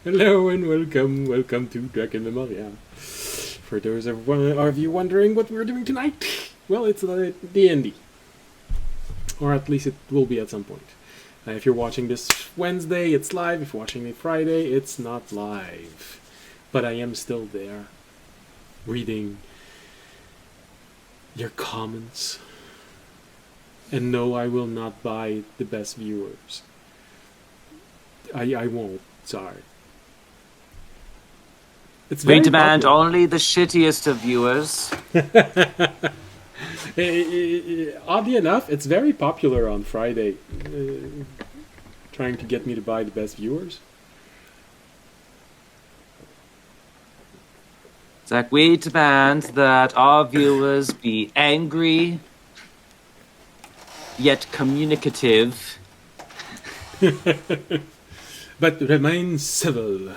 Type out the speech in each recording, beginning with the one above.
Hello and welcome to Drakenmemoria. For those of you wondering what we're doing tonight, well, it's D&D. Or at least it will be at some point. If you're watching this Wednesday, it's live. If you're watching it Friday, it's not live. But I am still there, reading your comments. And no, I will not buy the best viewers. I won't. Sorry. It's We very demand popular. only the shittiest of viewers. Oddly enough, it's very popular on Friday. Trying to get me to buy the best viewers. Zach, we demand that our viewers be angry, yet communicative. But remain civil.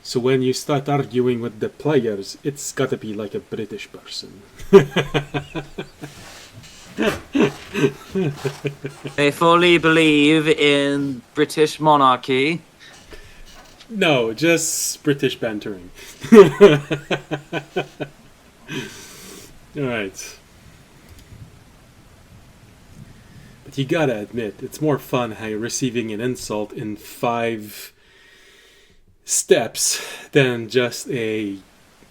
So when you start arguing with the players, it's gotta be like a British person. They fully believe in British monarchy. No, just British bantering. Alright. But you gotta admit, it's more fun receiving an insult in 5 steps than just a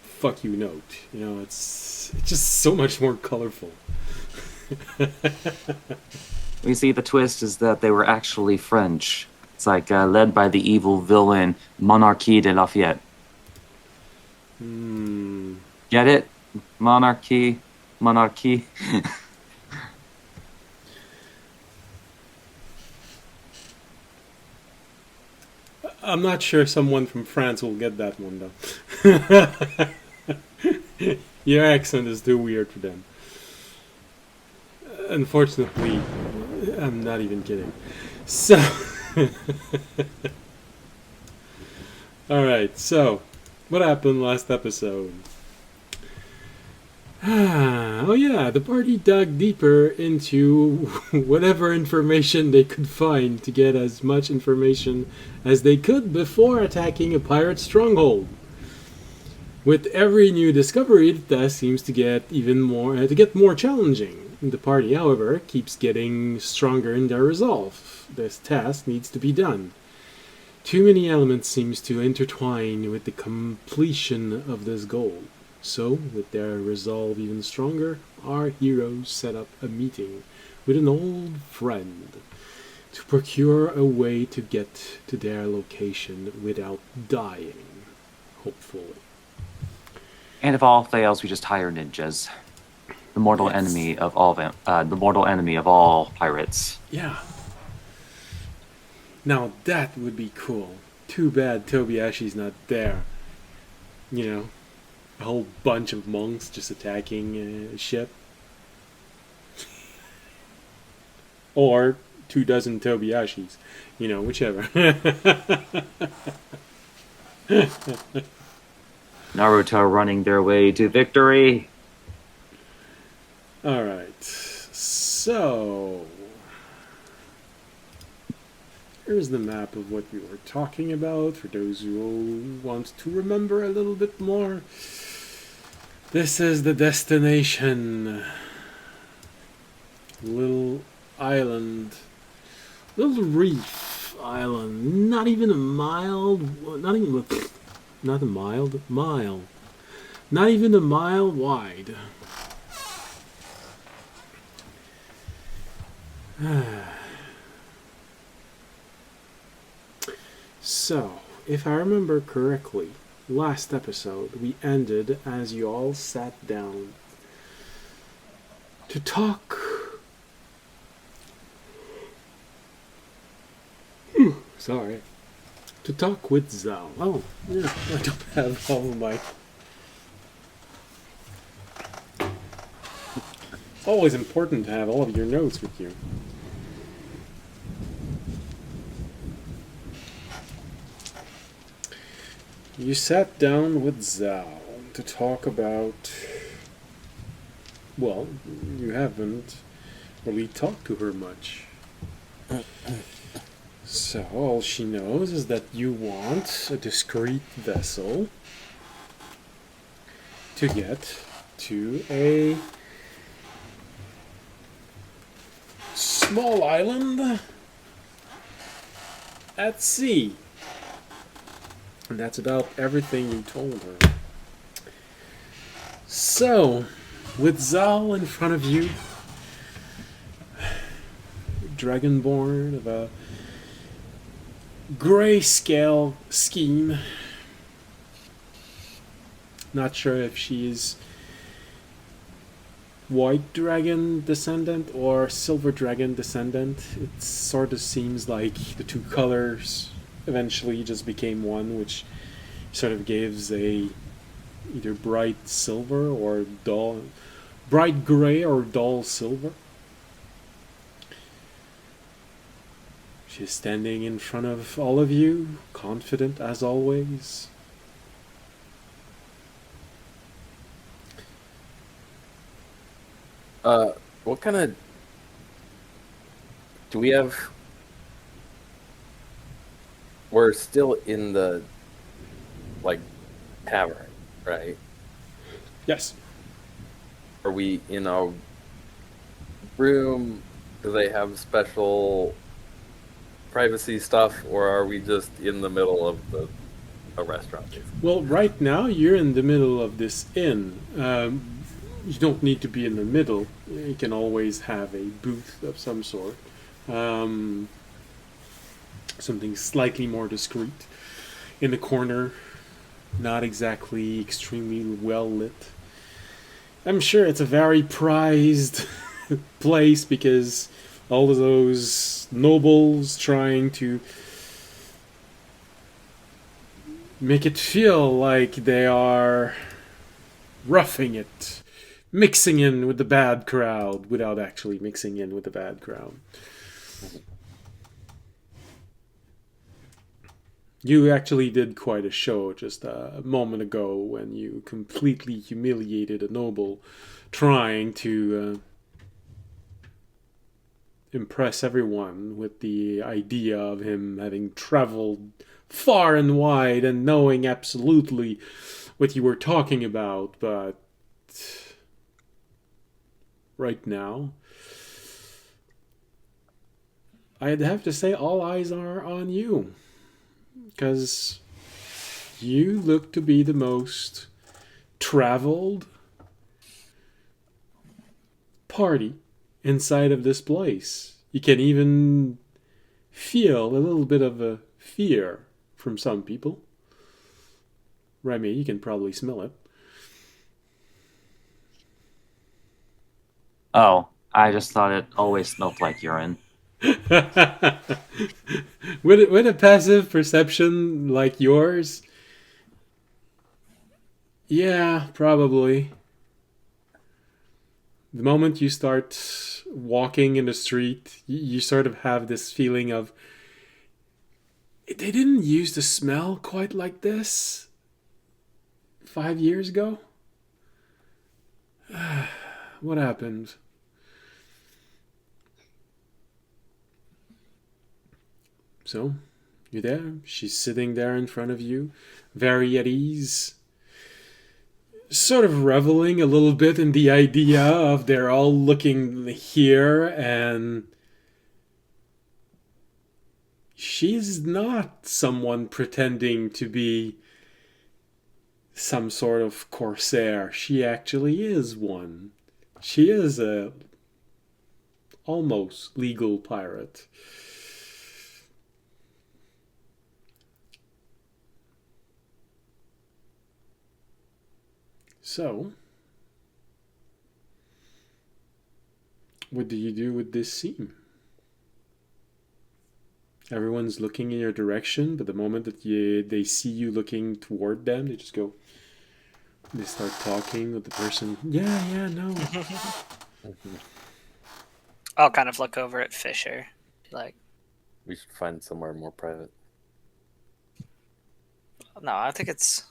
fuck you note. You know, it's just so much more colorful. We see the twist is that they were actually French. It's like led by the evil villain Monarchie de Lafayette. Get it? Monarchy. I'm not sure someone from France will get that one, though. Your accent is too weird for them. Unfortunately, I'm not even kidding. So, alright, so, what happened last episode? Oh yeah, the party dug deeper into whatever information they could find to get as much information as they could before attacking a pirate stronghold. With every new discovery, the task seems to get more challenging. The party, however, keeps getting stronger in their resolve. This task needs to be done. Too many elements seems to intertwine with the completion of this goal. So, with their resolve even stronger, our heroes set up a meeting with an old friend to procure a way to get to their location without dying, hopefully. And if all fails, we just hire ninjas. The mortal enemy of all pirates. Yeah. Now that would be cool. Too bad Tobiashi's not there. You know, a whole bunch of monks just attacking a ship. Or 24 Tobiashis. You know, whichever. Naruto running their way to victory. Alright. So, here's the map of what we were talking about for those who want to remember a little bit more. This is the destination. Little island. Little reef island. Not even a mile. Not even a mile wide. So, if I remember correctly, last episode we ended as you all sat down to talk. Sorry. To talk with Zhao. Oh, yeah, I don't have all of my. It's always important to have all of your notes with you. You sat down with Zhao to talk about. Well, you haven't really talked to her much. So all she knows is that you want a discreet vessel to get to a small island at sea. And that's about everything you told her. So, with Zal in front of you, Dragonborn of a grayscale scheme. Not sure if she's white dragon descendant or silver dragon descendant. It sort of seems like the two colors eventually just became one, which sort of gives a either bright silver or dull, bright gray or dull silver. She's standing in front of all of you, confident as always. What kind of do we have? We're still in the like tavern, right? Yes. Are we in a room? Do they have special privacy stuff, or are we just in the middle of a restaurant? Well, right now you're in the middle of this inn. You don't need to be in the middle. You can always have a booth of some sort. Something slightly more discreet. In the corner, not exactly extremely well lit. I'm sure it's a very prized place because all of those nobles trying to make it feel like they are roughing it, mixing in with the bad crowd without actually mixing in with the bad crowd. You actually did quite a show just a moment ago when you completely humiliated a noble trying to impress everyone with the idea of him having traveled far and wide and knowing absolutely what you were talking about, but right now, I'd have to say all eyes are on you. Because you look to be the most traveled party inside of this place. You can even feel a little bit of a fear from some people. Remy, you can probably smell it. Oh, I just thought it always smelled like urine. With a passive perception like yours, yeah, probably. The moment you start walking in the street, you sort of have this feeling of they didn't use to smell quite like this 5 years ago. What happened? So, you're there. She's sitting there in front of you, very at ease, sort of reveling a little bit in the idea of they're all looking here, and she's not someone pretending to be some sort of corsair. She actually is one. She is a almost legal pirate. So, what do you do with this scene? Everyone's looking in your direction, but the moment that they see you looking toward them, they just go. They start talking with the person. Yeah, no. I'll kind of look over at Fisher, like, We should find somewhere more private. no, I think it's.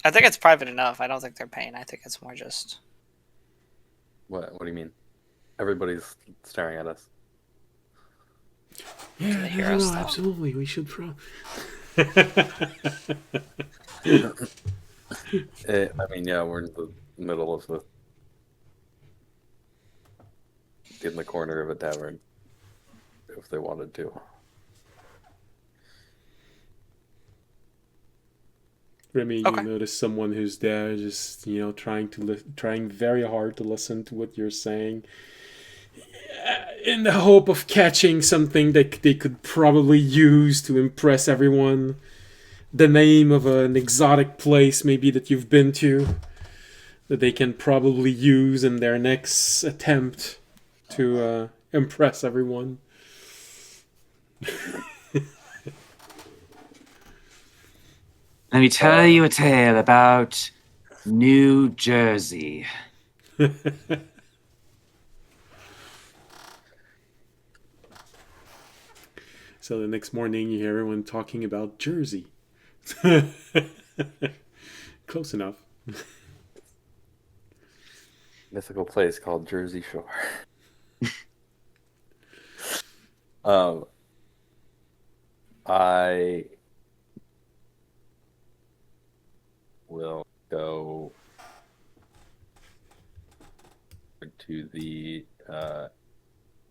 I think it's private enough. I don't think they're paying. I think it's more just. What do you mean? Everybody's staring at us. Yeah, they hear us, though? absolutely. We should I mean, yeah, we're in the middle of in the corner of a tavern. If they wanted to. Remy, Okay. you notice someone who's there, just trying very hard to listen to what you're saying, in the hope of catching something that they could probably use to impress everyone. The name of an exotic place, maybe that you've been to, that they can probably use in their next attempt to impress everyone. Let me tell you a tale about New Jersey. So the next morning, you hear everyone talking about Jersey. Close enough. Mythical place called Jersey Shore. I will go to the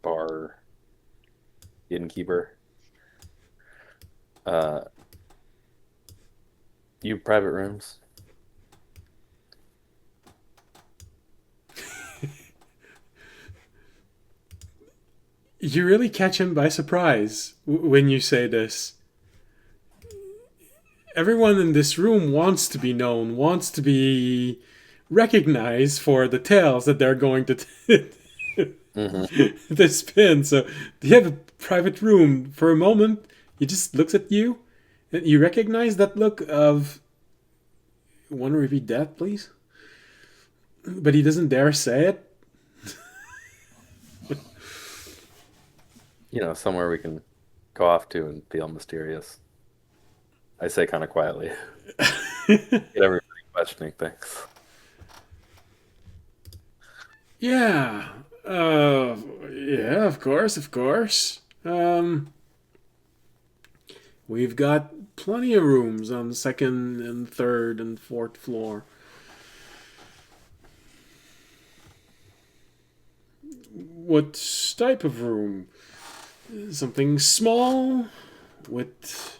bar innkeeper. You have private rooms? You really catch him by surprise when you say this. Everyone in this room wants to be known, wants to be recognized for the tales that they're going to to spin. So, do you have a private room? For a moment, he just looks at you, and you recognize that look of, "Want to repeat that, please?" But he doesn't dare say it. Somewhere we can go off to and feel mysterious. I say kind of quietly. Get everybody questioning things. Yeah. Yeah, of course. We've got plenty of rooms on the second and third and fourth floor. What type of room? Something small with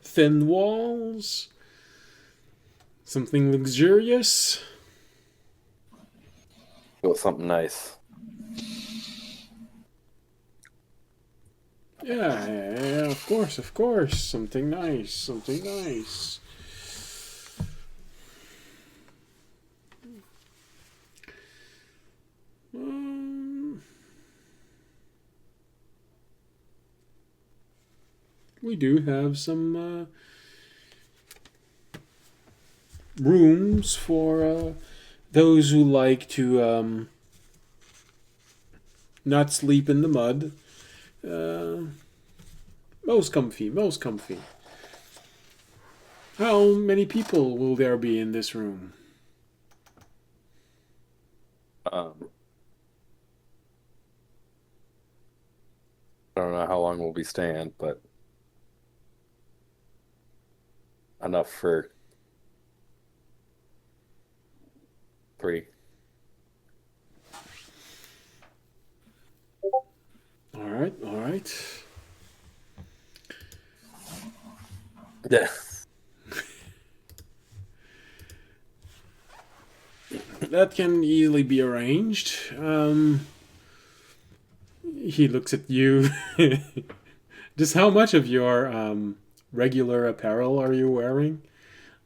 thin walls? Something luxurious? Go with something nice. Yeah, of course. Something nice. We do have some rooms for those who like to not sleep in the mud. Most comfy. How many people will there be in this room? I don't know how long we'll be staying, but enough for 3. All right. Yeah. That can easily be arranged. He looks at you. Just how much of your regular apparel are you wearing?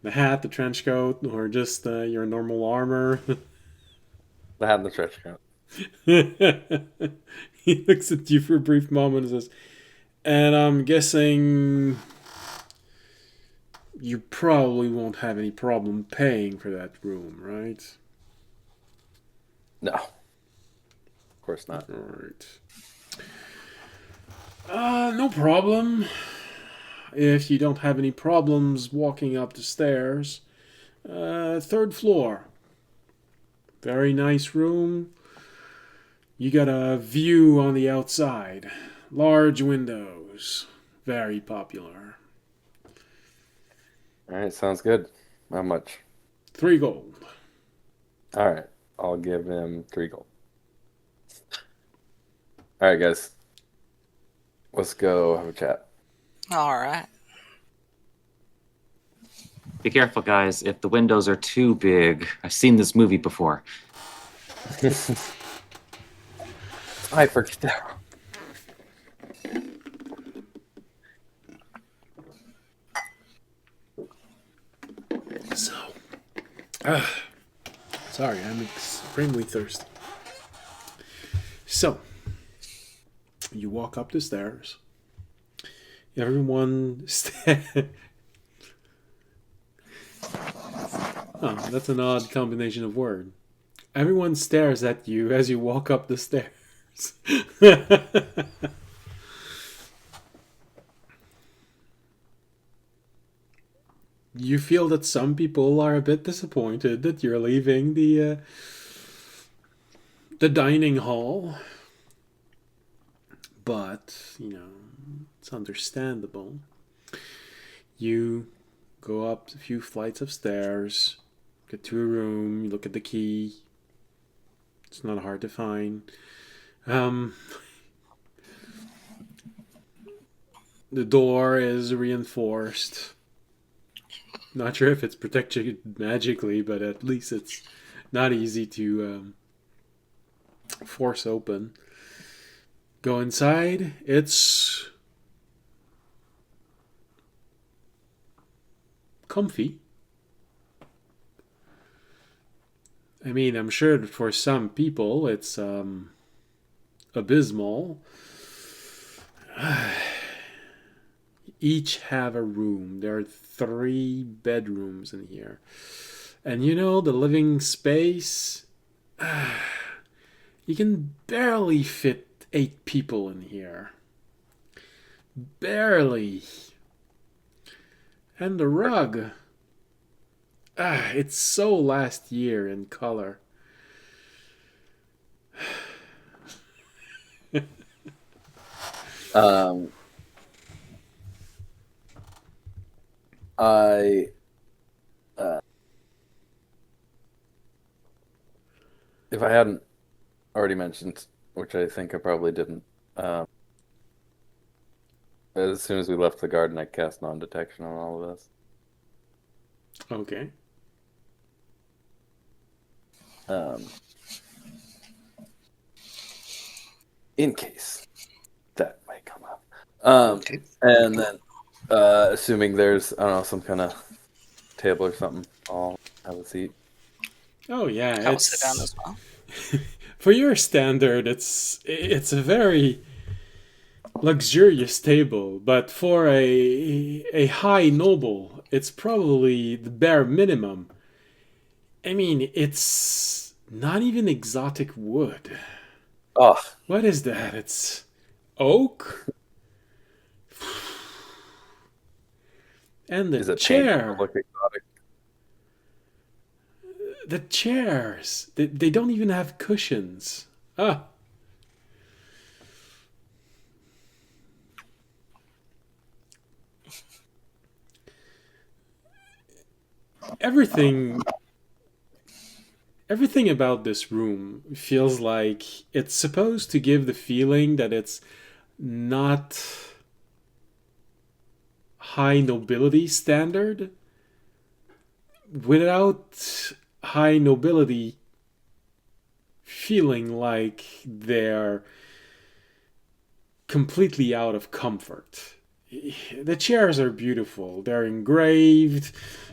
The hat, the trench coat, or just your normal armor? The hat and the trench coat. He looks at you for a brief moment and says, "And I'm guessing you probably won't have any problem paying for that room, right?" No. Of course not. All right. No problem. If you don't have any problems walking up the stairs, Third floor. Very nice room. You got a view on the outside. Large windows. Very popular. All right, sounds good. How much? 3 gold. All right, I'll give him 3 gold. All right, guys. Let's go have a chat. All right. Be careful, guys. If the windows are too big, I've seen this movie before. I forget that. So, sorry, I'm extremely thirsty. So, you walk up the stairs. Everyone Oh, that's an odd combination of word. Everyone stares at you as you walk up the stairs. You feel that some people are a bit disappointed that you're leaving the dining hall, but it's understandable. You go up a few flights of stairs, get to a room, you look at the key. It's not hard to find. The door is reinforced. Not sure if it's protected magically, but at least it's not easy to force open. Go inside. It's comfy. I mean, I'm sure that for some people it's abysmal. Each have a room. There are 3 bedrooms in here. And the living space, you can barely fit 8 people in here. Barely. And the rug, it's so last year in color. If I hadn't already mentioned, which I think I probably didn't, as soon as we left the garden, I cast non-detection on all of this. Okay. In case that might come up. And then, assuming there's, I don't know, some kind of table or something, I'll have a seat. Oh yeah, I'll sit down as well. For your standard, it's a very luxurious table, but for a high noble, it's probably the bare minimum. I mean, it's not even exotic wood. Oh, What is that? It's oak? And is the it painted to chair. look exotic? The chairs. They don't even have cushions. Ah. Everything about this room feels like it's supposed to give the feeling that it's not high nobility standard without high nobility feeling like they're completely out of comfort. The chairs are beautiful. They're engraved.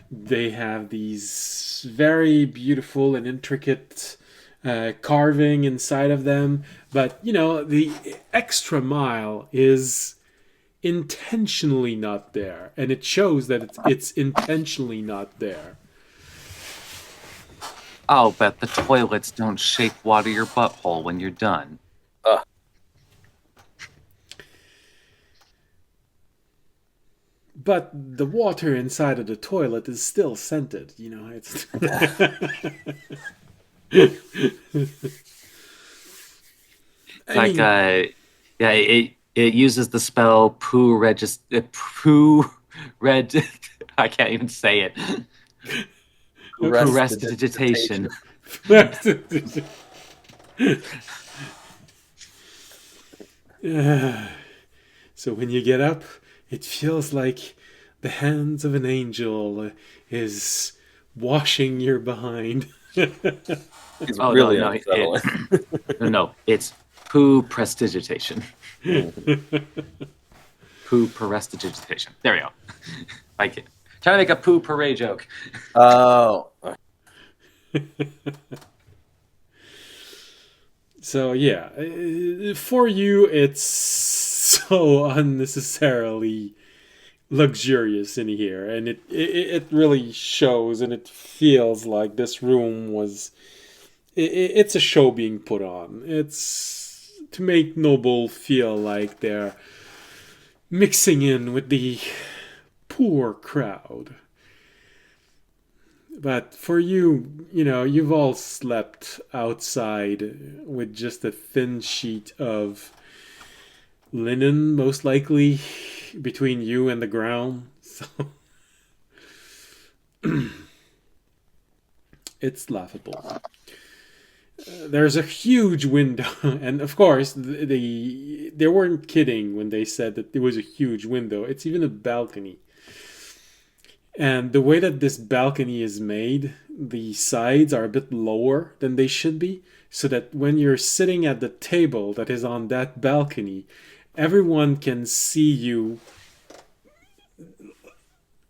They have these very beautiful and intricate carving inside of them. But, the extra mile is intentionally not there. And it shows that it's intentionally not there. I'll bet the toilets don't shake water your butthole when you're done. But the water inside of the toilet is still scented. You know, it's. Like, yeah, it uses the spell poo red. I can't even say it. Prestidigitation. So when you get up, it feels like the hands of an angel is washing your behind. It's Oh really no, unsettling. no, it's poo prestidigitation. Poo prestidigitation. There we go. Like trying to make a poo parade joke. Oh, So yeah, for you, it's so unnecessarily luxurious in here, and it really shows, and it feels like this room was. It's a show being put on. It's to make Noble feel like they're mixing in with the poor crowd. But for you, you know, you've all slept outside with just a thin sheet of linen, most likely, between you and the ground. So it's laughable. There's a huge window, and of course, they weren't kidding when they said that there was a huge window. It's even a balcony. And the way that this balcony is made, the sides are a bit lower than they should be, so that when you're sitting at the table that is on that balcony, everyone can see you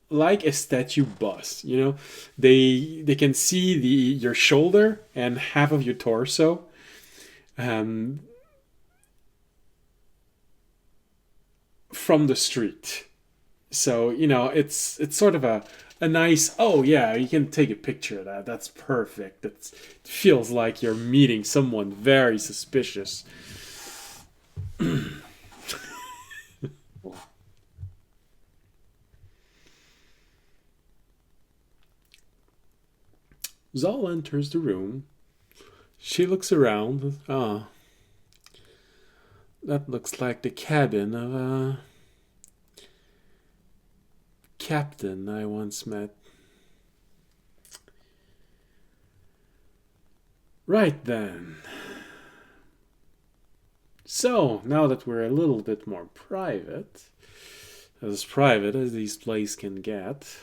like a statue bust. You know, they can see your shoulder and half of your torso. Um, from the street. So, you know, it's sort of a nice, oh yeah, you can take a picture of that. That's perfect. It feels like you're meeting someone very suspicious. Zal enters the room. She looks around. Ah, that looks like the cabin of a captain I once met. Right then. So, now that we're a little bit more private as these places can get,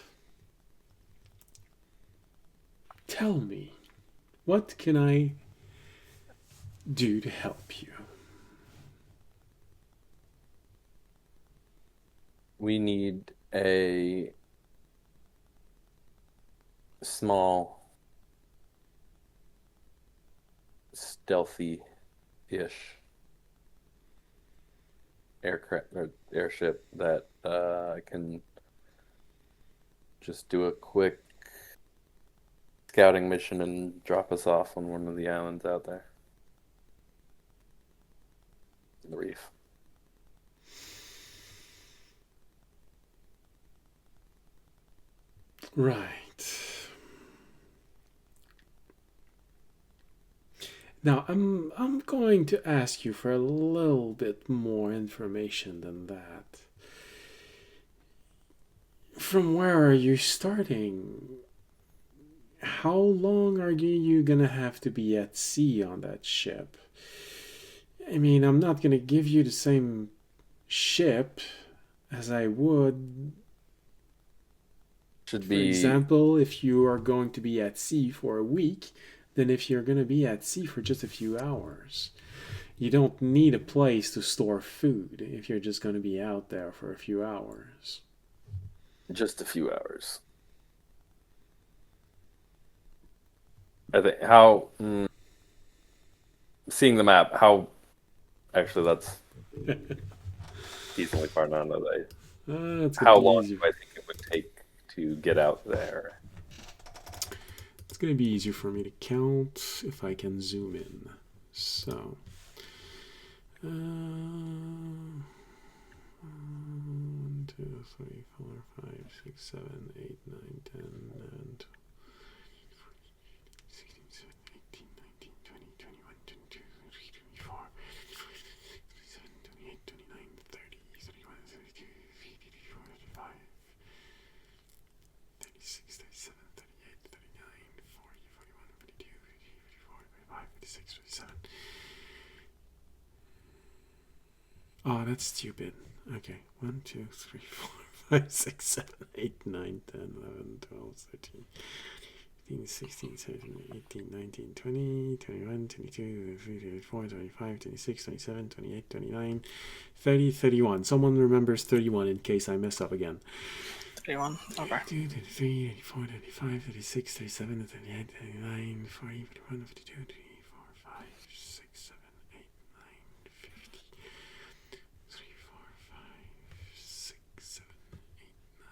tell me, what can I do to help you? we need a small, stealthy-ish aircraft or airship that can just do a quick scouting mission and drop us off on one of the islands out there. The reef. Right. Now, I'm going to ask you for a little bit more information than that. From where are you starting? How long are you gonna have to be at sea on that ship? I mean, I'm not gonna give you the same ship as I would, Should for be example, if you are going to be at sea for a week, than if you're gonna be at sea for just a few hours. You don't need a place to store food if you're just gonna be out there for a few hours. just a few hours. I think how seeing the map, how actually that's decently far down. It's How gonna be long easier. do I think it would take to get out there? It's gonna be easier for me to count if I can zoom in. So, uh, 1, 2, 3, 4, 5, 6, 7, 8, 9, 10, and 16, 17, 18, 19, 20, 21, 22, 23, 24, 27, 28, 29, 30, 31, 32, 34, 35, 36, 37, 38, 39, 40, 41, 42, 44, 45, 46, 47. Oh, that's stupid. Okay. 1, 2, 3, 4, 5, 6, 7, 8, 9, 10, 11, 12, 13, 15, 16, 17, 18, 19, 20, 21, 22, 23, 24, 25, 26, 27, 28, 29, 30, 31. Someone remembers 31 in case I mess up again. 31. Okay. 32, 33, 34, 35, 36, 37, 38, 39, 40, 41, 52, 53, 4, 5, 6, 7, 8, 9, 50. 3, 4, 5, 6, 7, 8, 9,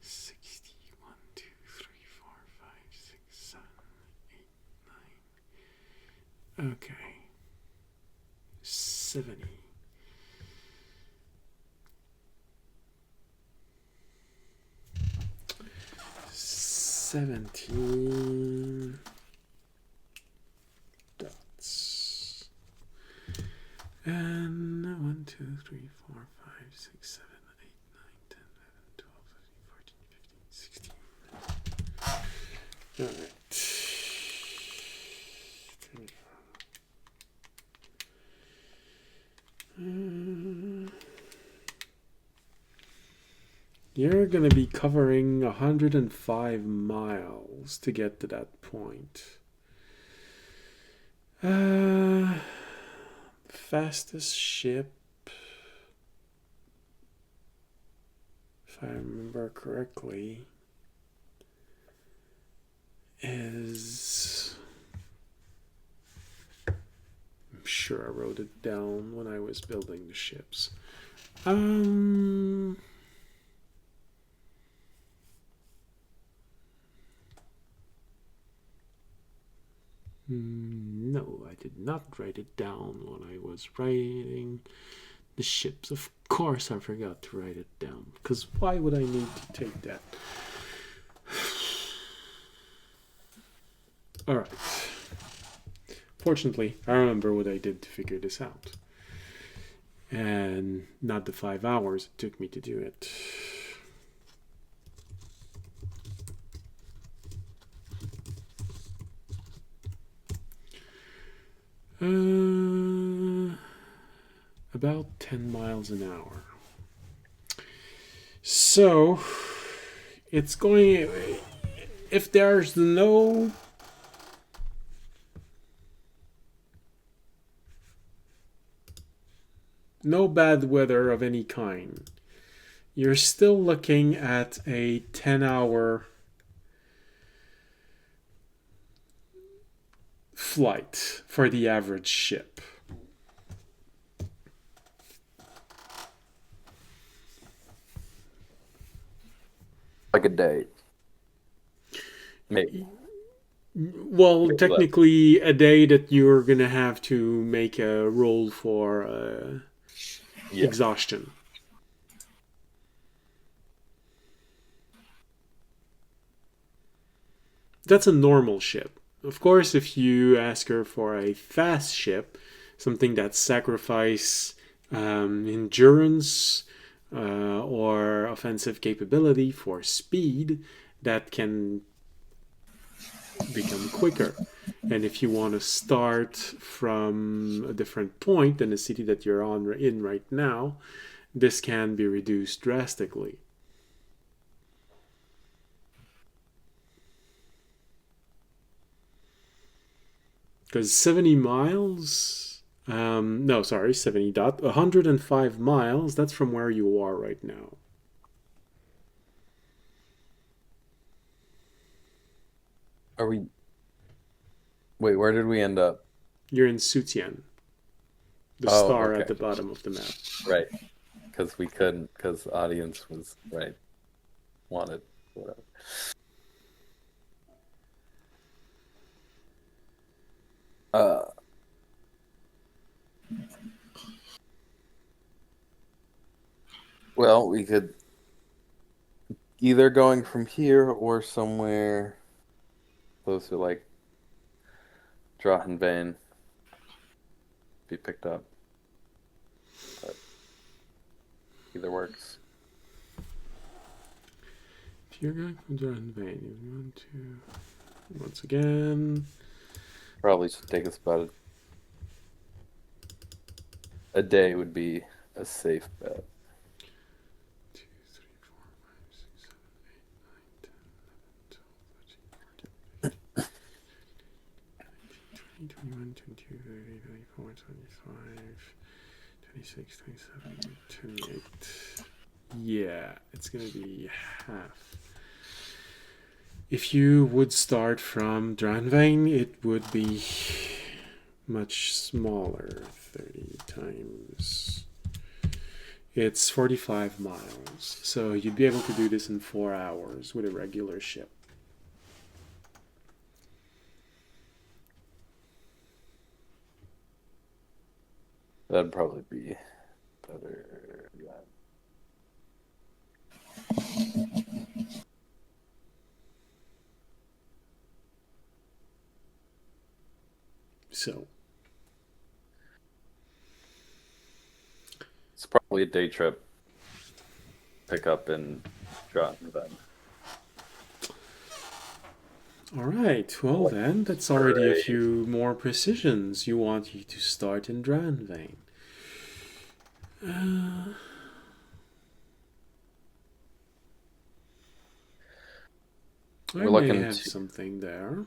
60. 1, 2, 3, 4, 5, 6, 7, 8, 9. Okay. 70. $17 dots. And 1, 2, 3, 4, 5, 6, 7, 8, 9, 10, 11, 12, 13, 14, 15, 16. Alright. You're gonna be covering 105 miles to get to that point. Fastest ship, if I remember correctly, is... I'm sure I wrote it down when I was building the ships. No, I did not write it down when I was writing the ships. Of course I forgot to write it down, because why would I need to take that? Alright. Fortunately, I remember what I did to figure this out. And not the 5 hours it took me to do it. About 10 miles an hour. So, it's going... If there's no bad weather of any kind, you're still looking at a 10-hour flight for the average ship. Like a day. Maybe. Well, technically, a day that you're gonna have to make a roll for exhaustion. That's a normal ship. Of course, if you ask her for a fast ship, something that sacrifices endurance or offensive capability for speed, that can become quicker. And if you want to start from a different point than the city that you're in right now, this can be reduced drastically. Because 70 miles, 105 miles, that's from where you are right now. Are we... Wait, where did we end up? You're in Sutian. The star at the bottom of the map. Right. Because we couldn't, because the audience was, right, wanted, whatever. Well, we could either going from here or somewhere close to like Drakenmemoria be picked up. But either works. If you're going from Drakenmemoria, you want to once again. Probably should take us about a day would be a safe bet. 2, 3, 4, 5, 6, 7, 8, 9, 10, 11, 12, 13, 14, 15, 20, 21, 22, 23, 24, 25, 26, 27, 28. Yeah, it's going to be half. If you would start from Drakenmemoria, it would be much smaller. 30 times. It's 45 miles. So you'd be able to do this in 4 hours with a regular ship. That'd probably be better. So It's probably a day trip. Pick up and drop then. all right, well then, that's already a few more precisions. You want you to start in Drakenmemoria. I may have something there.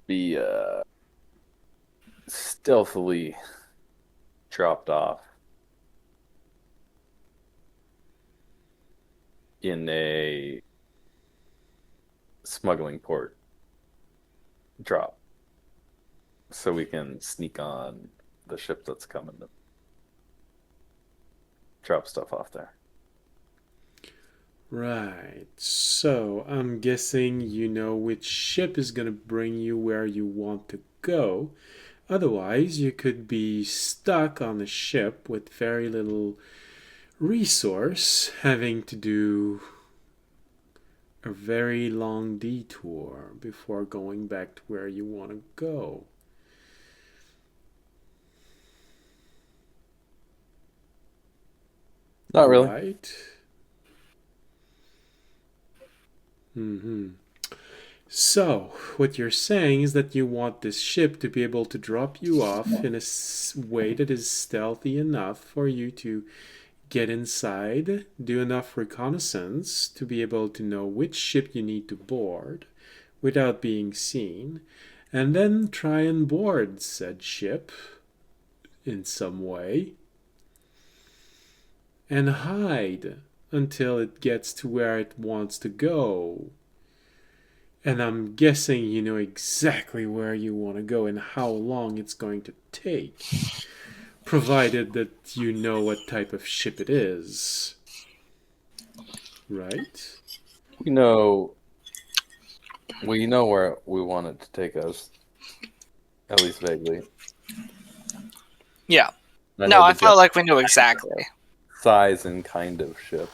Be stealthily dropped off in a smuggling port drop so we can sneak on the ship that's coming to drop stuff off there. Right, so I'm guessing you know which ship is going to bring you where you want to go. Otherwise, you could be stuck on a ship with very little resource, having to do a very long detour before going back to where you want to go. Not really. Right? So, what you're saying is that you want this ship to be able to drop you off in a way that is stealthy enough for you to get inside, do enough reconnaissance to be able to know which ship you need to board without being seen, and then try and board said ship in some way and hide until it gets to where it wants to go. And I'm guessing you know exactly where you want to go and how long it's going to take, provided that you know what type of ship it is. Right? We know where we want it to take us, at least vaguely. Yeah. No, I felt like we knew exactly. Size and kind of ship.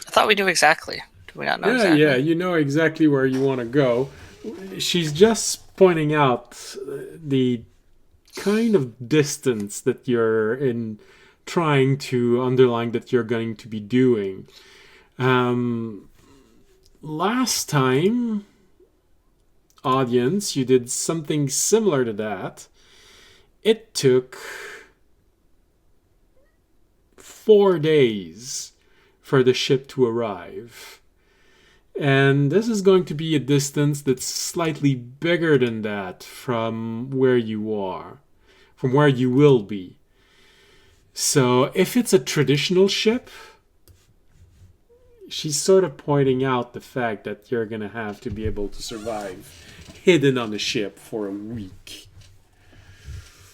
I thought we knew exactly. Do we not know exactly? Yeah, you know exactly where you want to go. She's just pointing out the kind of distance that you're in, trying to underline that you're going to be doing. Last time, audience, you did something similar to that. It took 4 days for the ship to arrive. And this is going to be a distance that's slightly bigger than that from where you are, from where you will be. So if it's a traditional ship, she's sort of pointing out the fact that you're going to have to be able to survive hidden on the ship for a week.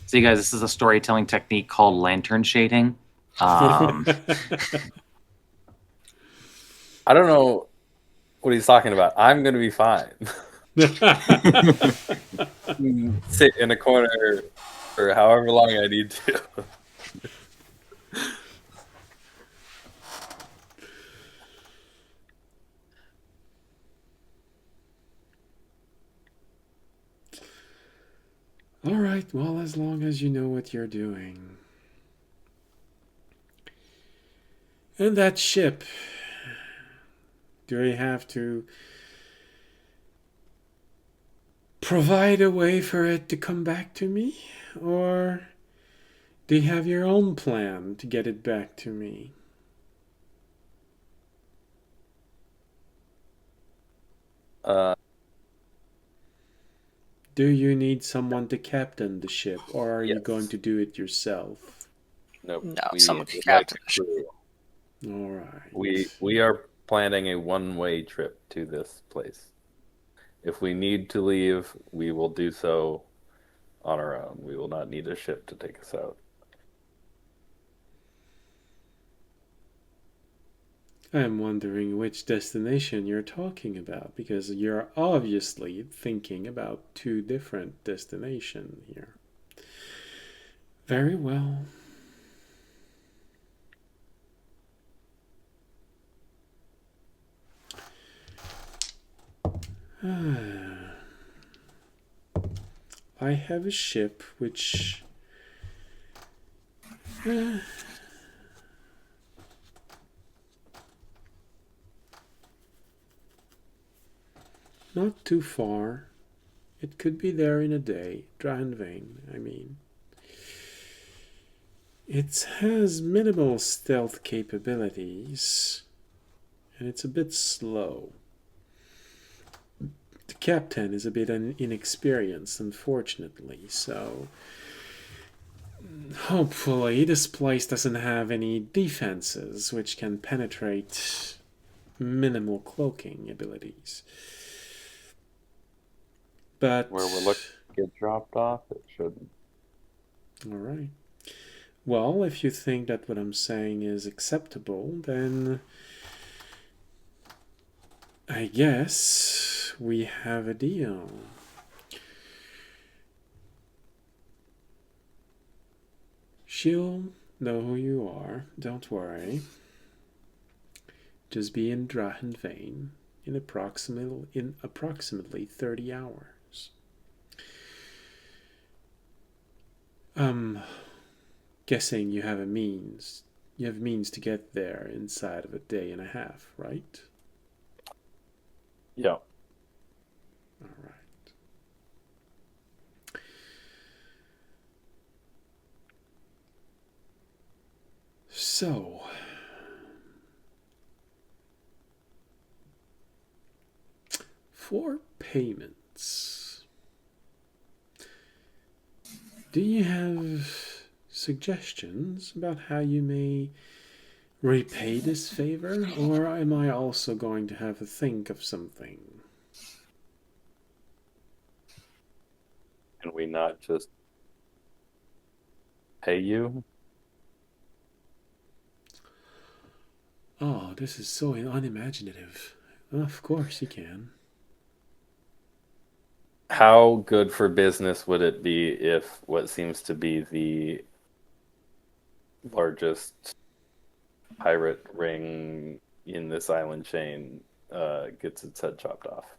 So you guys, this is a storytelling technique called lantern shading. I don't know what he's talking about. I'm going to be fine. Sit in a corner for however long I need to. All right, well, as long as you know what you're doing. And that ship, do I have to provide a way for it to come back to me? Or do you have your own plan to get it back to me? Do you need someone to captain the ship, or are you going Yes. to do it yourself? Nope. No, We someone can would like captain a the ship. crew. All right. We are planning a one-way trip to this place. If we need to leave, we will do so on our own. We will not need a ship to take us out. I'm wondering which destination you're talking about, because you're obviously thinking about two different destinations here. Very well. I have a ship which not too far. It could be there in a day. Drakenmemoria, I mean. It has minimal stealth capabilities, and it's a bit slow. The captain is a bit inexperienced, unfortunately, so hopefully this place doesn't have any defenses which can penetrate minimal cloaking abilities. But Where we're looking to get dropped off, it shouldn't. all right. Well, if you think that what I'm saying is acceptable, then I guess we have a deal. She'll know who you are, don't worry. Just be in Drakenmemoria in approximately 30 hours. Guessing you have means to get there inside of a day and a half, right? Yeah. All right. So, for payments, do you have suggestions about how you may repay this favor, or am I also going to have to think of something? Can we not just pay you? Oh, this is so unimaginative. Of course you can. How good for business would it be if what seems to be the largest pirate ring in this island chain gets its head chopped off?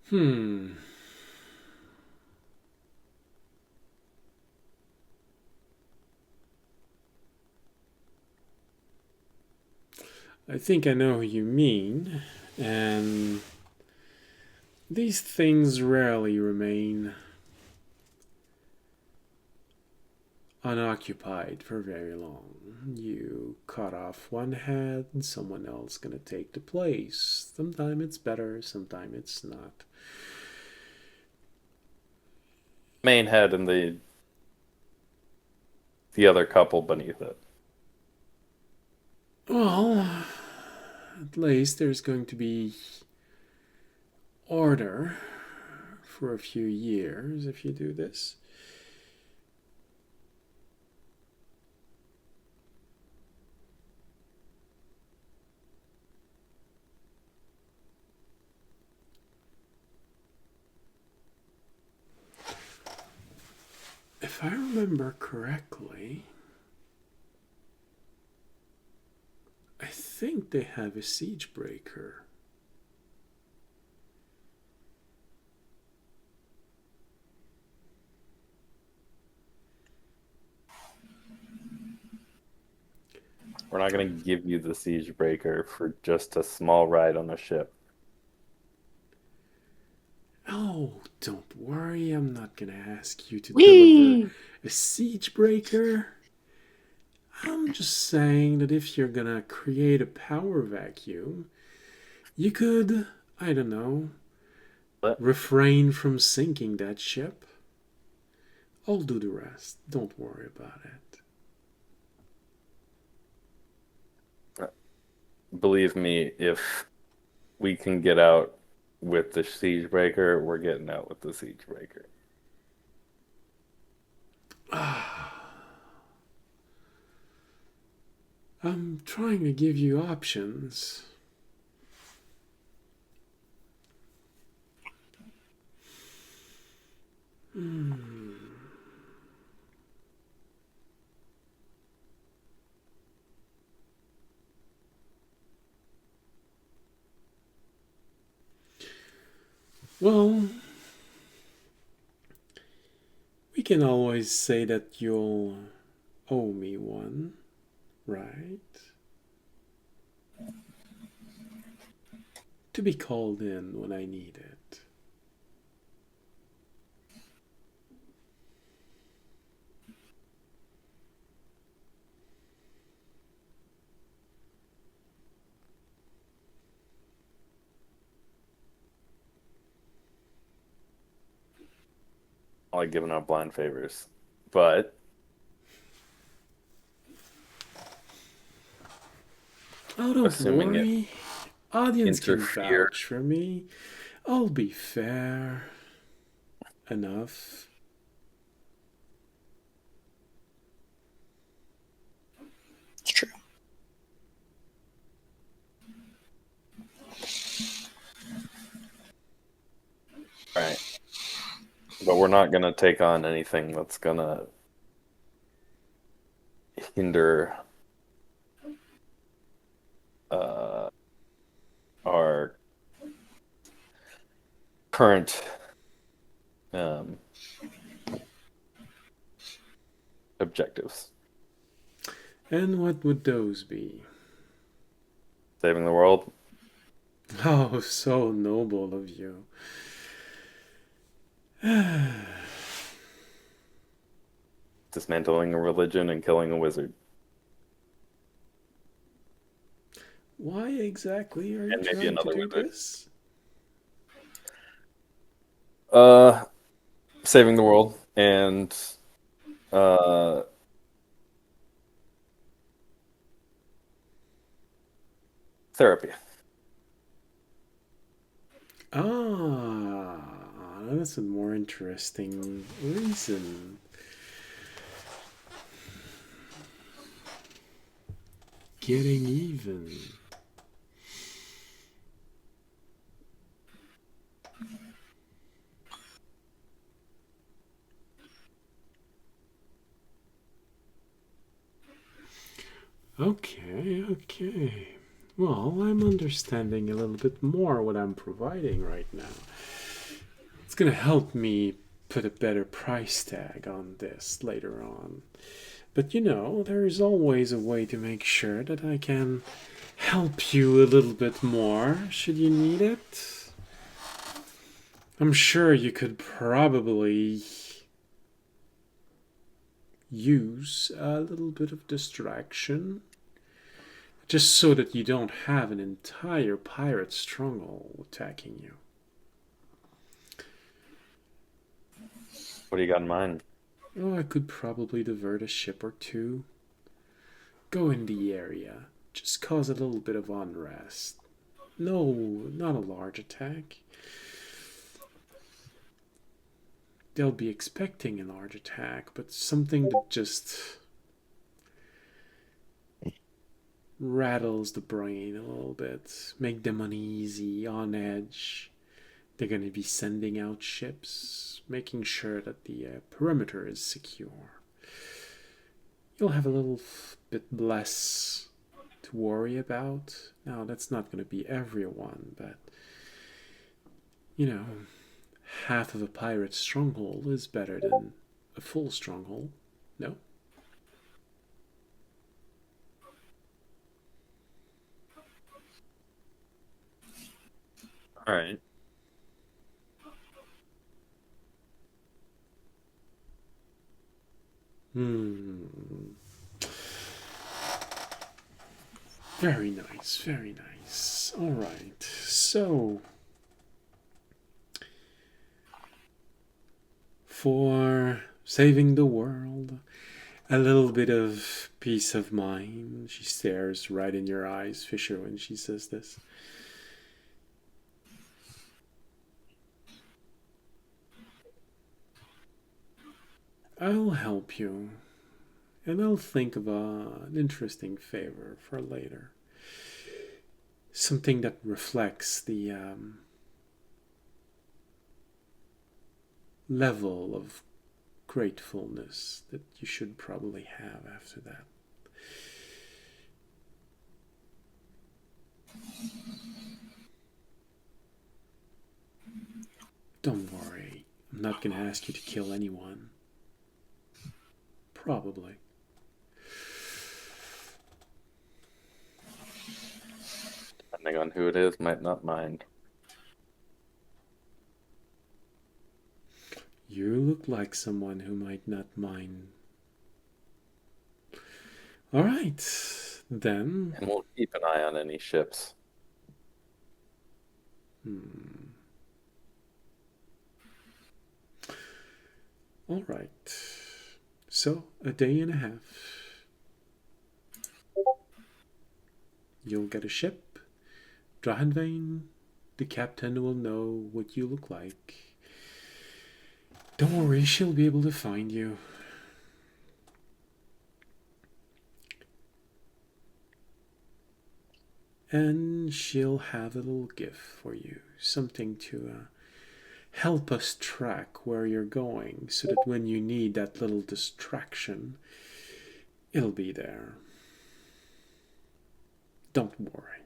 Hmm. I think I know who you mean, and these things rarely remain unoccupied for very long. You cut off one head, someone else gonna take the place. Sometimes it's better, sometimes it's not. Main head and the other couple beneath it. Well, at least there's going to be order for a few years if you do this. If I remember correctly, I think they have a siege breaker. We're not going to give you the siege breaker for just a small ride on a ship. Oh, don't worry, I'm not gonna ask you to Whee! deliver a siege breaker. I'm just saying that if you're gonna create a power vacuum, you could, I don't know, What? refrain from sinking that ship. I'll do the rest. Don't worry about it. Believe me, if we can get out with the siege breaker, we're getting out with the siege breaker. I'm trying to give you options. Well, we can always say that you'll owe me one, right? To be called in when I need it. I like giving out blind favors. But Oh, don't assuming it worry. Audience can interfere. vouch for me. I'll be fair enough. It's true. Right. But we're not going to take on anything that's going to hinder our current objectives. And what would those be? Saving the world. Oh, so noble of you. Dismantling a religion and killing a wizard. Why exactly are you And maybe trying to another do wizard. this? Saving the world and therapy. Ah, that's a more interesting reason. Getting even. Okay, okay. Well, I'm understanding a little bit more what I'm providing right now. It's gonna help me put a better price tag on this later on. But you know, there's always a way to make sure that I can help you a little bit more should you need it. I'm sure you could probably use a little bit of distraction just so that you don't have an entire pirate stronghold attacking you. What do you got in mind? Oh, I could probably divert a ship or two. Go in the area. Just cause a little bit of unrest. No, not a large attack. They'll be expecting a large attack, but something that just rattles the brain a little bit, make them uneasy, on edge. They're going to be sending out ships, making sure that the perimeter is secure. You'll have a little bit less to worry about. Now, that's not going to be everyone, but, you know, half of a pirate stronghold is better than a full stronghold. No? All right. Very nice, very nice. All right, so for saving the world, a little bit of peace of mind. She stares right in your eyes, Fisher, when she says this. I'll help you, and I'll think of an interesting favor for later. Something that reflects the level of gratefulness that you should probably have after that. Don't worry, I'm not going to ask you to kill anyone. Probably. Depending on who it is, might not mind. You look like someone who might not mind. All right, then. And we'll keep an eye on any ships. All right. So, a day and a half. You'll get a ship. Drakenmemoria, the captain will know what you look like. Don't worry, she'll be able to find you. And she'll have a little gift for you. Something to help us track where you're going, so that when you need that little distraction, it'll be there. Don't worry.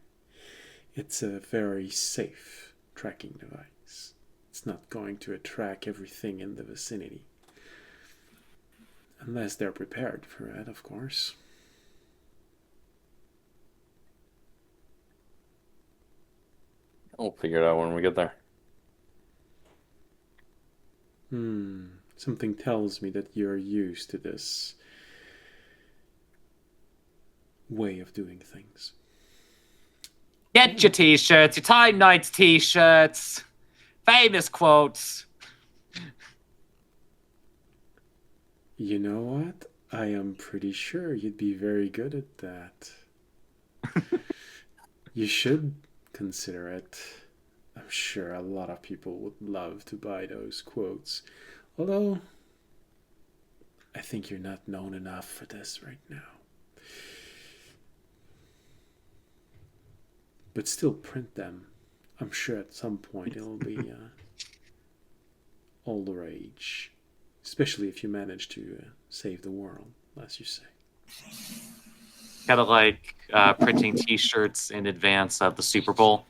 It's a very safe tracking device. It's not going to track everything in the vicinity. Unless they're prepared for it, of course. We'll figure it out when we get there. Something tells me that you're used to this way of doing things. Get your t-shirts, your Time Knights t-shirts. Famous quotes. You know what? I am pretty sure you'd be very good at that. You should consider it. I'm sure a lot of people would love to buy those quotes. Although, I think you're not known enough for this right now. But still print them. I'm sure at some point it'll be all the rage. Especially if you manage to save the world, as you say. Kind of like printing t-shirts in advance of the Super Bowl.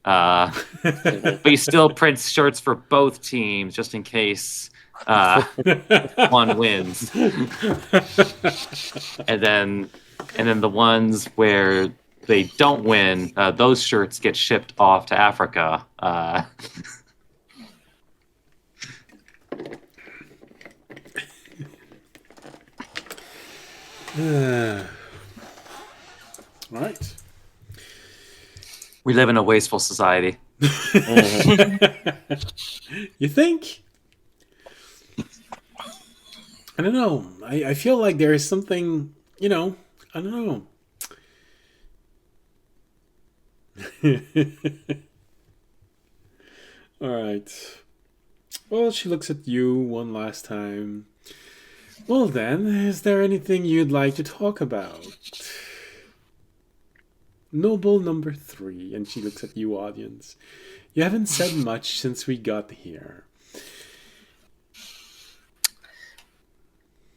But you still print shirts for both teams just in case one wins. And then the ones where they don't win, those shirts get shipped off to Africa. All right. We live in a wasteful society. You think? I don't know. I feel like there is something, I don't know. All right. Well, she looks at you one last time. Well then, is there anything you'd like to talk about? Noble number 3, and she looks at you, audience. You haven't said much since we got here.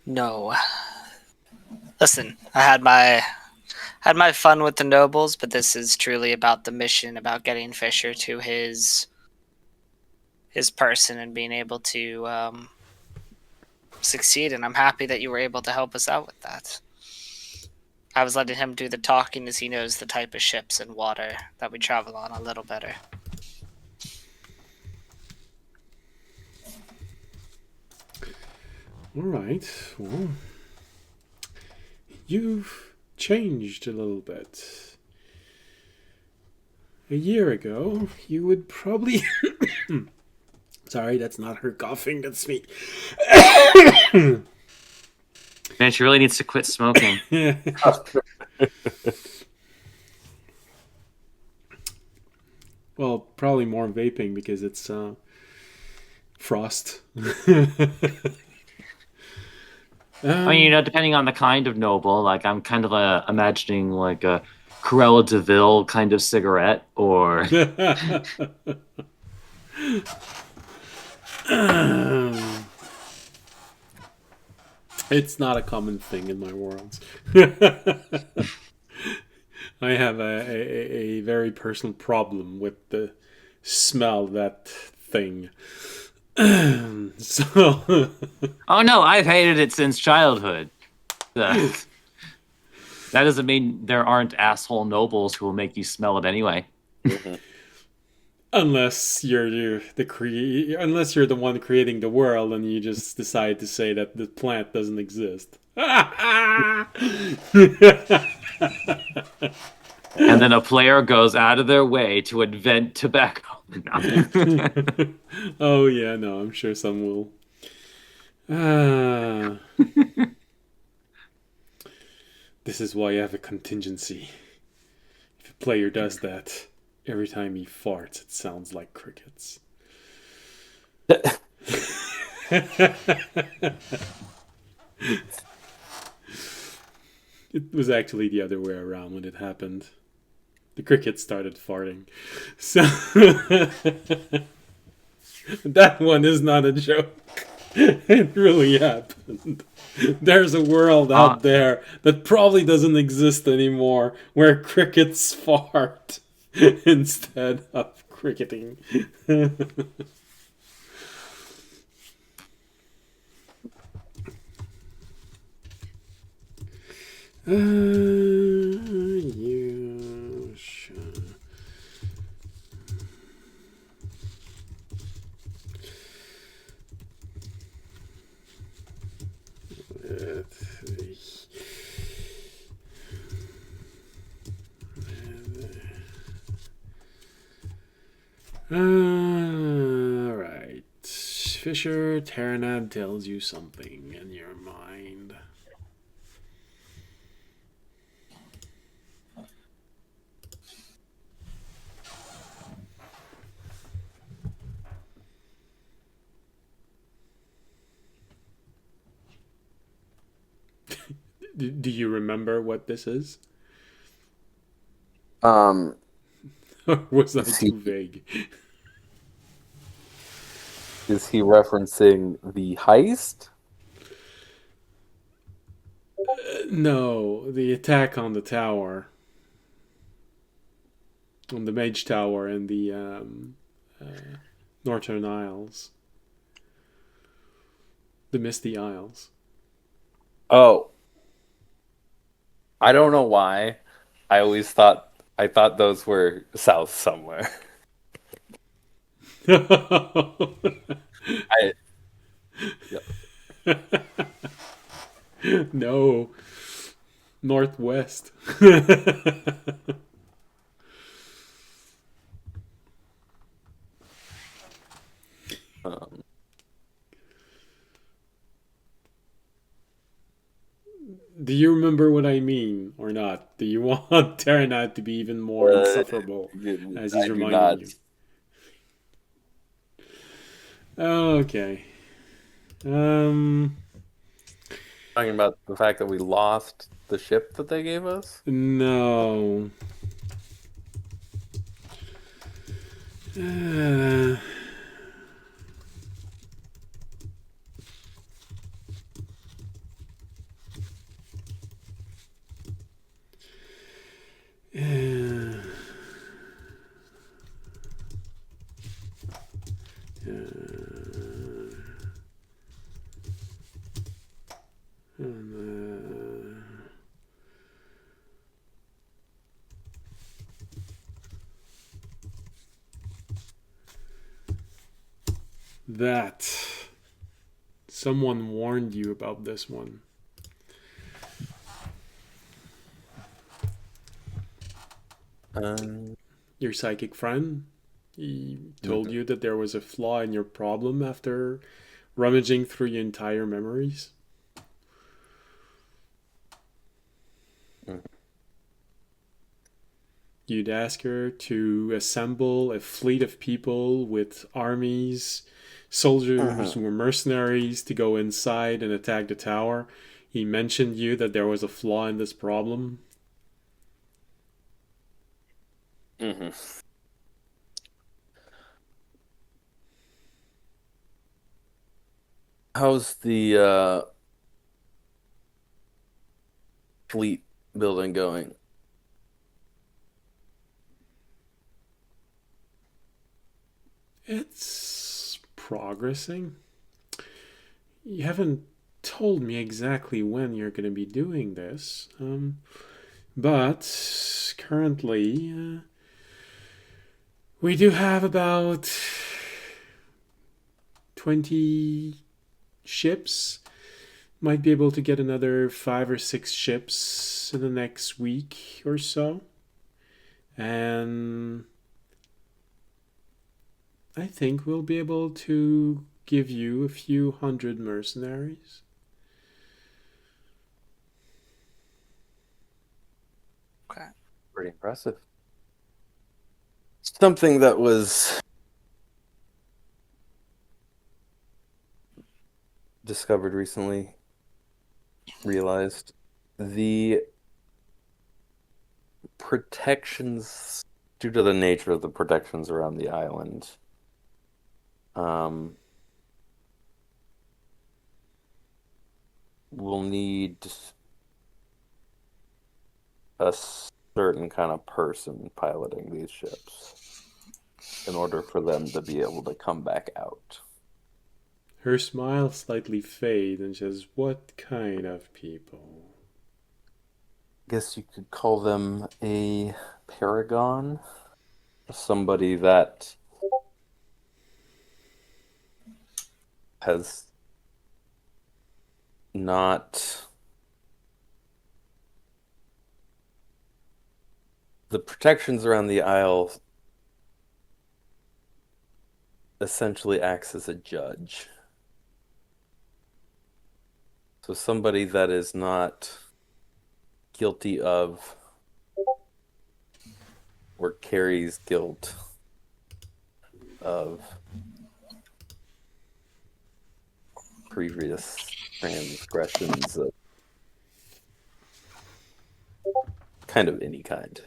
No. Listen, I had my fun with the nobles, but this is truly about the mission, about getting Fisher to his person and being able to succeed. And I'm happy that you were able to help us out with that. I was letting him do the talking as he knows the type of ships and water that we travel on a little better. All right. Well, you've changed a little bit. A year ago, you would probably... Sorry, that's not her coughing, that's me. Man, she really needs to quit smoking. Well, probably more vaping because it's frost. I mean, depending on the kind of noble, like I'm kind of imagining like a Cruella de Vil kind of cigarette, or It's not a common thing in my world. I have a very personal problem with the smell of that thing. So oh no, I've hated it since childhood. That doesn't mean there aren't asshole nobles who will make you smell it anyway. unless you're unless you're the one creating the world and you just decide to say that the plant doesn't exist. And then a player goes out of their way to invent tobacco. Oh yeah, no, I'm sure some will. This is why you have a contingency. If a player does that, every time he farts, it sounds like crickets. It was actually the other way around when it happened. The crickets started farting. So that one is not a joke. It really happened. There's a world out there that probably doesn't exist anymore where crickets fart instead of cricketing. You should. Alright. Fisher, Terranab tells you something in your mind. Do you remember what this is? Or was that too vague? Is he referencing the heist? No, the attack on the tower. On the Mage Tower in the Northern Isles. The Misty Isles. Oh. I don't know why. I thought those were south somewhere. No. Northwest. Do you remember what I mean or not? Do you want Terranat to be even more insufferable as he's reminding you? Okay. Talking about the fact that we lost the ship that they gave us? No. Uh, uh, that someone warned you about this one. Your psychic friend, he told you that there was a flaw in your problem after rummaging through your entire memories. You'd ask her to assemble a fleet of people with armies, soldiers who were mercenaries to go inside and attack the tower. He mentioned you that there was a flaw in this problem. How's the fleet building going? It's progressing. You haven't told me exactly when you're going to be doing this, but currently we do have about 20 ships. Might be able to get another 5 or 6 ships in the next week or so. And I think we'll be able to give you a few hundred mercenaries. Okay. Pretty impressive. Something that was discovered recently, realized the protections, due to the nature of the protections around the island, will need a certain kind of person piloting these ships in order for them to be able to come back out. Her smile slightly fades and says, "What kind of people?" Guess you could call them a paragon. Somebody that has not... The protections around the Isle essentially acts as a judge. So somebody that is not guilty of or carries guilt of previous transgressions of kind of any kind.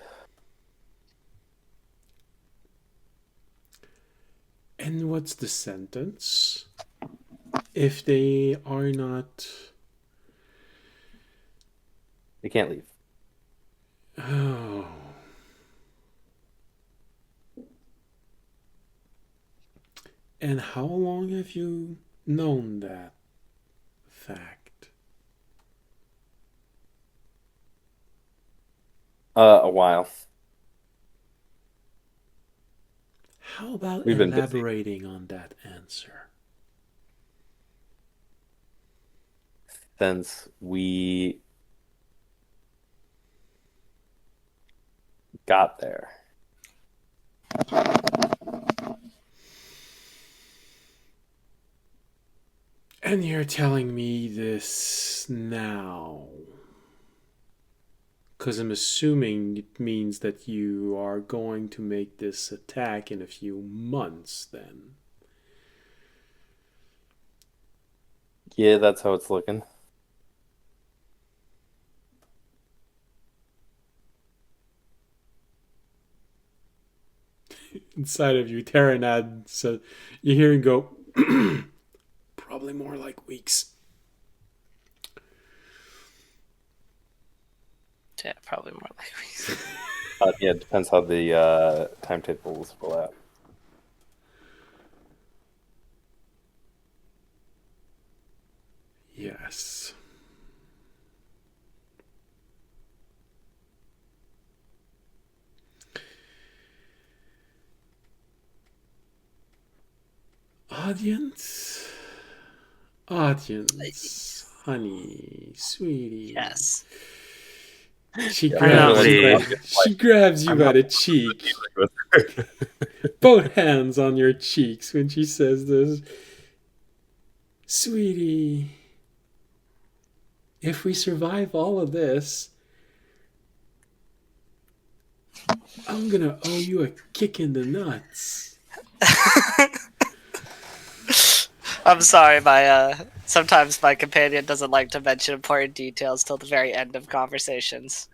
And what's the sentence? If they are not... They can't leave. Oh. And how long have you known that fact? A while. How about We've been busy. elaborating on that answer? Since we got there. And you're telling me this now? Because I'm assuming it means that you are going to make this attack in a few months, then. Yeah, that's how it's looking. inside of you, Terranad. So you hear him go, probably more like weeks. Yeah, probably more likely. Yeah, it depends how the timetables will out. Yes. Audience, honey, sweetie. Yes. She Yeah, grabs you really. by, she grabs you by the cheek. Both hands on your cheeks when she says this. Sweetie, if we survive all of this, I'm gonna owe you a kick in the nuts. I'm sorry, my sometimes my companion doesn't like to mention important details till the very end of conversations.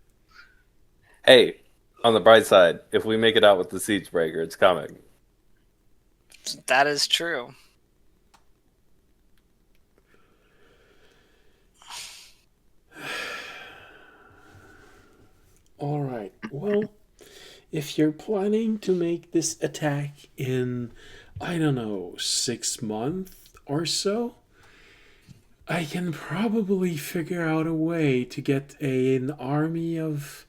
Hey, on the bright side, if we make it out with the siege breaker, it's coming. That is true. All right. Well, if you're planning to make this attack in, I don't know, 6 months or so, I can probably figure out a way to get an army of,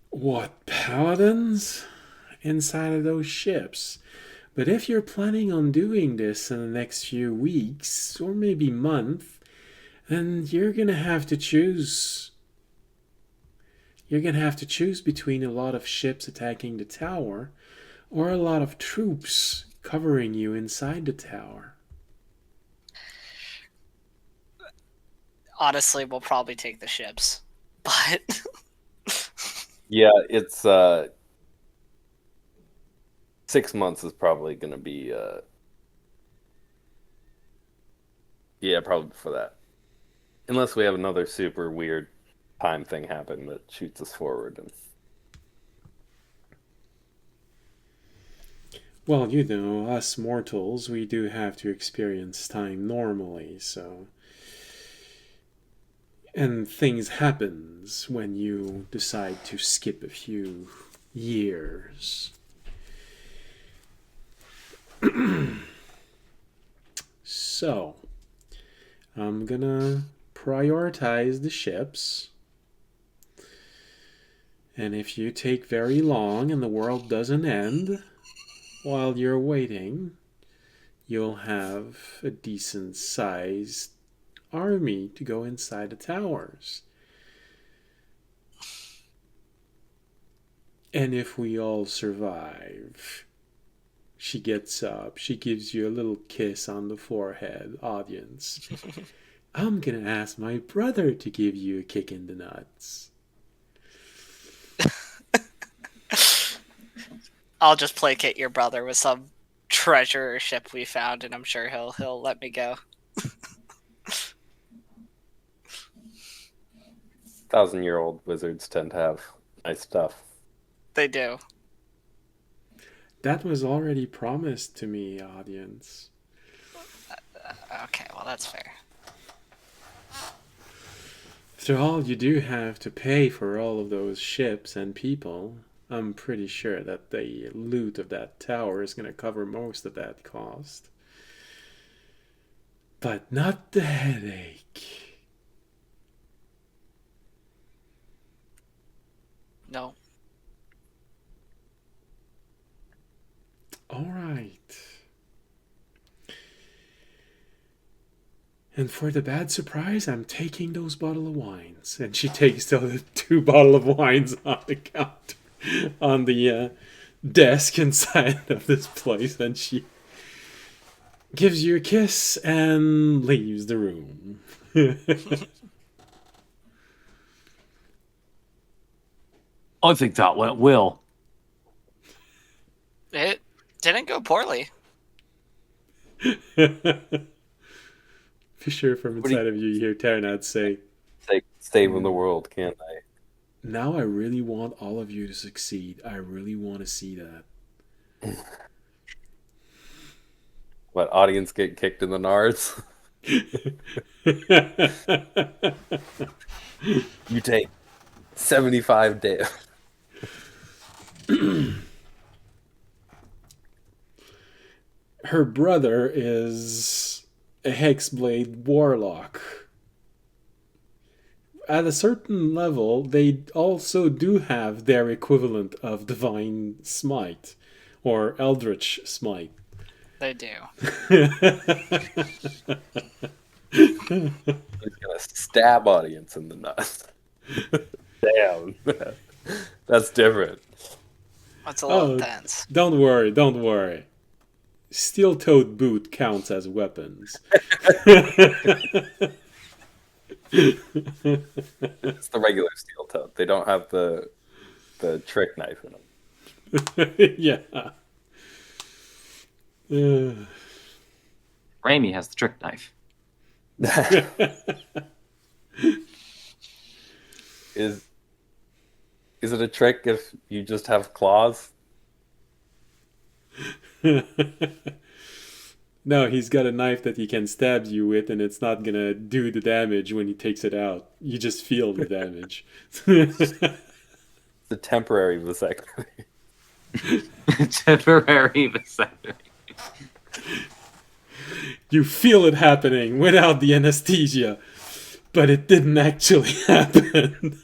what, paladins inside of those ships. But if you're planning on doing this in the next few weeks, or maybe month, then you're going to have to choose. You're going to have to choose between a lot of ships attacking the tower or a lot of troops covering you inside the tower. Honestly, we'll probably take the ships. But Yeah, it's 6 months is probably going to be yeah, probably for that. Unless we have another super weird time thing happen that shoots us forward. And Well, you know, us mortals, we do have to experience time normally, so. And things happens when you decide to skip a few years. So, I'm gonna prioritize the ships. And if you take very long and the world doesn't end while you're waiting, you'll have a decent sized army to go inside the towers. And if we all survive, she gets up, she gives you a little kiss on the forehead, audience. I'm gonna ask my brother to give you a kick in the nuts. I'll just placate your brother with some treasure ship we found, and I'm sure he'll let me go. 1,000-year-old wizards tend to have nice stuff. They do. That was already promised to me, audience. Okay, well that's fair. After all, you do have to pay for all of those ships and people. I'm pretty sure that the loot of that tower is going to cover most of that cost. But not the headache. No. All right. And for the bad surprise, I'm taking those bottle of wines. And she takes the 2 bottle of wines on the counter, on the desk inside of this place, and she gives you a kiss and leaves the room. I think that went well. It didn't go poorly. For sure, from inside of you, you hear Terranad say, Saving the world, can't I? now I really want all of you to succeed. I really want to see that. What, audience get kicked in the nards? You take 75 damage. Her brother is a Hexblade warlock. At a certain level, they also do have their equivalent of Divine Smite or Eldritch Smite. They do. He's gonna stab audience in the nuts. Damn. That's different. That's a little intense. Don't worry, don't worry. Steel-toed boot counts as weapons. It's the regular steel toe. They don't have the trick knife in them. Yeah. Raimi has the trick knife. Is it a trick if you just have claws? No, he's got a knife that he can stab you with, and it's not gonna do the damage when he takes it out. You just feel the damage. The temporary vasectomy. Temporary vasectomy. You feel it happening without the anesthesia, but it didn't actually happen.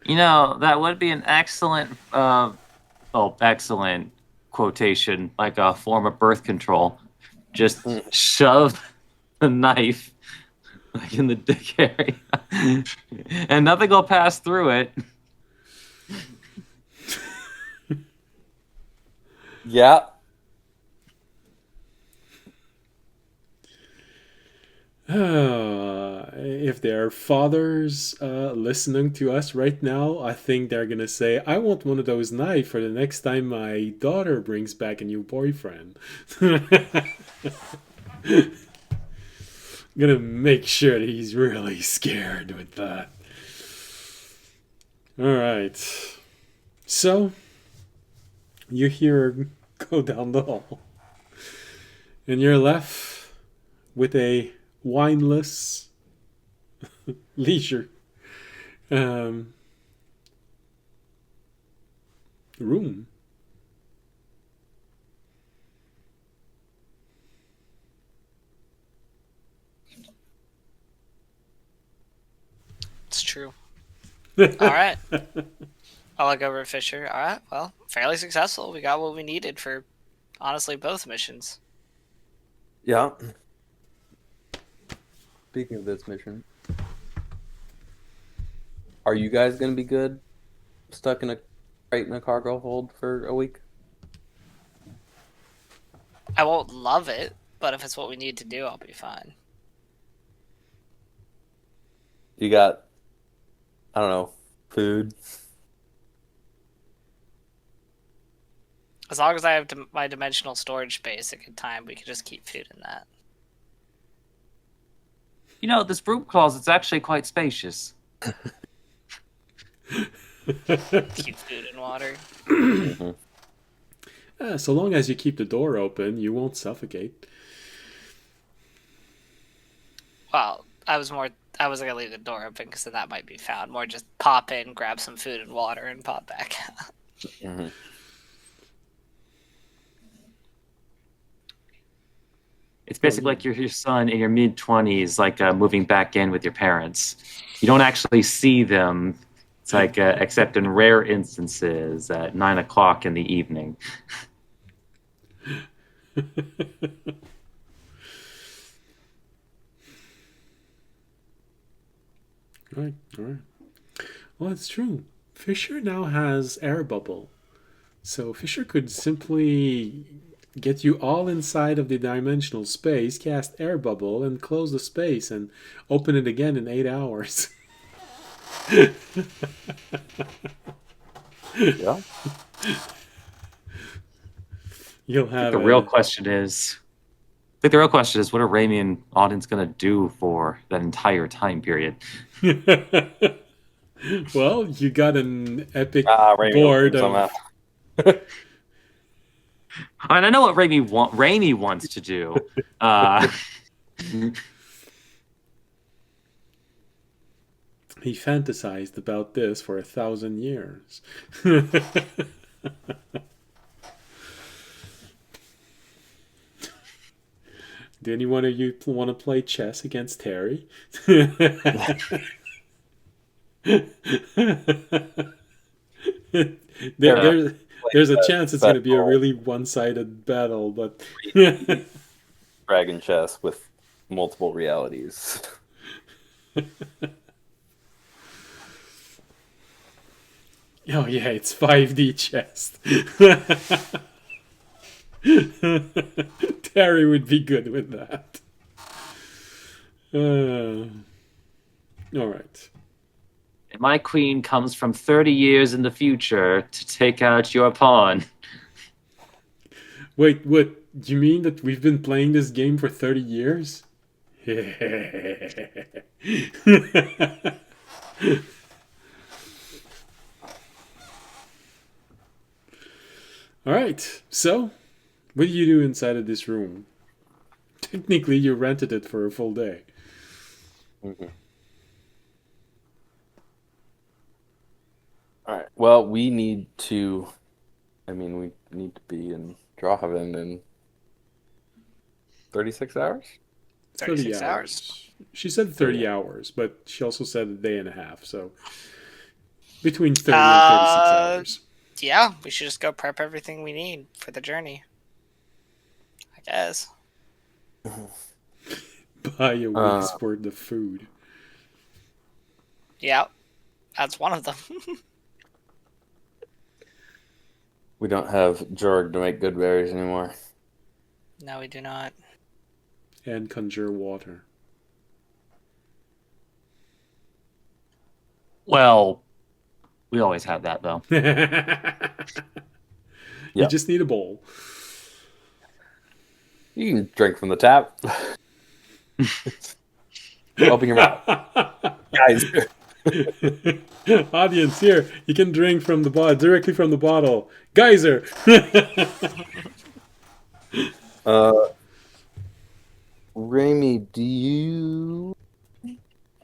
You know, that would be an excellent, excellent quotation, like a form of birth control. Just shove the knife like in the dick area, and nothing will pass through it. Yeah. If there are fathers listening to us right now, I think they're gonna say, I want one of those knives for the next time my daughter brings back a new boyfriend. Gonna make sure that he's really scared with that. Alright. So, you hear her go down the hall. And you're left with a wineless leisure room. It's true. All right. I'll look over at Fisher. All right. Well, fairly successful. We got what we needed for, honestly, both missions. Yeah. Speaking of this mission, are you guys going to be good stuck in a crate in a cargo hold for a week? I won't love it, but if it's what we need to do, I'll be fine. You got, I don't know, food? As long as I have my dimensional storage space at good time, we can just keep food in that. You know, this broom closet's actually quite spacious. Keep food and water. So long as you keep the door open, you won't suffocate. Well, I wasn't gonna leave the door open because then that might be found. More just pop in, grab some food and water, and pop back out. Mm-hmm. It's basically like your son in your mid-20s, like moving back in with your parents. You don't actually see them. It's like, except in rare instances, at 9 o'clock in the evening. Right, all right. Well, it's true. Fisher now has air bubble. So Fisher could simply get you all inside of the dimensional space, cast air bubble, and close the space and open it again in 8 hours. Yeah. You'll have The real question is, what are Raimi and Auden's going to do for that entire time period? Well, you got an epic Raimi board somehow. of And I know what Raimi wants to do. He fantasized about this for 1,000 years. Do any one of you want to play chess against Terry? There's a chance it's going to be a really one-sided battle, but Dragon chess with multiple realities. oh yeah, it's 5D chess. Terry would be good with that. All right. My queen comes from 30 years in the future to take out your pawn. Wait, what? You mean that we've been playing this game for 30 years? All right. So, what do you do inside of this room? Technically, you rented it for a full day. Mm-hmm. All right. Well, we need to. I mean, we need to be in Drawhaven in 36 hours. 36 hours. She said 30 hours, but she also said a day and a half. So between 30 and 36 hours. Yeah, we should just go prep everything we need for the journey. I guess. Buy a week's worth of food. Yeah, that's one of them. We don't have Jorg to make good berries anymore. No, we do not. And conjure water. Well, we always have that, though. You just need a bowl. You can drink from the tap. Open your mouth. Guys. Audience, here, you can drink from the bottle, directly from the bottle. Geyser! Raimi, do you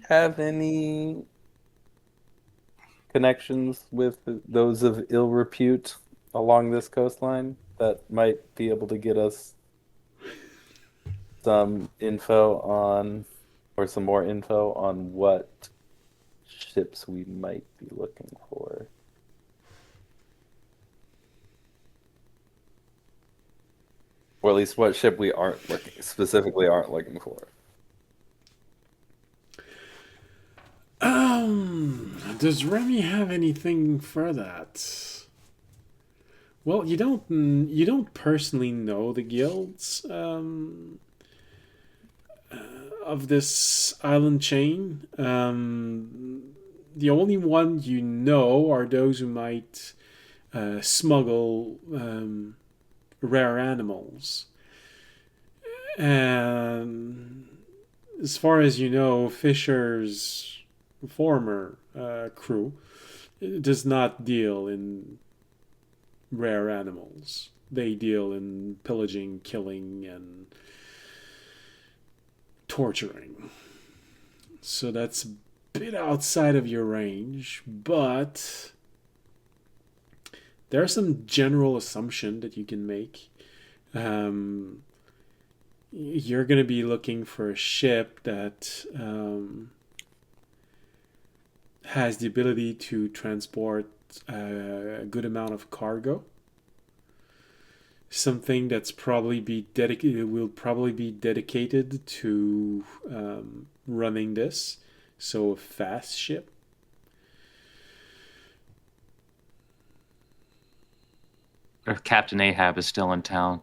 have any connections with those of ill repute along this coastline that might be able to get us some info on, or some more info on what ships we might be looking for? Or at least what ship we specifically aren't looking for. Does Remy have anything for that? Well, you don't personally know the guilds of this island chain. The only one you know are those who might smuggle rare animals. And as far as you know, Fisher's former crew does not deal in rare animals. They deal in pillaging, killing, and torturing. So that's a bit outside of your range, but there are some general assumptions that you can make. You're going to be looking for a ship that has the ability to transport a good amount of cargo. Something that's probably will probably be dedicated to running this. So a fast ship. If Captain Ahab is still in town.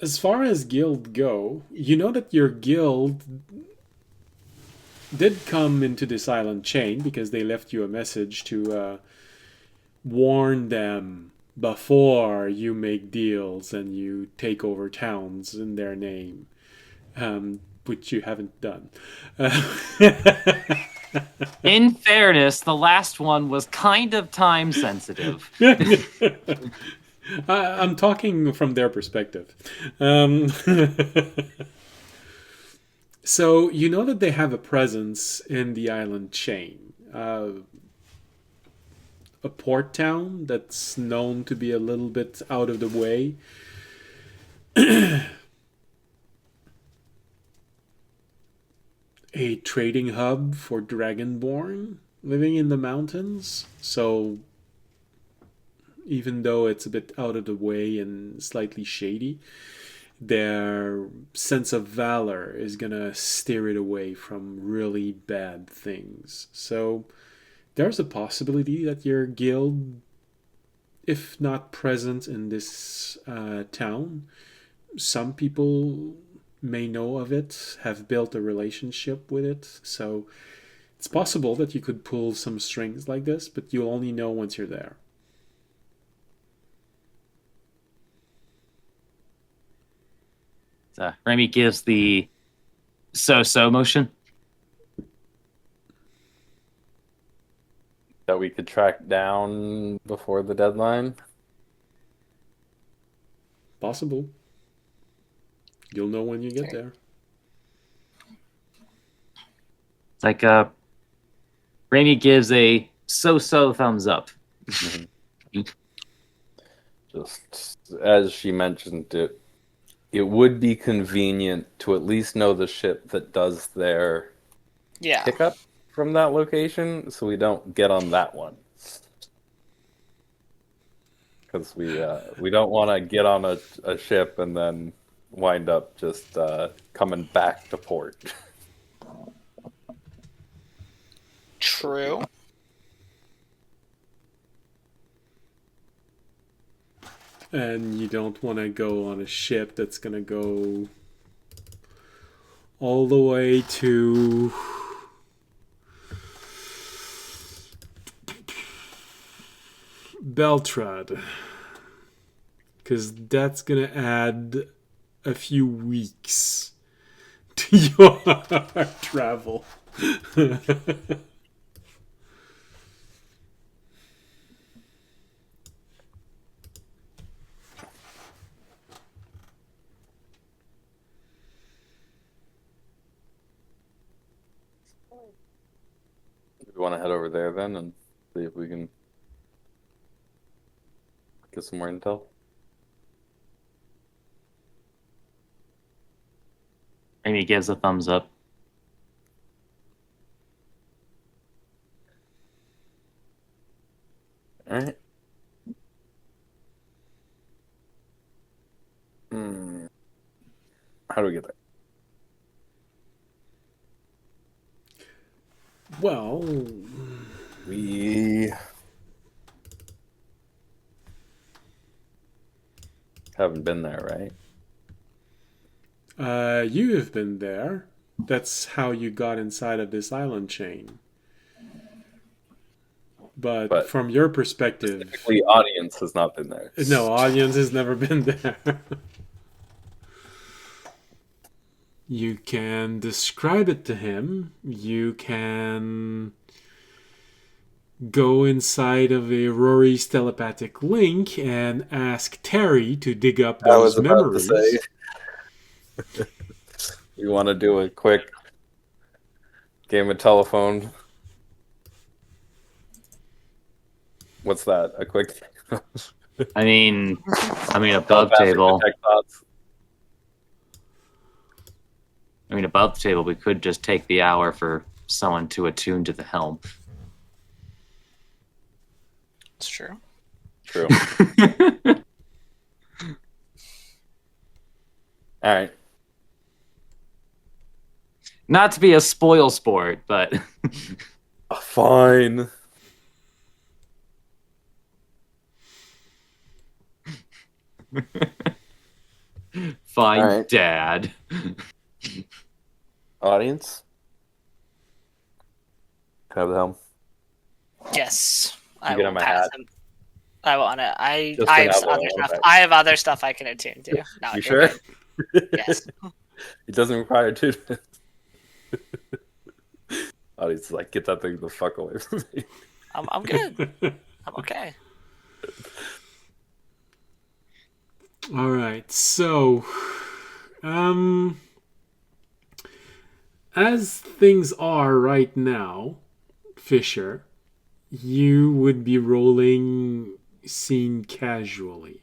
As far as guild go, you know that your guild did come into this island chain because they left you a message to warn them before you make deals and you take over towns in their name, which you haven't done. In fairness, the last one was kind of time sensitive. I'm talking from their perspective. Um, so you know that they have a presence in the island chain. A port town that's known to be a little bit out of the way. A trading hub for Dragonborn living in the mountains. So even though it's a bit out of the way and slightly shady, their sense of valor is gonna steer it away from really bad things. So there's a possibility that your guild, if not present in this town, some people may know of it, have built a relationship with it. So it's possible that you could pull some strings like this, but you'll only know once you're there. Remy gives the so-so motion. That we could track down before the deadline. Possible. You'll know when you get Okay. there. It's like Remy gives a so-so thumbs up. Just as she mentioned it, it would be convenient to at least know the ship that does their Yeah. pickup from that location, so we don't get on that one. Because we don't want to get on a ship and then wind up just coming back to port. True. And you don't want to go on a ship that's going to go all the way to Beltrad. Because that's going to add a few weeks to your travel. We want to head over there then and see if we can get some more intel. Remy gives a thumbs up. All right. How do we get there? Well, We haven't been there, right? you have been there. That's how you got inside of this island chain. But from your perspective, Specifically, audience has not been there. no, audience has never been there. You can describe it to him. You can go inside of a Rory's telepathic link and ask Terry to dig up those memories. We want to do a quick game of telephone. What's that? A quick I mean, above table. Above the table, we could just take the hour for someone to attune to the helm. It's true. True. All right. Not to be a spoil sport, but Fine. fine, All right. Dad. Audience? Can I have the helm? Yes. I You get will him a pass hat. him. I want to. I Just have an other outlaw, stuff. okay. I have other stuff I can attune to. No, You you're sure? good. Yes. It doesn't require two. Audie's like, get that thing the fuck away from me. I'm good. I'm okay. All right, so, as things are right now, Fisher, you would be rolling scene casually.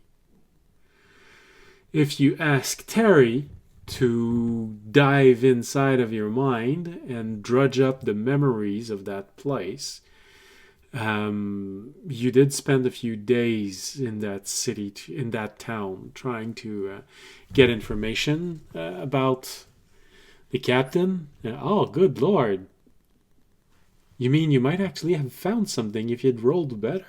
If you ask Terry to dive inside of your mind and drudge up the memories of that place, you did spend a few days in that city, in that town, trying to get information about the captain. Oh, good lord. You mean you might actually have found something if you'd rolled better?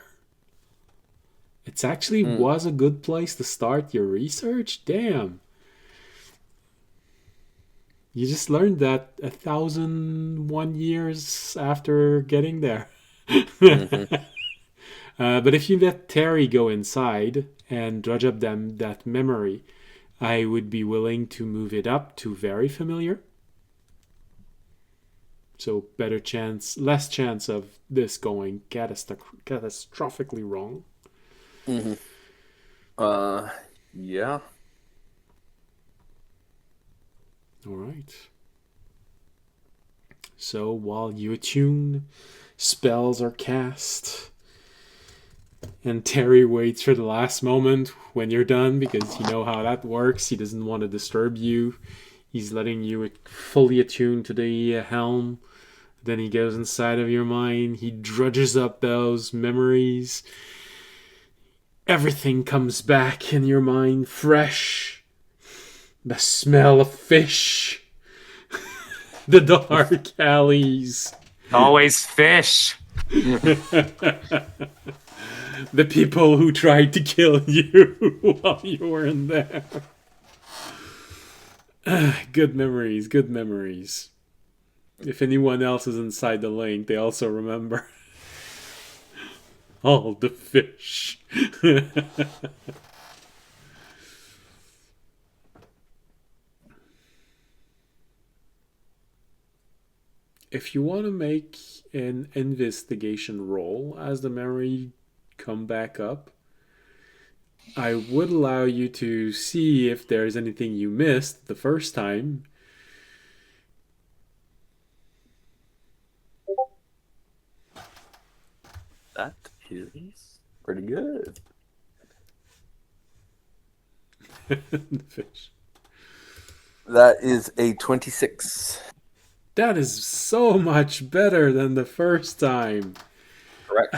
It actually was a good place to start your research? Damn. You just learned that 1,001 years after getting there. But if you let Terry go inside and drudge up that memory, I would be willing to move it up to very familiar. So less chance of this going catastrophically wrong. Yeah. All right. So while you attune, spells are cast, and Terry waits for the last moment when you're done because you know how that works. He doesn't want to disturb you. He's letting you fully attune to the helm. Then he goes inside of your mind. He drudges up those memories. Everything comes back in your mind fresh. The smell of fish. The dark alleys. Always fish. The people who tried to kill you while you were in there. Good memories, good memories. If anyone else is inside the link, they also remember. All the fish. If you want to make an investigation roll as the memory come back up, I would allow you to see if there's anything you missed the first time. That is pretty good. The fish. That is a 26. That is so much better than the first time. Correct.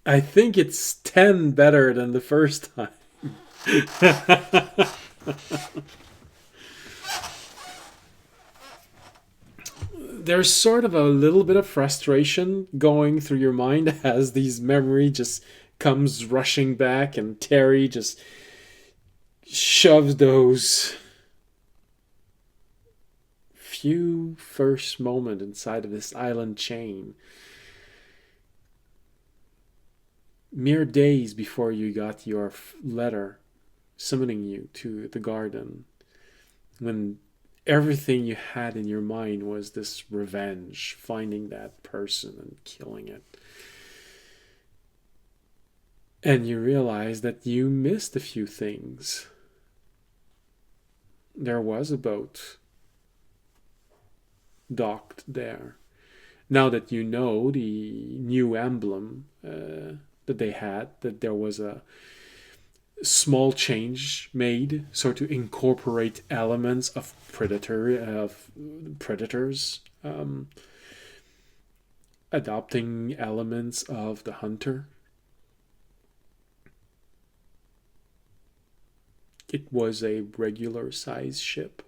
I think it's 10 better than the first time. There's sort of a little bit of frustration going through your mind as these memory just comes rushing back and Terry just shoves those few first moment inside of this island chain. Mere days before you got your letter summoning you to the garden, when everything you had in your mind was this revenge, finding that person and killing it. And you realize that you missed a few things. There was a boat docked there. Now that you know the new emblem that they had, that there was a small change made so to incorporate elements of predators, adopting elements of the hunter. It was a regular size ship.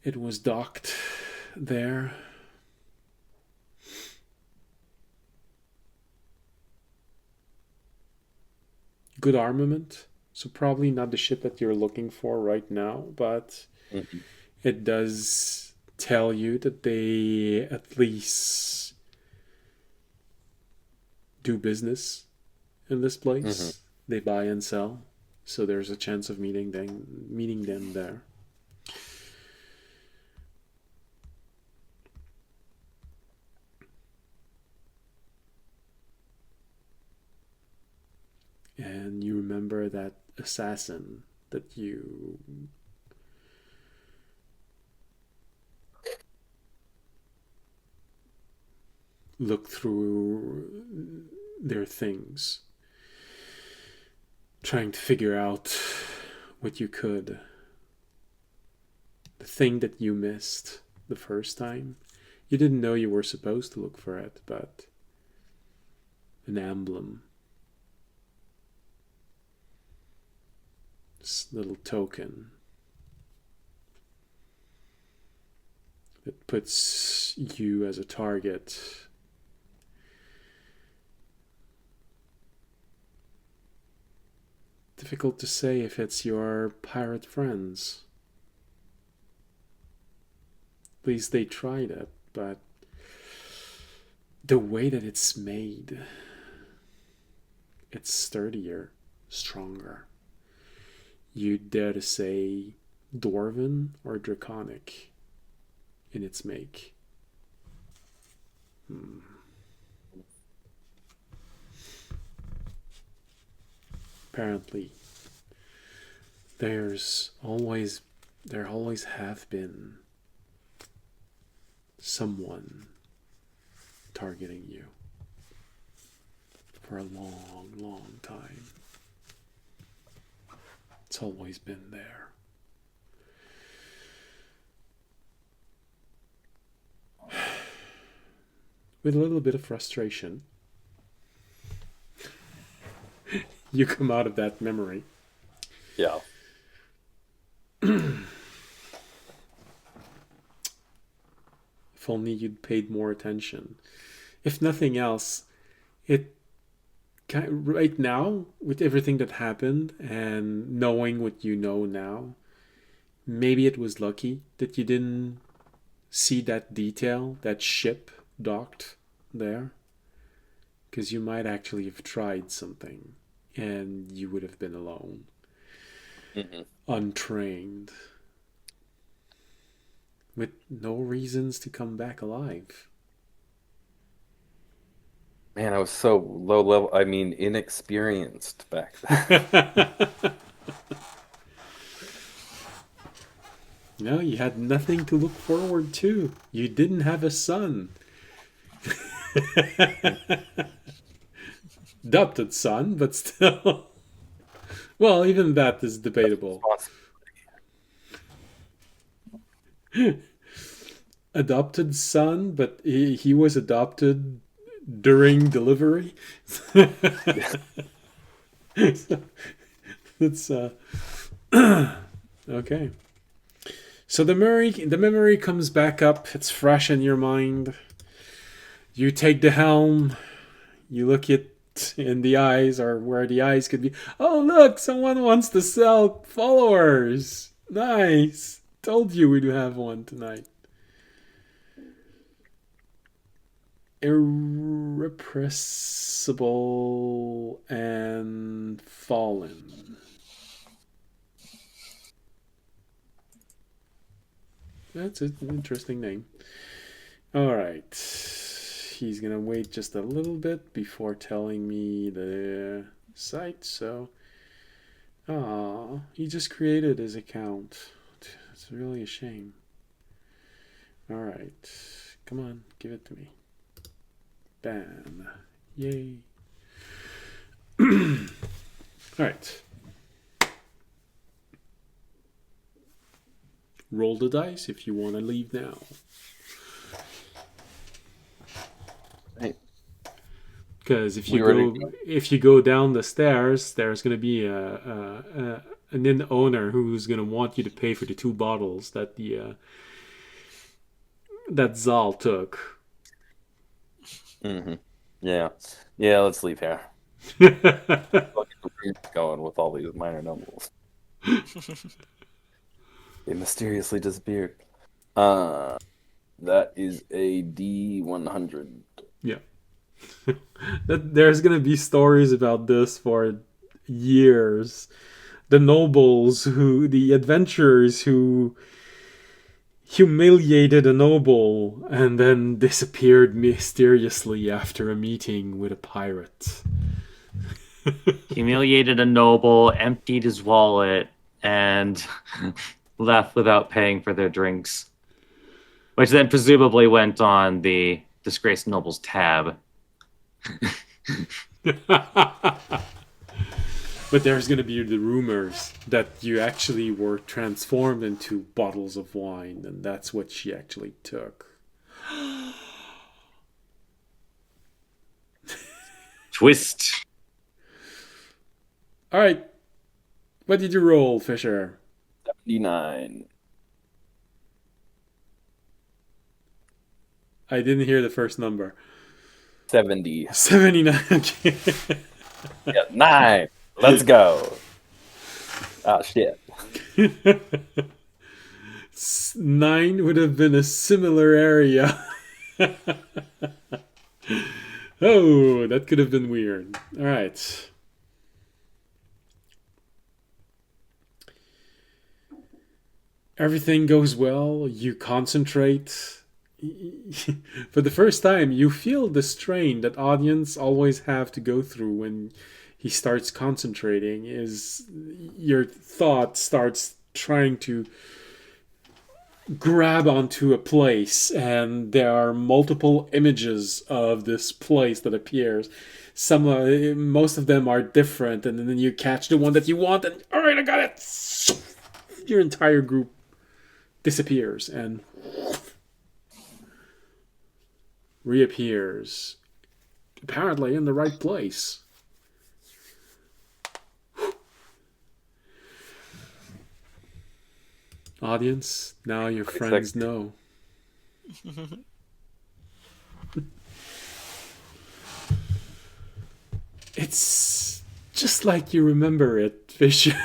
It was docked there. Good armament, so probably not the ship that you're looking for right now, but it does tell you that they at least do business in this place. They buy and sell, so there's a chance of meeting them there. and you remember that assassin that you looked through their things, trying to figure out what you could. The thing that you missed the first time, you didn't know you were supposed to look for it, but an emblem. This little token that puts you as a target. Difficult to say if it's your pirate friends. At least they tried it, but the way that it's made, it's sturdier, stronger. You dare to say dwarven or draconic in its make? Apparently, there always have been someone targeting you for a long, long time. It's always been there. With a little bit of frustration, you come out of that memory. Yeah. If only you'd paid more attention. If nothing else, right now, with everything that happened and knowing what you know now, maybe it was lucky that you didn't see that detail, that ship docked there, because you might actually have tried something and you would have been alone, untrained, with no reasons to come back alive. Man, I was so low level. I mean, inexperienced back then. No, you had nothing to look forward to. You didn't have a son. Adopted son, but still. Well, even that is debatable. Adopted son, but he was adopted during delivery. It's okay. So the memory comes back up. It's fresh in your mind. You take the helm. You look it in the eyes, or where the eyes could be. Oh, look! Someone wants to sell followers. Nice. Told you we'd have one tonight. Irrepressible and fallen. That's an interesting name. Alright. He's gonna wait just a little bit before telling me the site, so... he just created his account. It's really a shame. Alright. Come on, give it to me. Bam. Yay. Alright. Roll the dice if you want to leave now. Right. Because if you go down the stairs, there's going to be an inn owner who's going to want you to pay for the 2 bottles that that Zal took. Mm-hmm. Yeah. Let's leave here. Going with all these minor nobles. They mysteriously disappeared. That is a D100. Yeah. There's gonna be stories about this for years. The adventurers who humiliated a noble and then disappeared mysteriously after a meeting with a pirate. humiliated a noble, emptied his wallet, and left without paying for their drinks, which then presumably went on the disgraced noble's tab. But there's going to be the rumors that you actually were transformed into bottles of wine, and that's what she actually took. Twist. All right. What did you roll, Fisher? 79. I didn't hear the first number. 70. 79. Okay. Yeah, 9. Let's go. Oh, shit. 9 would have been a similar area. Oh, that could have been weird. All right. Everything goes well. You concentrate. For the first time, you feel the strain that audience always have to go through when he starts concentrating. Is your thought starts trying to grab onto a place, and there are multiple images of this place that appears. Most of them are different, and then you catch the one that you want, and all right, I got it. Your entire group disappears and reappears, apparently in the right place. Audience, now your friends know. It's just like you remember it, Fisher.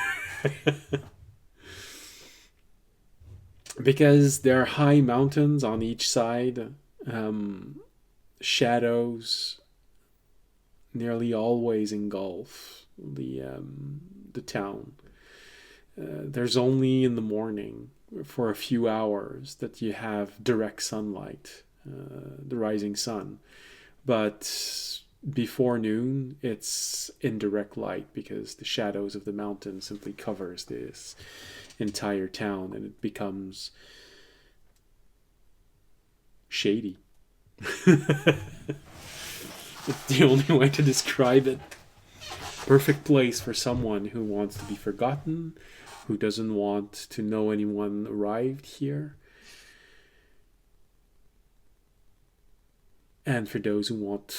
Because there are high mountains on each side, shadows nearly always engulf the town. There's only in the morning for a few hours that you have direct sunlight, the rising sun. But before noon, it's indirect light because the shadows of the mountain simply covers this entire town, and it becomes shady. It's the only way to describe it. Perfect place for someone who wants to be forgotten, who doesn't want to know anyone arrived here, and for those who want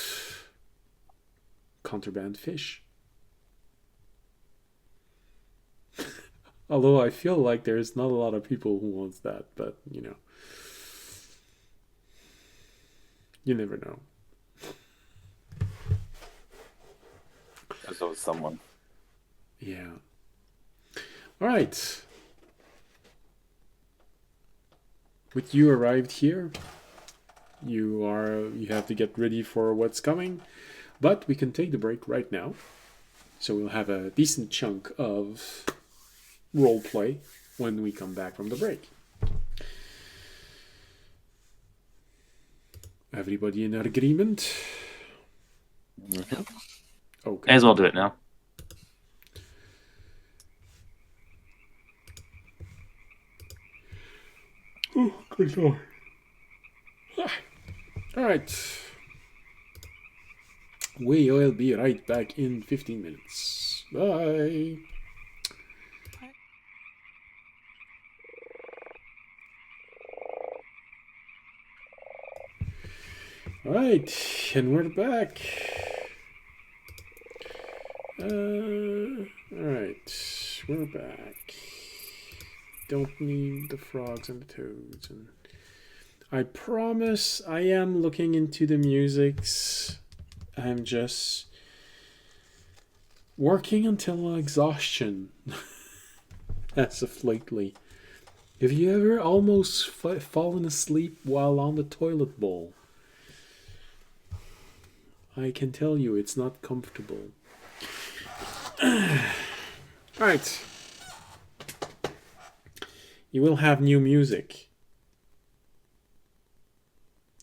contraband fish. Although I feel like there's not a lot of people who wants that, but you know, you never know. There's always someone. Yeah. All right. With you arrived here, you have to get ready for what's coming, but we can take the break right now. So we'll have a decent chunk of role play when we come back from the break. Everybody in agreement? Mm-hmm. Okay. May as well do it now. Oh, good lord. All right. We'll be right back in 15 minutes. Bye. All right, and we're back. All right, we're back. Don't need the frogs and the toads. And I promise I am looking into the musics. I'm just working until exhaustion as of lately. Have you ever almost fallen asleep while on the toilet bowl? I can tell you it's not comfortable. Alright. You will have new music.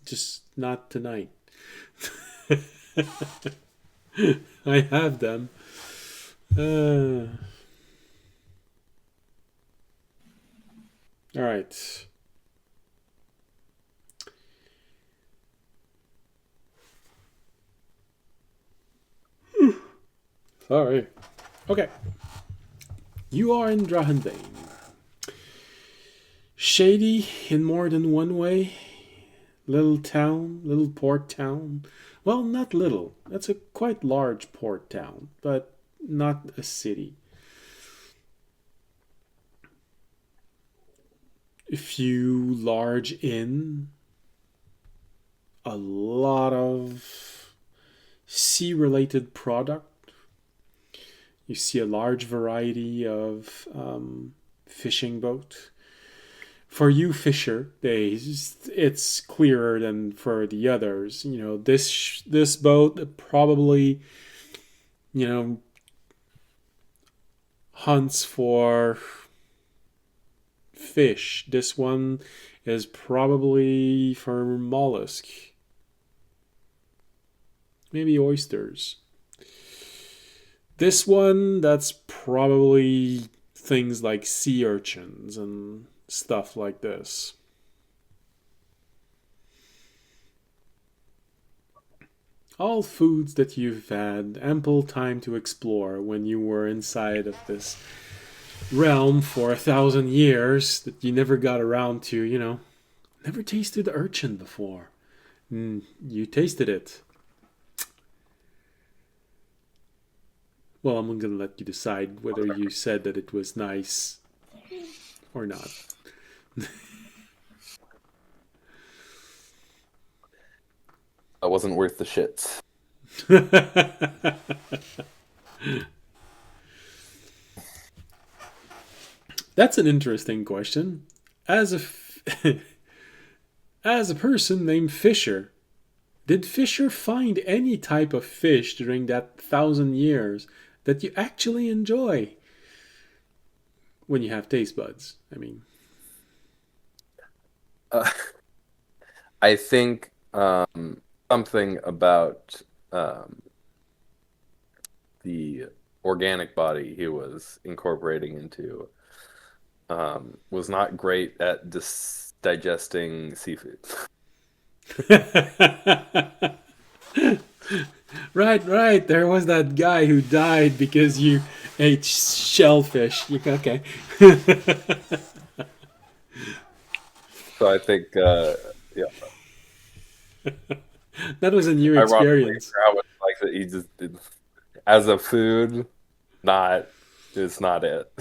Just not tonight. I have them. All right. Sorry. Okay. You are in Drahenbane. Shady in more than one way. Little town, little port town. Well, not little. That's a quite large port town, but not a city. A few large inn. A lot of sea-related product. You see a large variety of fishing boat. For you fisher days, it's clearer than for the others. You know, this boat probably, you know, hunts for fish. This one is probably for mollusk, maybe oysters. This one, that's probably things like sea urchins and stuff like this. All foods that you've had ample time to explore when you were inside of this realm for 1,000 years that you never got around to, you know. Never tasted urchin before. You tasted it. Well, I'm gonna let you decide whether you said that it was nice or not. That wasn't worth the shits. That's an interesting question. As as a person named Fisher, did Fisher find any type of fish during that 1,000 years that you actually enjoy when you have taste buds? I mean, I think something about the organic body he was incorporating into was not great at digesting seafood. right. There was that guy who died because you ate shellfish. Okay. So I think, yeah, That was a new ironically, experience. I would like that he just did, as a food, not it's not it.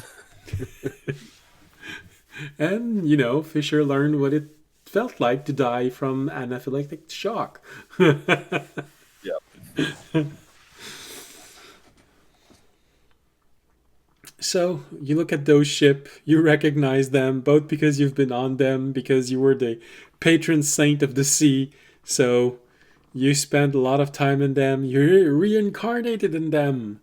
And, you know, Fisher learned what it felt like to die from anaphylactic shock. Yeah. So you look at those ship, you recognize them both because you've been on them, because you were the patron saint of the sea. So you spent a lot of time in them. You're reincarnated in them.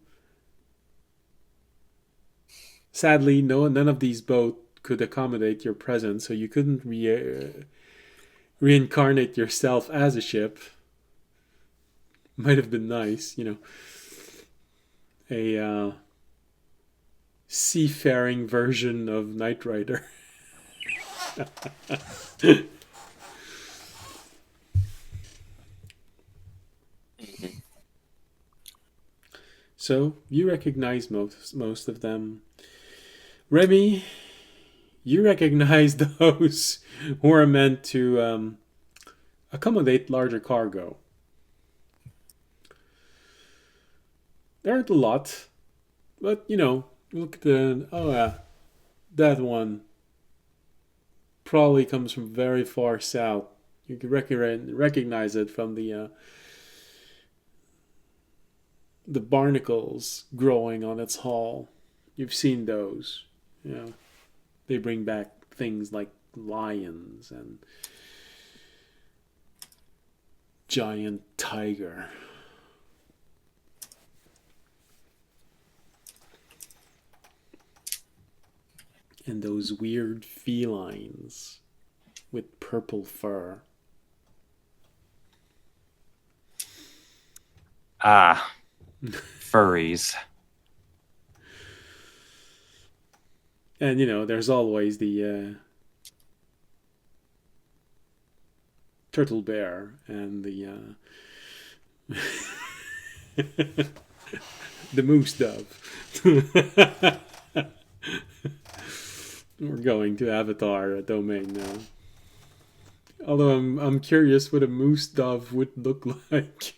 Sadly, none of these boats could accommodate your presence, so you couldn't reincarnate yourself as a ship. Might have been nice, you know, a seafaring version of Knight Rider. So you recognize most of them. Remy, you recognize those who are meant to accommodate larger cargo. There aren't a lot, but you know, look at that one probably comes from very far south. You can recognize it from the barnacles growing on its hull. You've seen those. You know, they bring back things like lions and giant tiger. And those weird felines with purple fur. Ah, furries. And there's always the turtle bear and the the moose dove. We're going to Avatar a domain now. Although I'm curious what a moose dove would look like.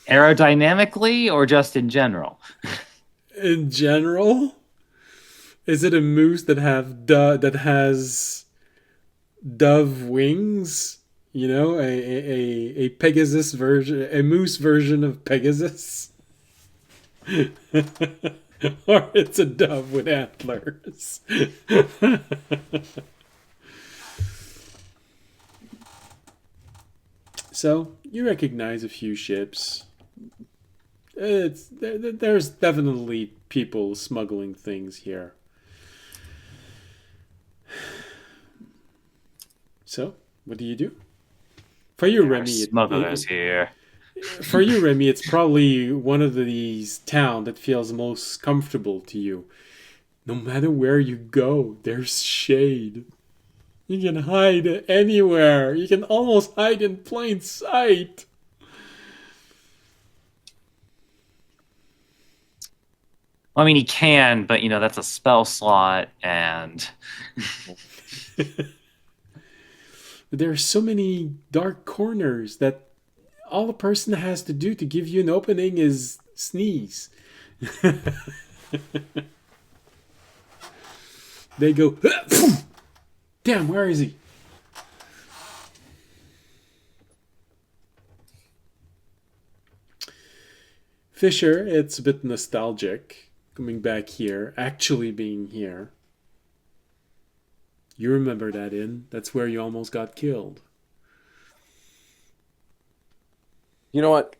Aerodynamically or just in general? In general, is it a moose that has dove wings? A Pegasus version, a moose version of Pegasus, or it's a dove with antlers. So you recognize a few ships. There's definitely people smuggling things here. So, what do you do? For you, Remy, Smugglers here. For you, Remy, it's probably one of these towns that feels most comfortable to you. No matter where you go, there's shade. You can hide anywhere. You can almost hide in plain sight. Well, I mean, he can, but that's a spell slot, and There are so many dark corners that all a person has to do to give you an opening is sneeze. They go, damn, where is he? Fisher, it's a bit nostalgic coming back here, actually being here. You remember that inn? That's where you almost got killed. You know what?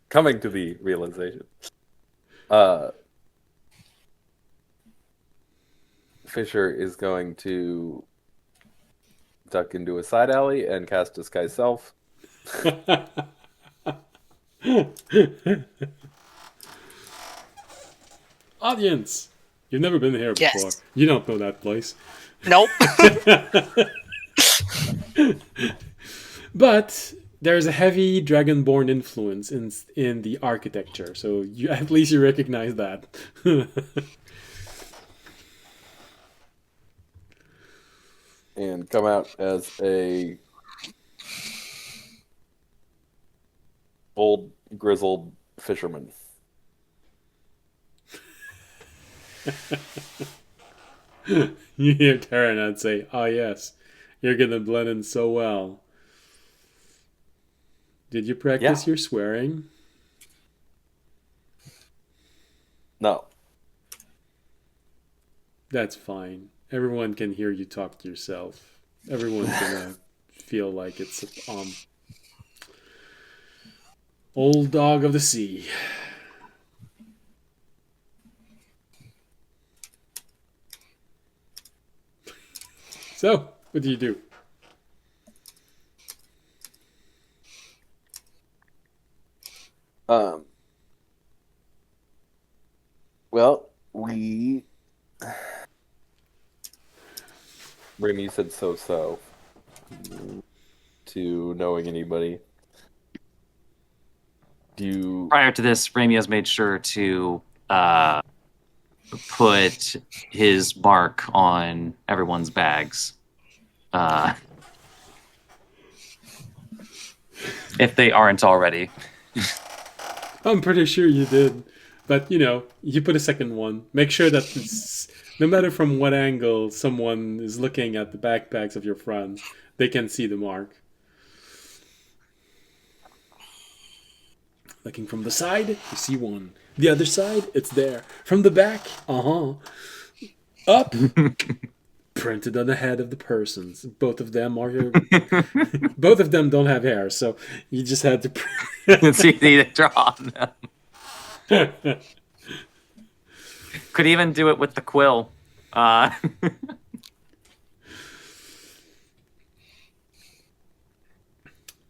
Coming to the realization. Fisher is going to duck into a side alley and cast Disguise Self. Audience! You've never been here before. Yes. You don't know that place. Nope. But there's a heavy Dragonborn influence in the architecture, so at least you recognize that. And come out as a old, grizzled fisherman. You hear Taranad say, "Ah, yes, you're gonna blend in so well." Did you practice your swearing? No. That's fine. Everyone can hear you talk to yourself. Everyone's gonna feel like it's old dog of the sea. So, what do you do? Well, Remy said so to knowing anybody. Prior to this, Rami has made sure to put his mark on everyone's bags. If they aren't already. I'm pretty sure you did. But, you put a second one. Make sure that no matter from what angle someone is looking at the backpacks of your friends, they can see the mark. Looking from the side, you see one. The other side, it's there. From the back, up, printed on the head of the persons. Both of them both of them don't have hair, so you just had to. It's easy to draw on them. Could even do it with the quill.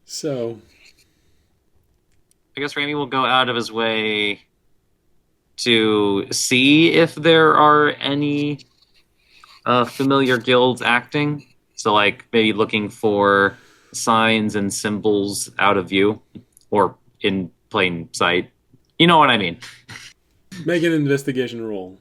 So, guess Rami will go out of his way to see if there are any familiar guilds acting. So, like, maybe looking for signs and symbols out of view or in plain sight. You know what I mean? Make an investigation roll.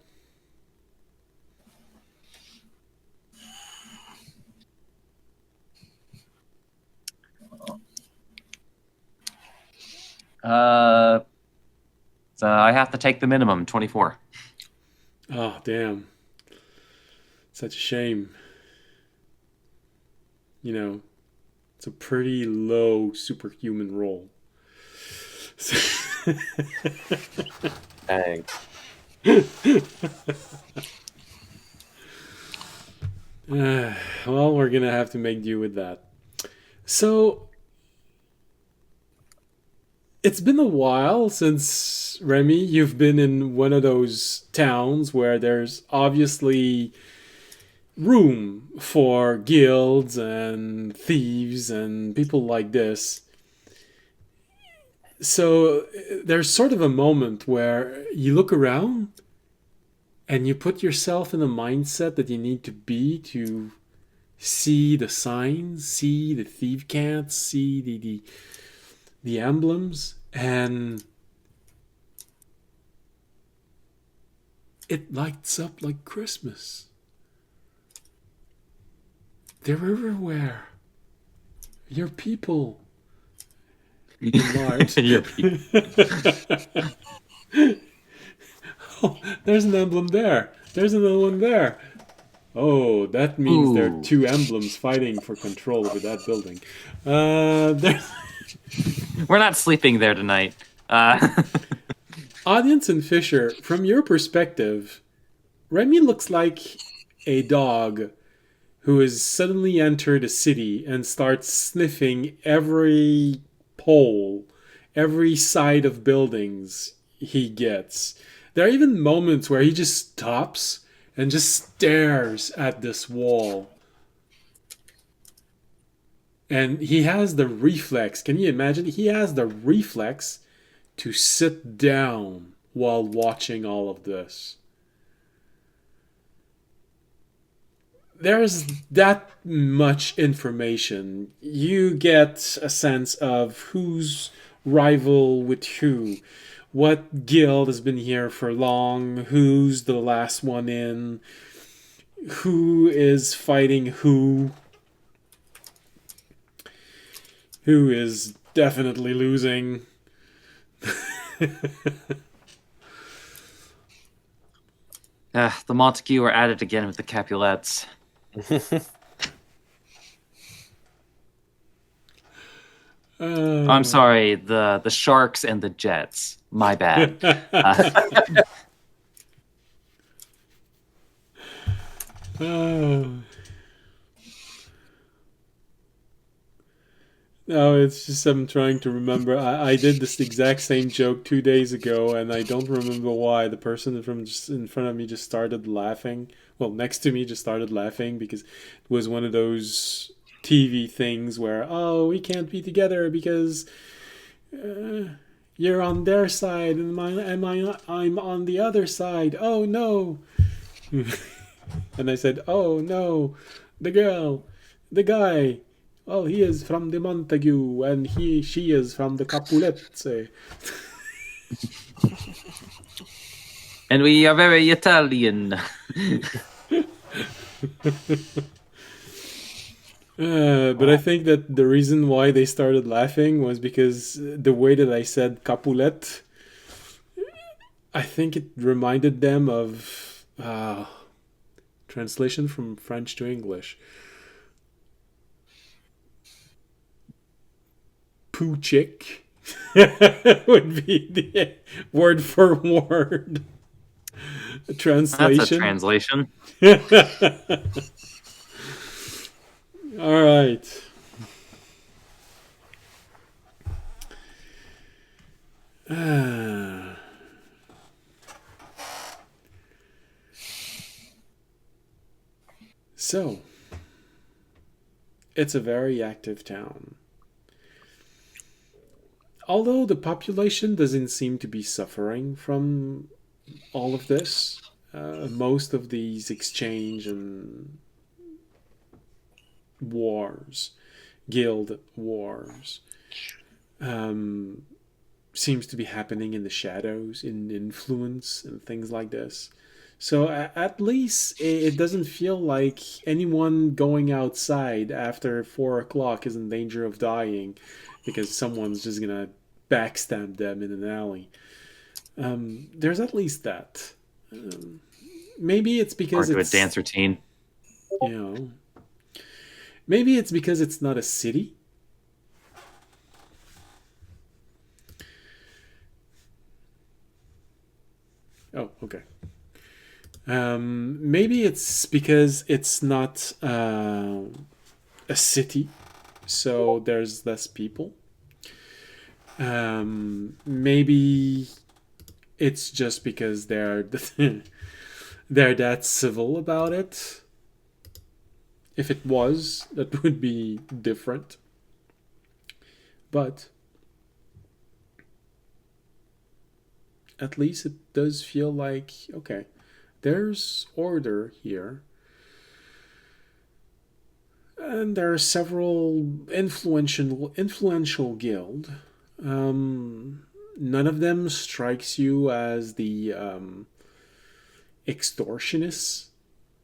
So I have to take the minimum, 24. Oh, damn. Such a shame. You know, it's a pretty low superhuman roll. Dang. Well, we're gonna have to make do with that. So, it's been a while since, Remy, you've been in one of those towns where there's obviously room for guilds and thieves and people like this. So there's sort of a moment where you look around and you put yourself in a mindset that you need to be to see the signs, see the thief cants, see the emblems, and it lights up like Christmas. They're everywhere. Your people. Large. Your Oh, there's an emblem there. There's another one there. Oh, that means there are Ooh. two emblems fighting for control over that building. We're not sleeping there tonight. Audience and Fisher, from your perspective, Remy looks like a dog who has suddenly entered a city and starts sniffing every pole, every side of buildings he gets. There are even moments where he just stops and just stares at this wall. And he has the reflex. Can you imagine? He has the reflex to sit down while watching all of this. There's that much information. You get a sense of who's rival with who, what guild has been here for long, who's the last one in, who is fighting who is definitely losing. The Montague are at it again with the Capulets. I'm sorry, the Sharks and the Jets. My bad. No, it's just I'm trying to remember. I did this exact same joke 2 days ago, and I don't remember why. The person from just in front of me just started laughing. Well, next to me just started laughing because it was one of those TV things where, oh, we can't be together because you're on their side and I'm on the other side. Oh no! And I said, oh no, the girl, the guy. Well, he is from the Montague, and she is from the Capulets. And we are very Italian. But I think that the reason why they started laughing was because the way that I said Capulet, I think it reminded them of translation from French to English. Poochick would be the word for word translation. That's a translation. All right. So, it's a very active town. although the population doesn't seem to be suffering from all of this, most of these exchange and wars, guild wars, um, seems to be happening in the shadows, in influence and things like this. So at least it doesn't feel like anyone going outside after 4 o'clock is in danger of dying because someone's just gonna backstab them in an alley. There's at least that. Um, Maybe it's Or because do a it's, dance routine. you know, maybe it's because it's not a city. Oh, okay. Maybe it's because it's not a city, so there's less people. Maybe it's just because they're they're that civil about it. If it was, that would be different. But at least it does feel like, okay, there's order here. And there are several influential guild. None of them strikes you as the extortionist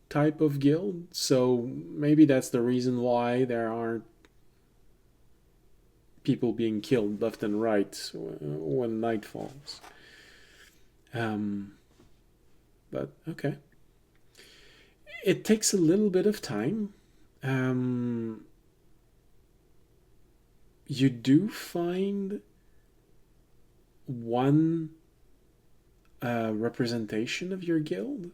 type of guild. So maybe that's the reason why there aren't people being killed left and right when night falls. But okay. It takes a little bit of time. You do find one representation of your guild,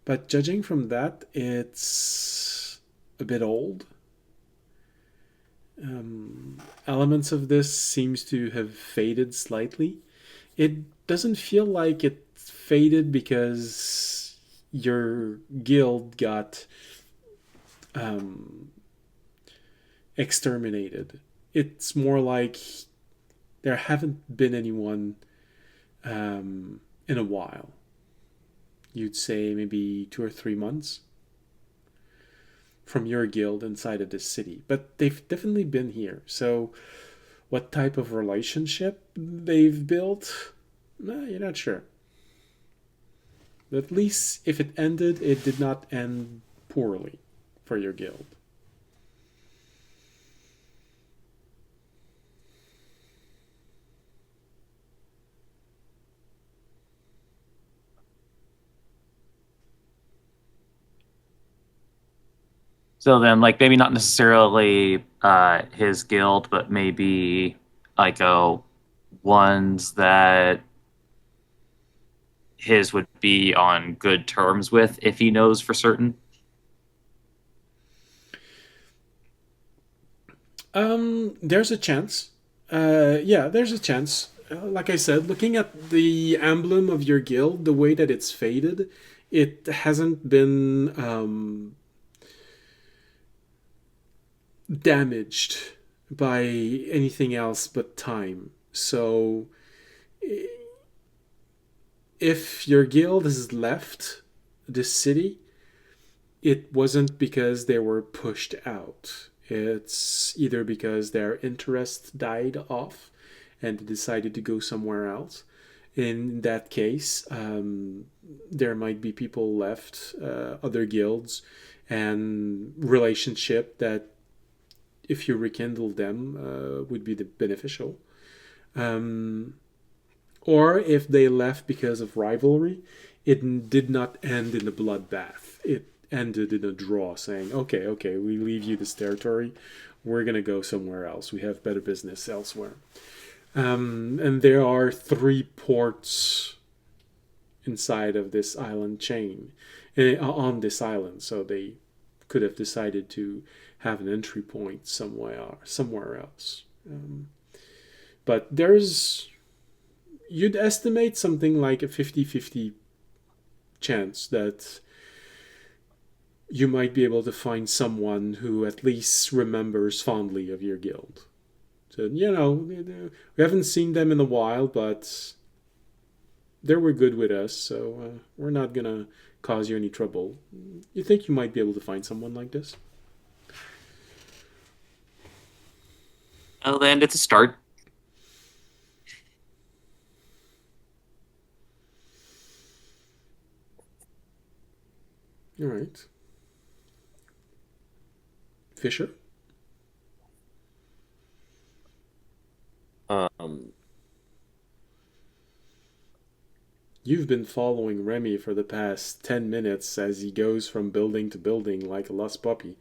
but judging from that, it's a bit old. Elements of this seems to have faded slightly. It doesn't feel like it faded because your guild got um, exterminated. It's more like there haven't been anyone in a while. You'd say maybe 2 or 3 months from your guild inside of this city, but they've definitely been here. So, what type of relationship they've built, you're not sure. But at least if it ended, it did not end poorly for your guild. So then, like, maybe not necessarily his guild, but maybe like ones that his would be on good terms with if he knows for certain. There's a chance. Yeah, there's a chance. Like I said, looking at the emblem of your guild, the way that it's faded, it hasn't been damaged by anything else but time. So, if your guild has left this city, it wasn't because they were pushed out. It's either because their interest died off and they decided to go somewhere else. In that case, there might be people left, other guilds, and relationship that, if you rekindle them, would be beneficial. Um, or if they left because of rivalry, it did not end in a bloodbath. It ended in a draw, saying, okay, we leave you this territory. We're going to go somewhere else. We have better business elsewhere. And there are 3 ports inside of this island chain, on this island. So they could have decided to have an entry point somewhere else. But you'd estimate something like a 50-50 chance that you might be able to find someone who at least remembers fondly of your guild. Said, we haven't seen them in a while, but they were good with us, so we're not gonna cause you any trouble. You think you might be able to find someone like this? Well, then it's a start. All right. Fisher? You've been following Remy for the past 10 minutes as he goes from building to building like a lost puppy,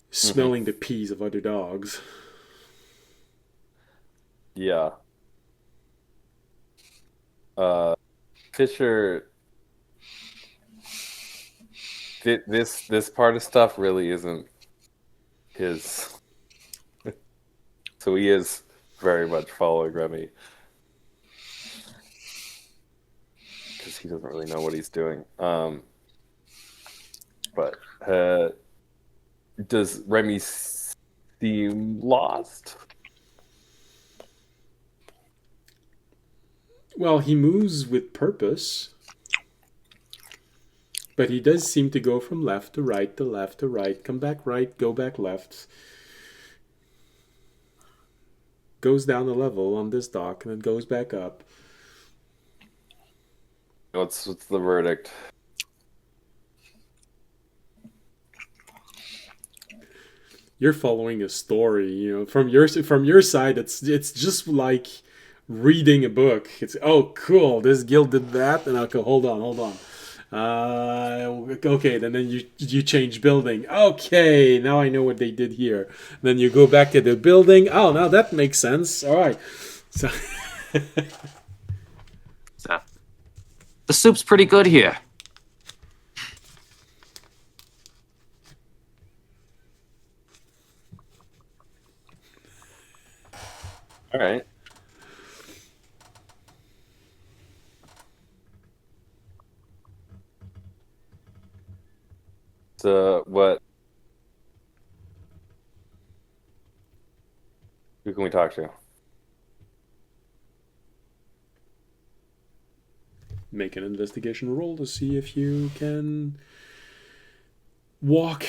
smelling the peas of other dogs. Yeah. Fisher, this part of stuff really isn't his. So he is very much following Remy. Because he doesn't really know what he's doing. But does Remy seem lost? Well, he moves with purpose, but he does seem to go from left to right to left to right, come back right, go back left. Goes down a level on this dock and then goes back up. What's the verdict? You're following a story, from your side. It's just like reading a book. It's cool. This guild did that, and okay, hold on. Okay, then you change building. Okay, now I know what they did here. Then you go back to the building. Oh, now that makes sense. All right, so. So, the soup's pretty good here. All right. So what? Who can we talk to? Make an investigation roll to see if you can walk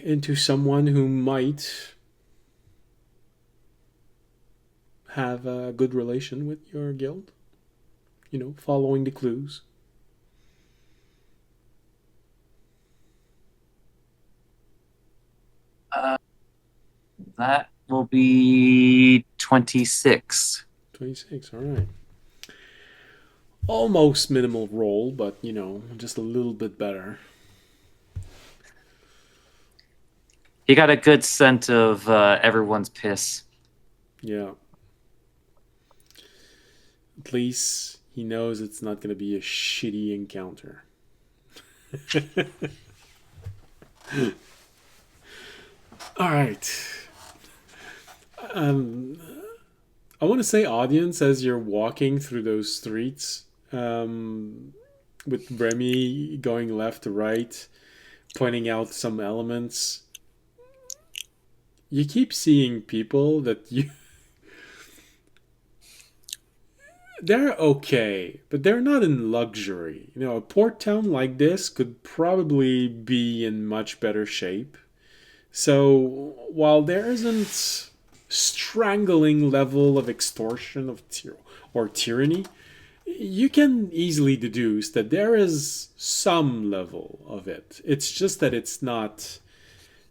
into someone who might have a good relation with your guild. Following the clues. That will be 26. 26, all right. Almost minimal roll, but, just a little bit better. He got a good scent of everyone's piss. Yeah. At least he knows it's not going to be a shitty encounter. All right. I want to say, audience, as you're walking through those streets, with Remy going left to right, pointing out some elements, you keep seeing people that they're okay, but they're not in luxury. A port town like this could probably be in much better shape. So while there isn't strangling level of extortion or tyranny, you can easily deduce that there is some level of it. It's just that it's not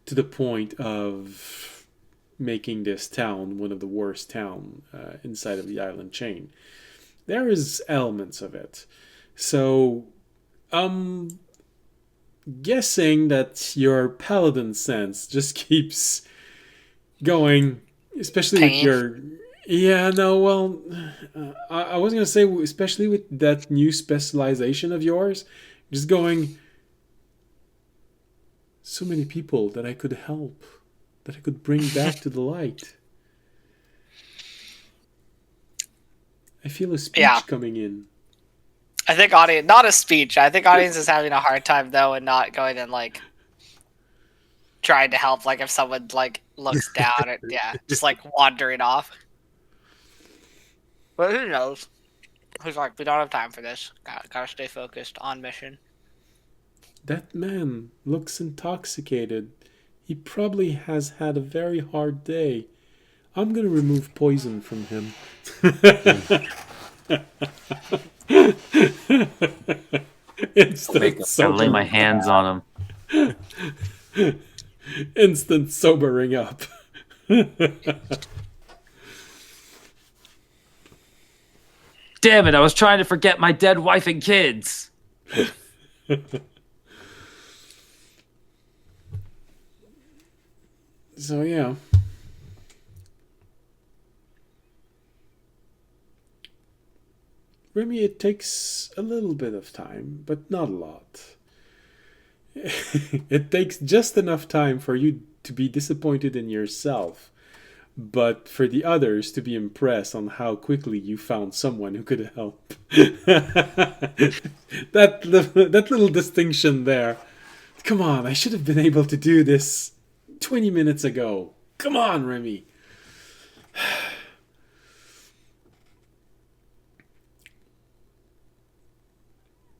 to the point of making this town one of the worst town inside of the island chain. There is elements of it. So, guessing that your paladin sense just keeps going, especially with your... Yeah, no, well, I was going to say, especially with that new specialization of yours, just going, so many people that I could help, that I could bring back to the light. I feel a speech coming in. I think audience, not a speech. I think audience is having a hard time though, and not going and like trying to help, like if someone like looks down at just like wandering off. But who knows? He's like, we don't have time for this. Gotta stay focused on mission. That man looks intoxicated. He probably has had a very hard day. I'm gonna remove poison from him. Instant Gotta lay my sobering, hands on him. instant sobering up. Damn it! I was trying to forget my dead wife and kids. So yeah. Remy, it takes a little bit of time, but not a lot. It takes just enough time for you to be disappointed in yourself, but for the others to be impressed on how quickly you found someone who could help. that little distinction there. Come on, I should have been able to do this 20 minutes ago. Come on, Remy.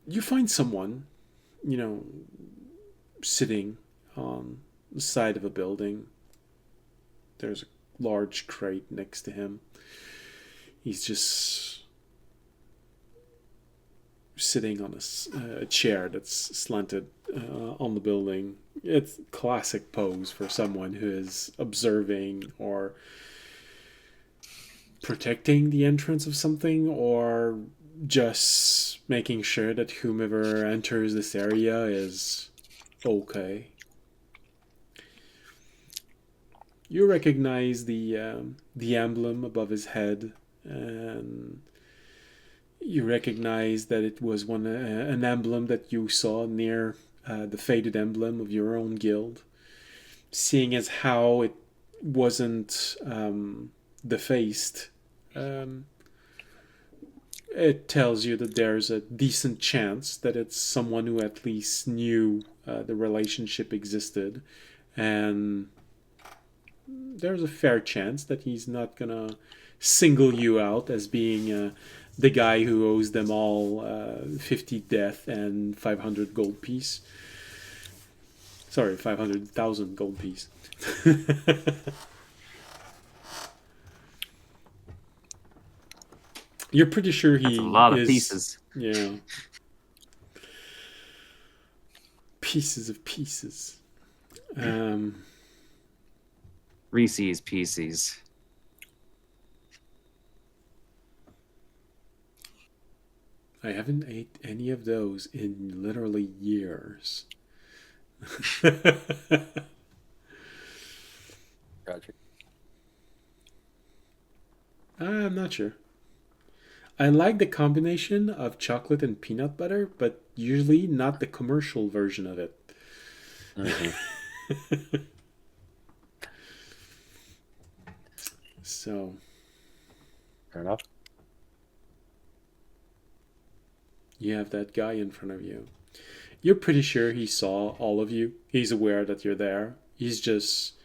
You find someone, sitting on the side of a building. There's a large crate next to him. He's just sitting on a chair that's slanted on the building. It's a classic pose for someone who is observing or protecting the entrance of something, or just making sure that whomever enters this area is okay. You recognize the emblem above his head, and you recognize that it was an emblem that you saw near the faded emblem of your own guild. Seeing as how it wasn't defaced, it tells you that there's a decent chance that it's someone who at least knew the relationship existed, and there's a fair chance that he's not gonna single you out as being the guy who owes them all 50 death and 500 gold piece. Sorry, 500,000 gold piece. You're pretty sure he That's a lot of is, pieces. Yeah. Pieces of pieces. Reese's Pieces. I haven't ate any of those in literally years. Gotcha. I'm not sure. I like the combination of chocolate and peanut butter, but usually not the commercial version of it. Mm-hmm. So, Fair enough. you have that guy in front of you. You're pretty sure he saw all of you. He's aware that you're there. He's just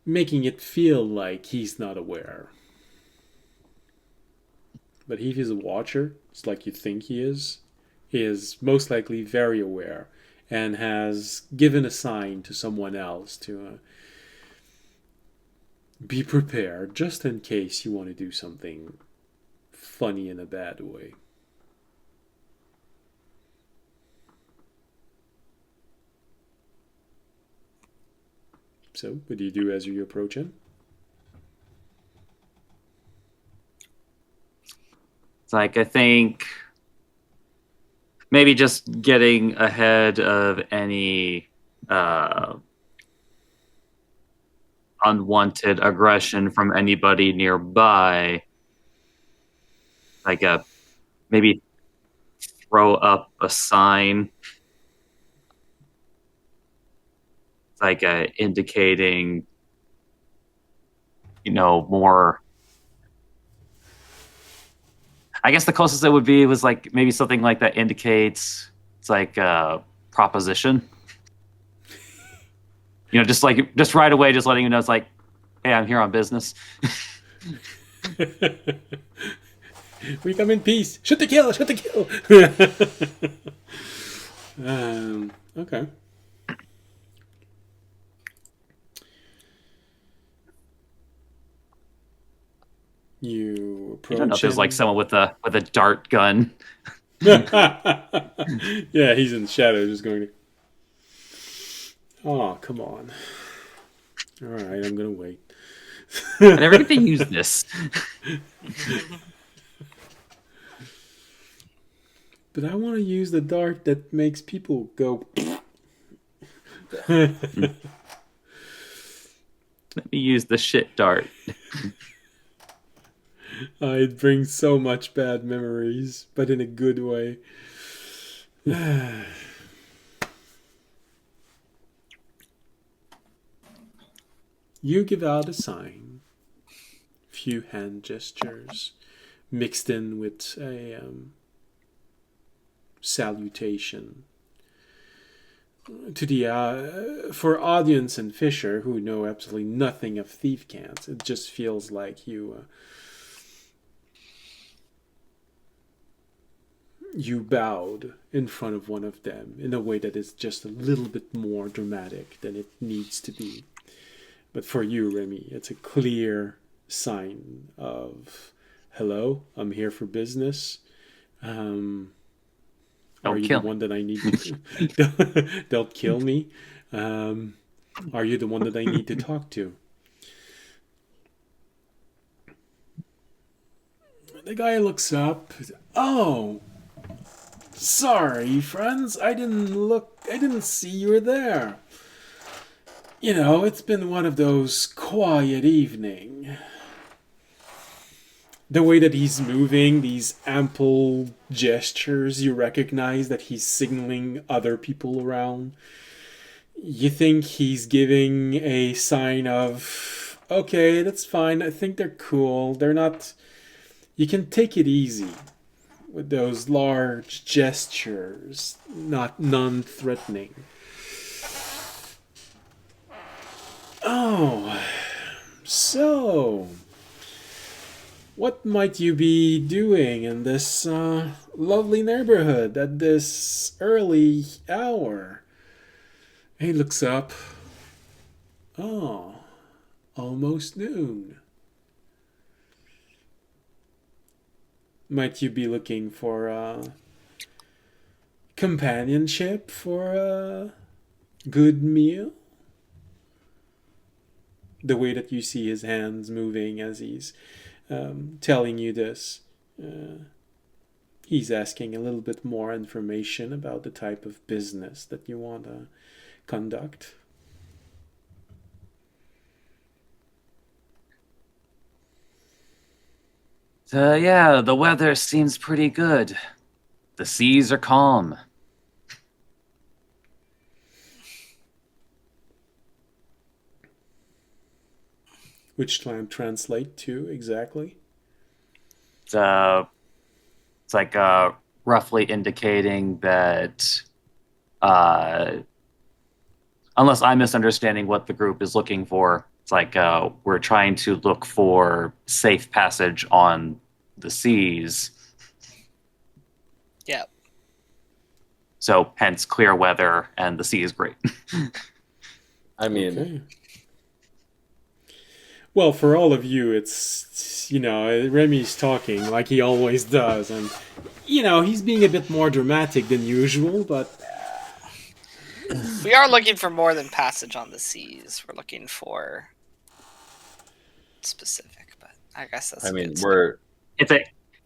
making it feel like he's not aware. But if he's a watcher, it's like you think he is most likely very aware and has given a sign to someone else to be prepared just in case you want to do something funny in a bad way. So, what do you do as you approach him? It's like, I think maybe just getting ahead of any unwanted aggression from anybody nearby. Like maybe throw up a sign. It's like indicating, more. I guess the closest it would be was like maybe something like that indicates it's like a proposition. just right away, just letting you know it's like, hey, I'm here on business. We come in peace. Shoot the kill. Shoot the kill. Okay. You approach You don't know if there's like him. someone with a dart gun. Yeah, he's in shadow, just going to. Oh, come on. All right, I'm gonna wait. I never get to use this. But I want to use the dart that makes people go. Let me use the shit dart. It brings so much bad memories, but in a good way. You give out a sign. Few hand gestures mixed in with a salutation. To the for audience and Fisher, who know absolutely nothing of thief cants, it just feels like you bowed in front of one of them in a way that is just a little bit more dramatic than it needs to be. But for you, Remy, it's a clear sign of, hello, I'm here for business. Are you the one that I need to... Don't kill me. Are you the one that I need to talk to? The guy looks up. Oh, sorry, friends. I didn't see you were there. You know, it's been one of those quiet evening. The way that he's moving, these ample gestures, you recognize that he's signaling other people around. You think he's giving a sign of, okay, that's fine. I think they're cool. They're not... You can take it easy with those large gestures, not non-threatening. Oh, so what might you be doing in this lovely neighborhood at this early hour? He looks up. Oh, almost noon. Might you be looking for companionship for a good meal? The way that you see his hands moving as he's telling you this, he's asking a little bit more information about the type of business that you want to conduct. Yeah, the weather seems pretty good. The seas are calm. Which time translate to exactly? It's like roughly indicating that, unless I'm misunderstanding what the group is looking for, it's like we're trying to look for safe passage on the seas. Yeah. So hence clear weather and the sea is great. I mean, Okay. Well, for all of you, it's, Remy's talking like he always does, and, he's being a bit more dramatic than usual, but... We are looking for more than passage on the seas. We're looking for specific, but I guess that's. I mean, we're it's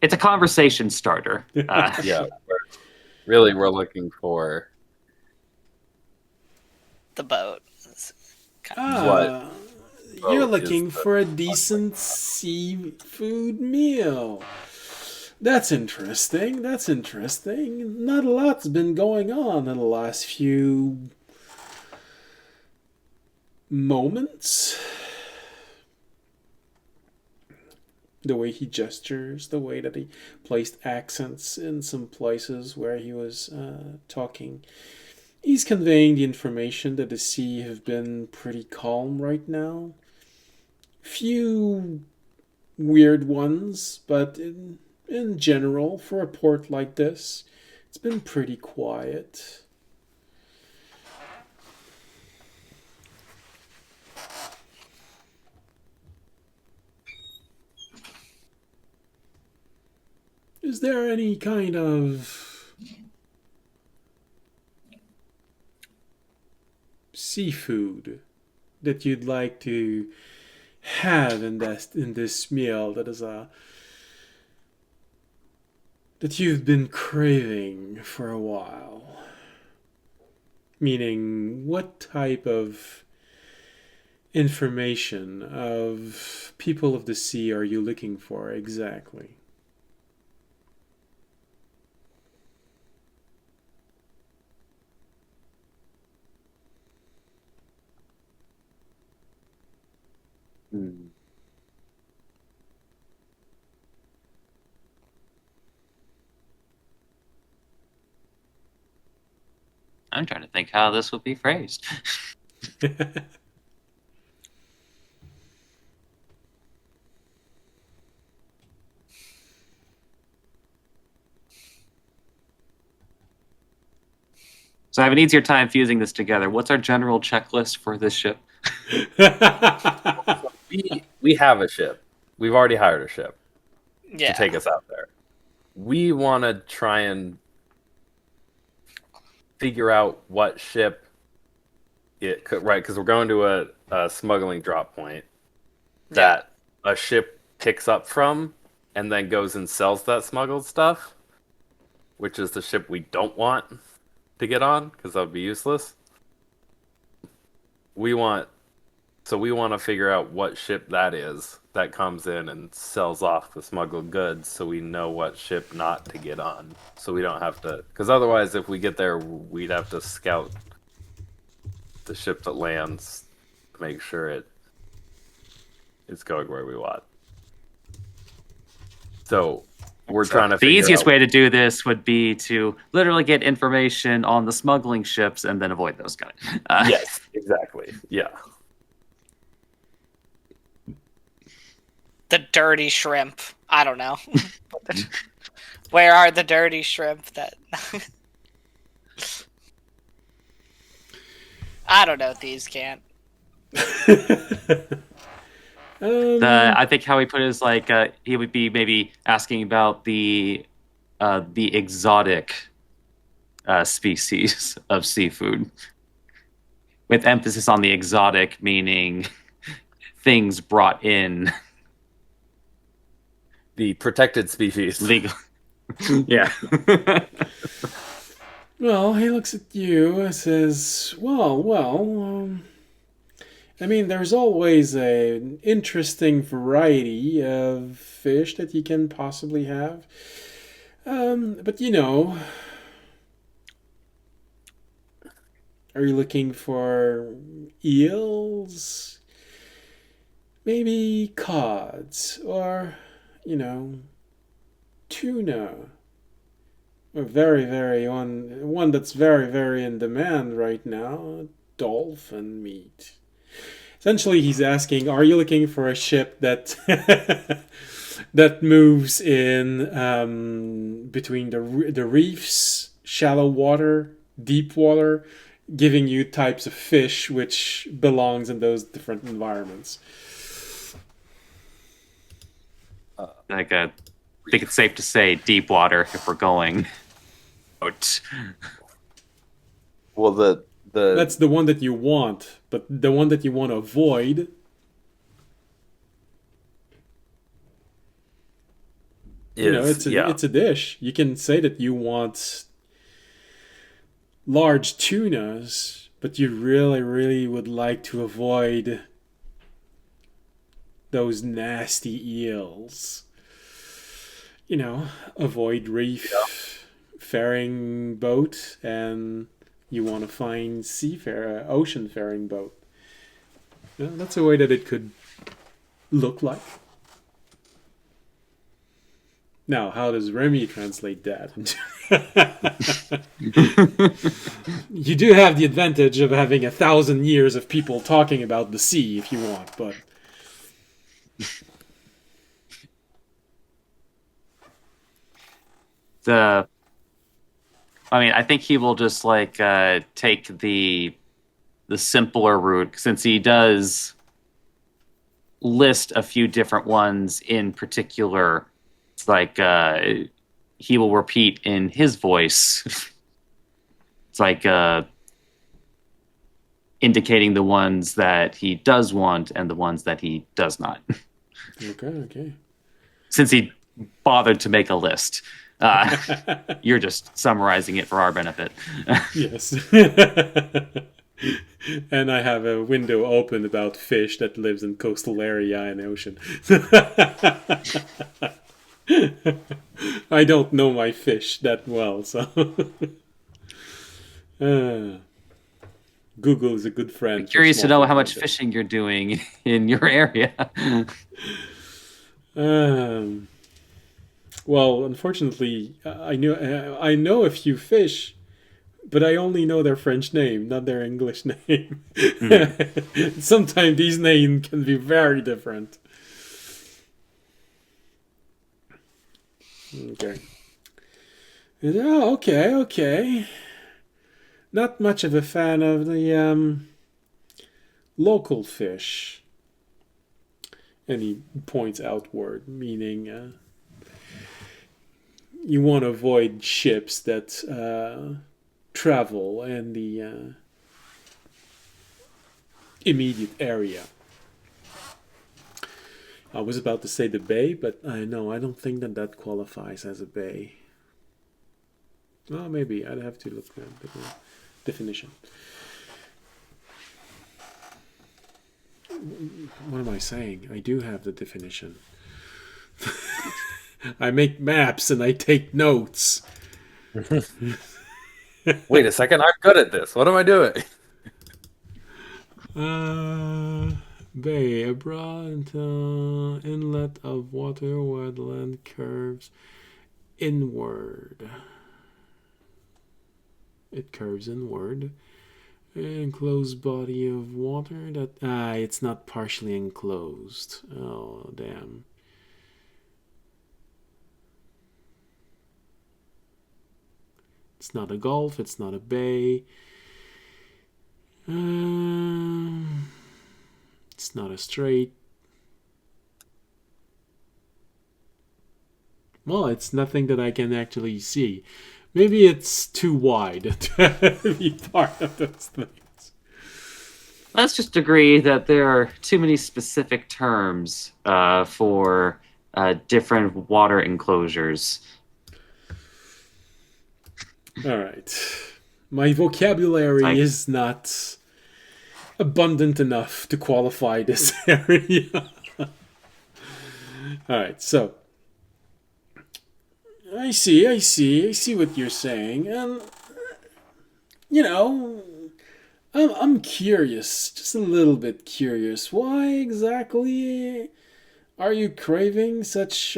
a conversation starter. yeah, we're looking for the boat. You're looking for a decent seafood meal. That's interesting. Not a lot's been going on in the last few moments. The way he gestures, the way that he placed accents in some places where he was talking. He's conveying the information that the sea have been pretty calm right now. Few weird ones, but in general, for a port like this, it's been pretty quiet. Is there any kind of seafood that you'd like to have in this meal that you've been craving for a while? Meaning, what type of information of people of the sea are you looking for exactly? Hmm. I'm trying to think how this would be phrased. So I have an easier time fusing this together. What's our general checklist for this ship? We have a ship. We've already hired a ship Yeah. to take us out there. We want to try and figure out what ship it could, right? Because we're going to a smuggling drop point that a ship picks up from and then goes and sells that smuggled stuff, which is the ship we don't want to get on because that would be useless. We want to figure out what ship that is that comes in and sells off the smuggled goods so we know what ship not to get on. So we don't have to... Because otherwise, if we get there, we'd have to scout the ship that lands to make sure it's going where we want. So we're trying to The figure easiest out... way to do this would be to literally get information on the smuggling ships and then avoid those guys. Yes, exactly. Yeah. The dirty shrimp. I don't know. Where are the dirty shrimp that... I don't know, thieves can't. I think how he put it is like he would be maybe asking about the exotic species of seafood, with emphasis on the exotic, meaning things brought in The protected species. legal. Yeah. Well, he looks at you and says, I mean, there's always an interesting variety of fish that you can possibly have. But are you looking for eels? Maybe cods, or, tuna. A one that's very, very in demand right now, dolphin meat. Essentially, he's asking, are you looking for a ship that that moves in between the reefs, shallow water, deep water, giving you types of fish which belongs in those different environments? Like I think it's safe to say deep water if we're going out. Well, That's the one that you want, but the one that you want to avoid. It's a dish. You can say that you want large tunas, but you really, really would like to avoid those nasty eels. Avoid reef faring boat, and you want to find ocean faring boat. That's a way that it could look like. Now, how does Remy translate that? You do have the advantage of having 1,000 years of people talking about the sea if you want, but I think he will just take the simpler route, since he does list a few different ones in particular. It's like he will repeat in his voice. It's like indicating the ones that he does want and the ones that he does not. okay. Since he bothered to make a list. You're just summarizing it for our benefit. Yes. And I have a window open about fish that lives in coastal area and ocean. I don't know my fish that well, so Google is a good friend. I'm curious to know how much fishing you're doing in your area. Well, unfortunately, I know a few fish, but I only know their French name, not their English name. Mm. Sometimes these names can be very different. Okay. Oh, okay. Not much of a fan of the local fish. And he points outward, meaning you want to avoid ships that travel in the immediate area. I was about to say the bay, but I don't think that qualifies as a bay. Well, maybe I'd have to look at the definition. What am I saying? I do have the definition. I make maps and I take notes. Wait a second, I'm good at this. What am I doing? Bay, a broad inlet of water where the land curves inward. It curves inward. Enclosed body of water that it's not partially enclosed. Oh damn. It's not a gulf, it's not a bay. It's not a strait. Well, it's nothing that I can actually see. Maybe it's too wide to be part of those things. Let's just agree that there are too many specific terms for different water enclosures. All right. My vocabulary is not abundant enough to qualify this area. All right, so I see what you're saying, and I'm curious, just a little bit curious. Why exactly are you craving such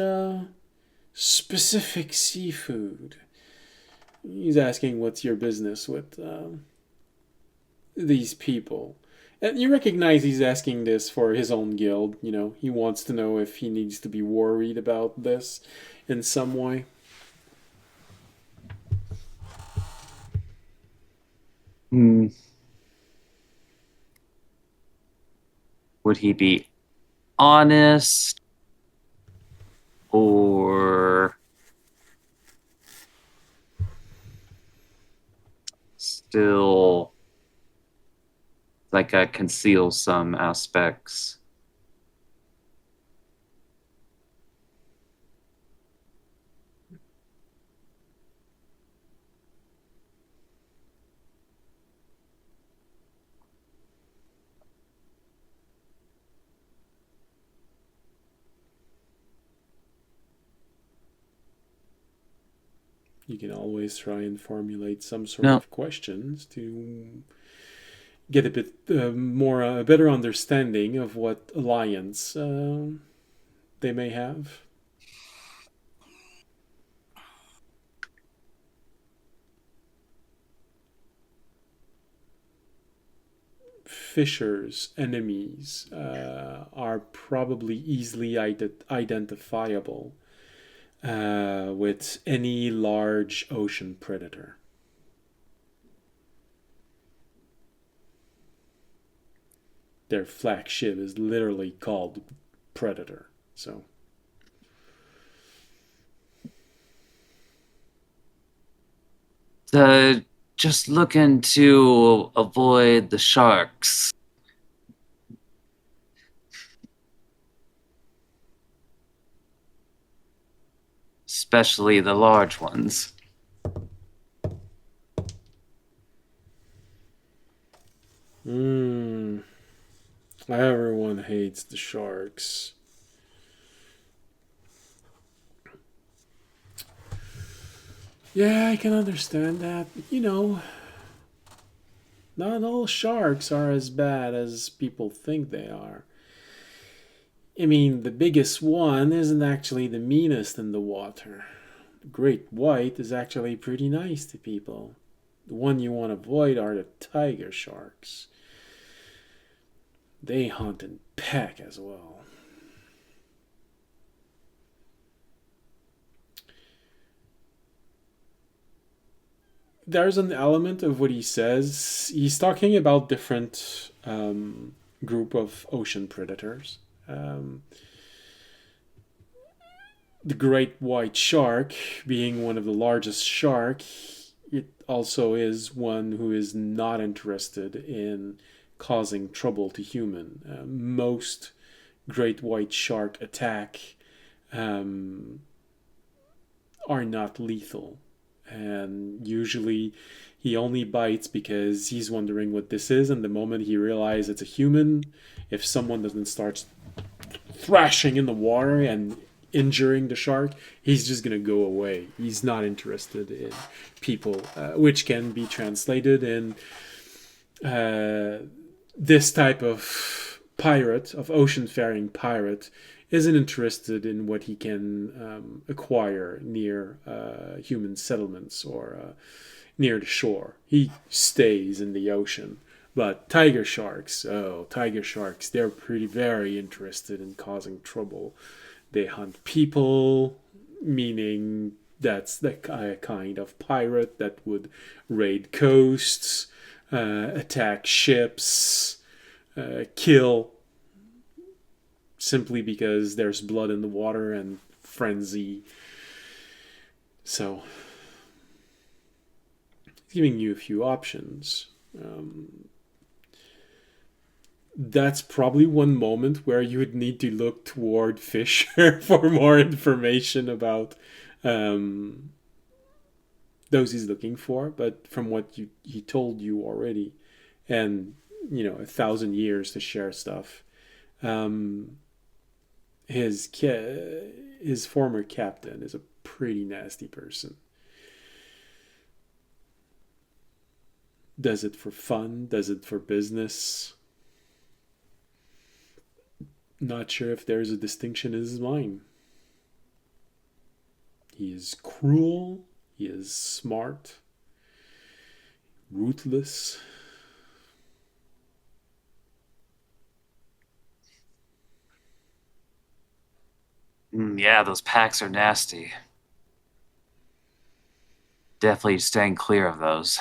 specific seafood? He's asking what's your business with these people. And you recognize he's asking this for his own guild. He wants to know if he needs to be worried about this in some way. Would he be honest or still conceal some aspects? You can always try and formulate some sort of questions to get a bit a better understanding of what alliance they may have. fishers' enemies are probably easily identifiable with any large ocean predator. Their flagship is literally called Predator. So just looking to avoid the sharks. Especially the large ones. Everyone hates the sharks. Yeah, I can understand that. Not all sharks are as bad as people think they are. I mean, the biggest one isn't actually the meanest in the water. The great white is actually pretty nice to people. The one you want to avoid are the tiger sharks. They hunt in pack as well. There's an element of what he says. He's talking about different group of ocean predators. The great white shark being one of the largest shark, it also is one who is not interested in causing trouble to human. Most great white shark attack are not lethal, and usually he only bites because he's wondering what this is, and the moment he realizes it's a human, if someone doesn't start thrashing in the water and injuring the shark, he's just gonna go away. He's not interested in people, which can be translated in this type of pirate, of ocean-faring pirate, isn't interested in what he can acquire near human settlements or near the shore. He stays in the ocean. But tiger sharks, they're very interested in causing trouble. They hunt people, meaning that's the kind of pirate that would raid coasts, attack ships, kill, simply because there's blood in the water and frenzy. So, giving you a few options. That's probably one moment where you would need to look toward Fisher for more information about those he's looking for. But from what he told you already, and 1,000 years to share stuff, his former captain is a pretty nasty person. Does it for fun? Does it for business? Not sure if there's a distinction in his mind. He is cruel. He is smart. Ruthless. Yeah, those packs are nasty. Definitely staying clear of those.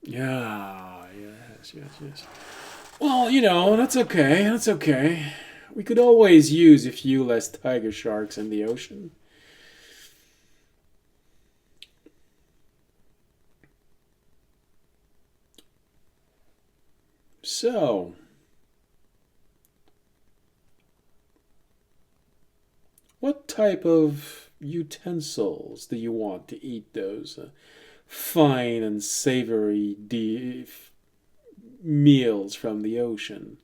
Yeah, yes. Well, that's okay. That's okay. We could always use a few less tiger sharks in the ocean. So, what type of utensils do you want to eat those fine and savory meals from the ocean?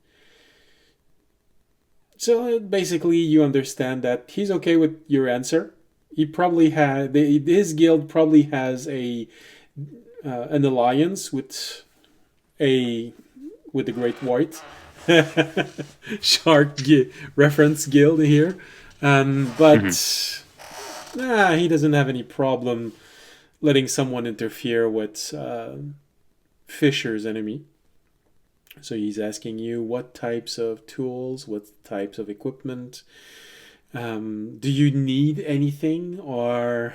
So basically, you understand that he's okay with your answer. He probably his guild probably has an alliance with the Great White Shark reference guild here, but he doesn't have any problem letting someone interfere with Fisher's enemy. So he's asking you what types of tools, what types of equipment. Do you need anything, or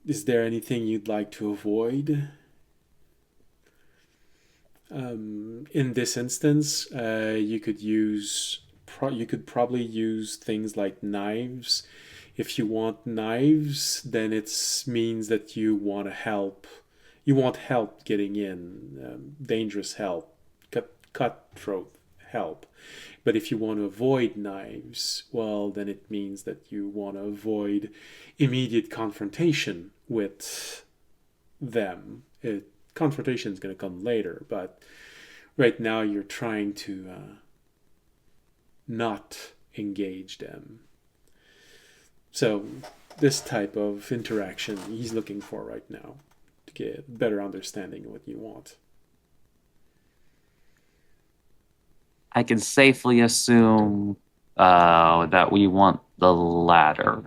is there anything you'd like to avoid? In this instance, you could you could probably use things like knives. If you want knives, then it means that you want to help. You want help getting in, dangerous help, cutthroat help. But if you want to avoid knives, well, then it means that you want to avoid immediate confrontation with them. Confrontation is going to come later, but right now you're trying to not engage them. So this type of interaction he's looking for right now to get a better understanding of what you want. I can safely assume that we want the latter.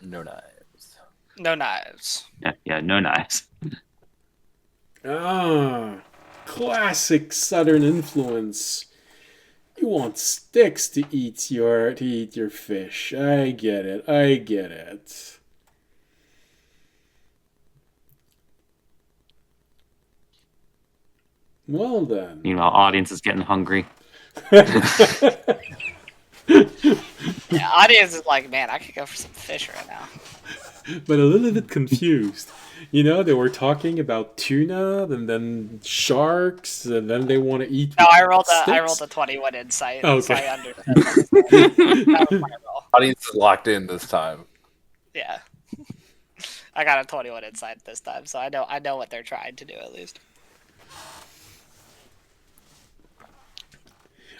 No knives. No knives. Yeah, no knives. Ah, classic Southern influence. You want sticks to eat your fish. I get it. I get it. Well then. Meanwhile, audience is getting hungry. Yeah, audience is like, man, I could go for some fish right now. But a little bit confused. You know, they were talking about tuna and then sharks, and then they want to eat. No, I rolled sticks? a 21 insight. Okay. So I understand. That was my roll. Audience is locked in this time. Yeah. I got a 21 insight this time, so I know what they're trying to do at least.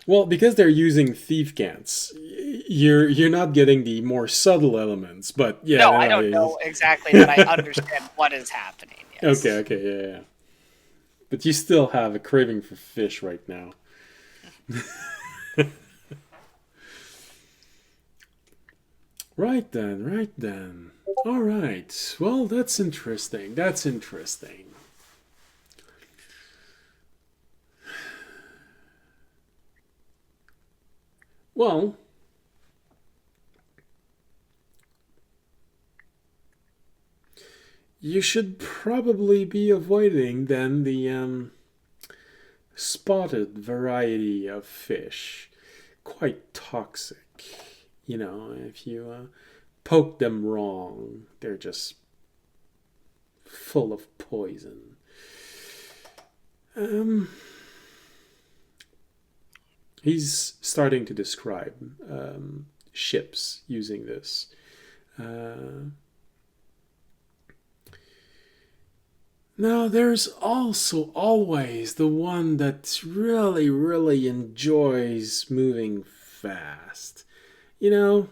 Well, because they're using thief cants, you're not getting the more subtle elements, but yeah. No, I don't know exactly, but I understand what is happening. Yes. Okay, yeah. But you still have a craving for fish right now. Right then. All right. Well, that's interesting. Well, you should probably be avoiding then the spotted variety of fish. Quite toxic. You know, if you poke them wrong, they're just full of poison. He's starting to describe ships using this. Now, there's also always the one that really, really enjoys moving fast. You know,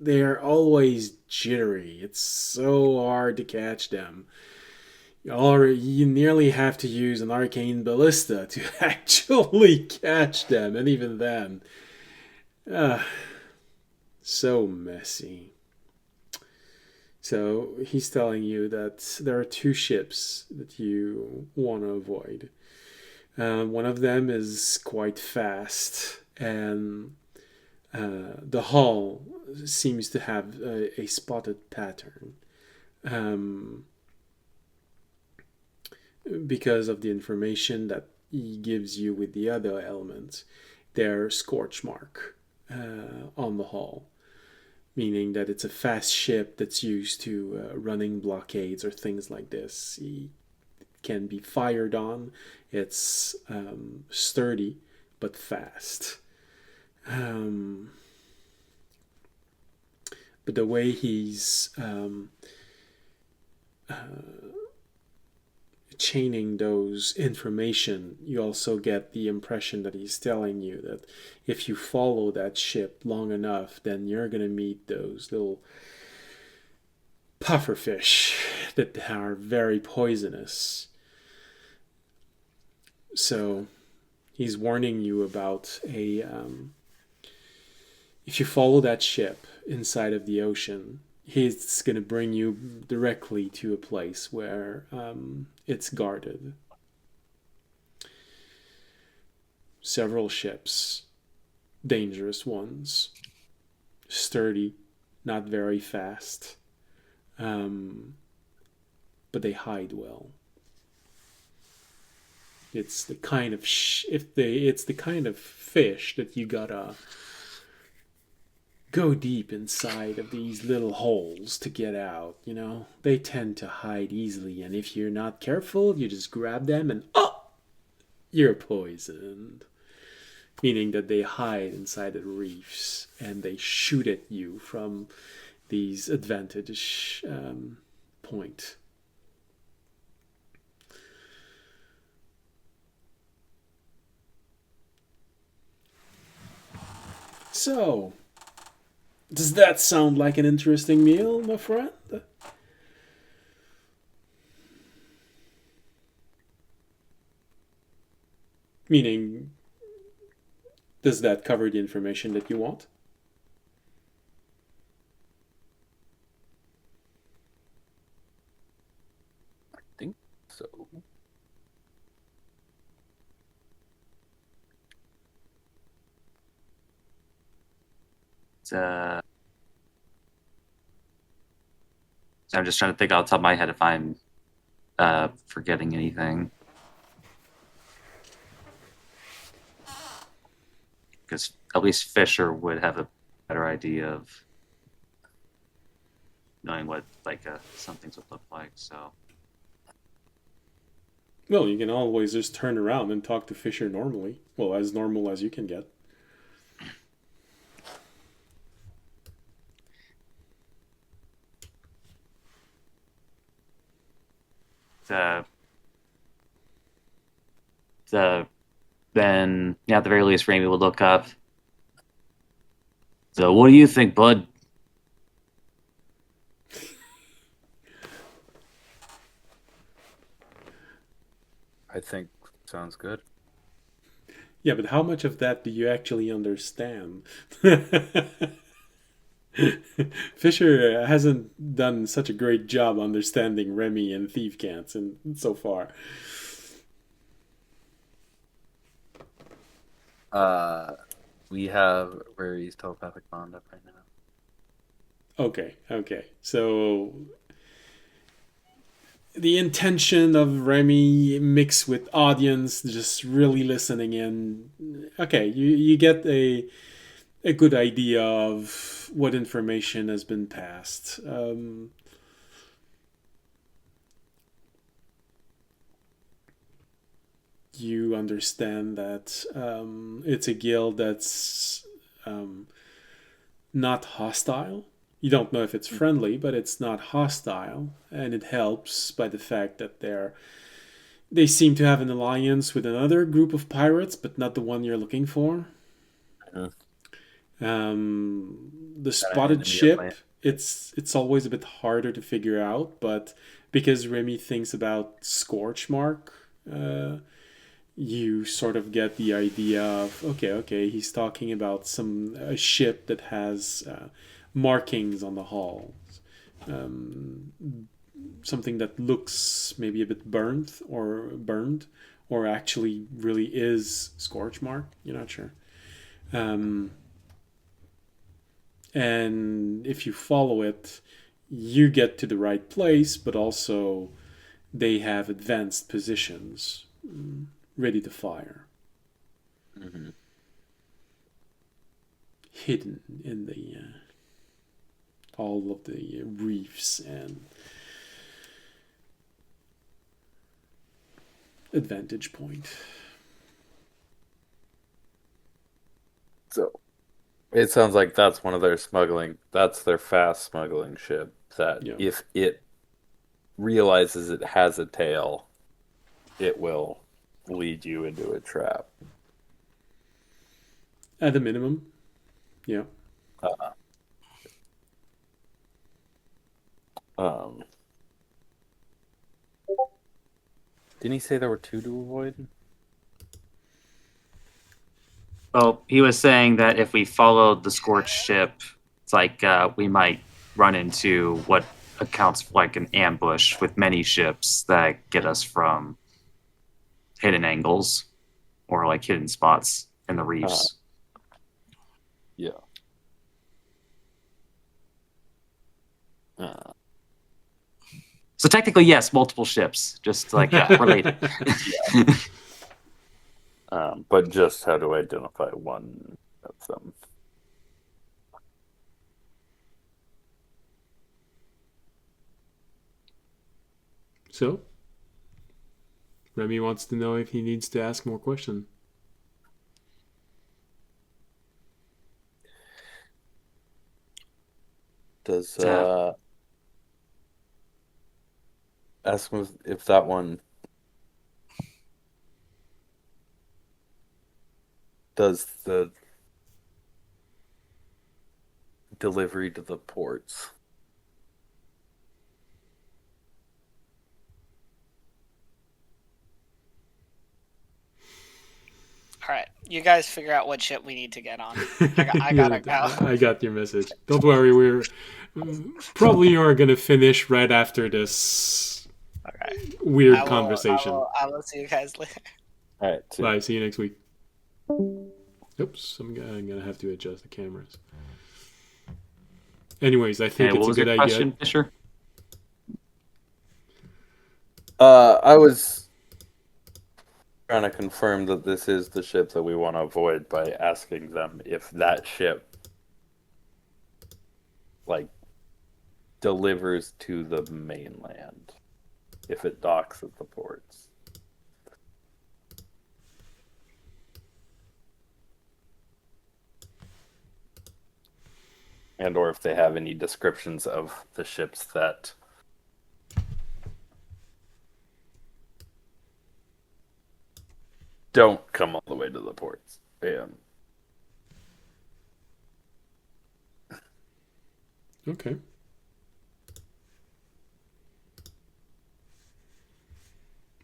they're always jittery. It's so hard to catch them. You nearly have to use an arcane ballista to actually catch them, and even then, so messy. So he's telling you that there are two ships that you want to avoid. One of them is quite fast, and the hull seems to have a spotted pattern. Because of the information that he gives you with the other elements, their scorch mark on the hull, meaning that it's a fast ship that's used to running blockades or things like this. It can be fired on. It's sturdy but fast. But the way he's chaining those information, you also get the impression that he's telling you that if you follow that ship long enough, then you're going to meet those little pufferfish that are very poisonous. So he's warning you about if you follow that ship inside of the ocean, he's going to bring you directly to a place where It's guarded. Several ships, dangerous ones, sturdy, not very fast, but they hide well. It's the kind of it's the kind of fish that you gotta go deep inside of these little holes to get out. You know, they tend to hide easily, and if you're not careful, you just grab them and you're poisoned. Meaning that they hide inside the reefs and they shoot at you from these advantage point. So, does that sound like an interesting meal, my friend? Meaning, does that cover the information that you want? I think so. So I'm just trying to think off the top of my head if I'm forgetting anything. Because at least Fisher would have a better idea of knowing what some things would look like. So, Well, you can always just turn around and talk to Fisher normally. Well, as normal as you can get. then at the very least, Rami would look up. So, what do you think, bud? I think sounds good. Yeah, but how much of that do you actually understand? Fisher hasn't done such a great job understanding Remy and Thief Cants so far. We have Rary's telepathic bond up right now. Okay. So the intention of Remy mixed with audience just really listening in. Okay, you get a good idea of what information has been passed. You understand that it's a guild that's not hostile. You don't know if it's friendly, but it's not hostile, and it helps by the fact that they seem to have an alliance with another group of pirates, but not the one you're looking for. The spotted ship, it's always a bit harder to figure out, but because Remy thinks about Scorch Mark, you sort of get the idea of okay, he's talking about a ship that has markings on the hull, something that looks maybe a bit burned, or actually really is Scorch Mark. You're not sure. And if you follow it, you get to the right place, but also they have advanced positions ready to fire. Mm-hmm. Hidden in the all of the reefs and advantage point. So it sounds like that's one of their smuggling. That's their fast smuggling ship. That if it realizes it has a tail, it will lead you into a trap. At a minimum, yeah. Didn't he say there were two to avoid? Well, he was saying that if we followed the Scorched ship, it's like we might run into what accounts for like an ambush with many ships that get us from hidden angles or like hidden spots in the reefs. Yeah. So technically, yes, multiple ships, just like related. But just how to identify one of them. So, Remy wants to know if he needs to ask more questions. Does ask him if that one does the delivery to the ports. All right, you guys figure out what ship we need to get on. I gotta go. I got your message. Don't worry, we're probably are gonna finish right after this weird conversation. I will see you guys later. All right. Bye. See you next week. Oops, I'm gonna have to adjust the cameras. Anyways, I think it's a good idea. Question, Fisher? I was trying to confirm that this is the ship that we want to avoid by asking them if that ship like delivers to the mainland, if it docks at the ports. And or if they have any descriptions of the ships that don't come all the way to the ports. Okay.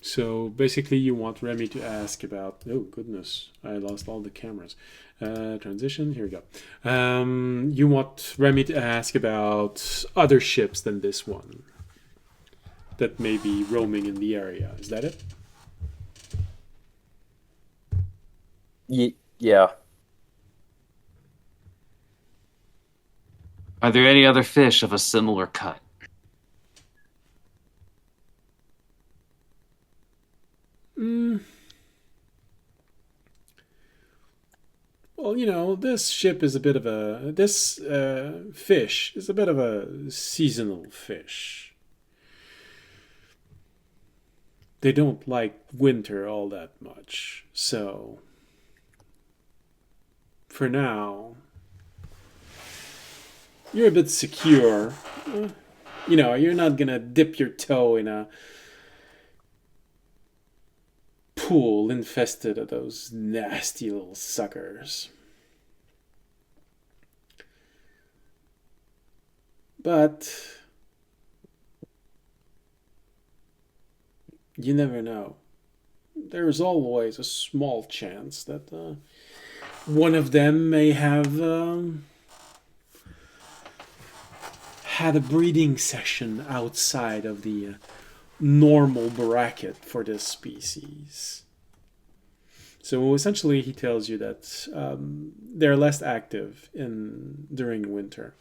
So basically you want Remy to ask about... Oh, goodness. I lost all the cameras. Transition. Here we go. You want Remy to ask about other ships than this one that may be roaming in the area. Is that it? Yeah. Are there any other fish of a similar cut? Well, you know, this ship is a bit of a... This fish is a bit of a seasonal fish. They don't like winter all that much. So, for now, you're a bit secure. You know, you're not gonna dip your toe in a pool infested of those nasty little suckers. But you never know. There's always a small chance that one of them may have had a breeding session outside of the normal bracket for this species. So essentially he tells you that they're less active during winter.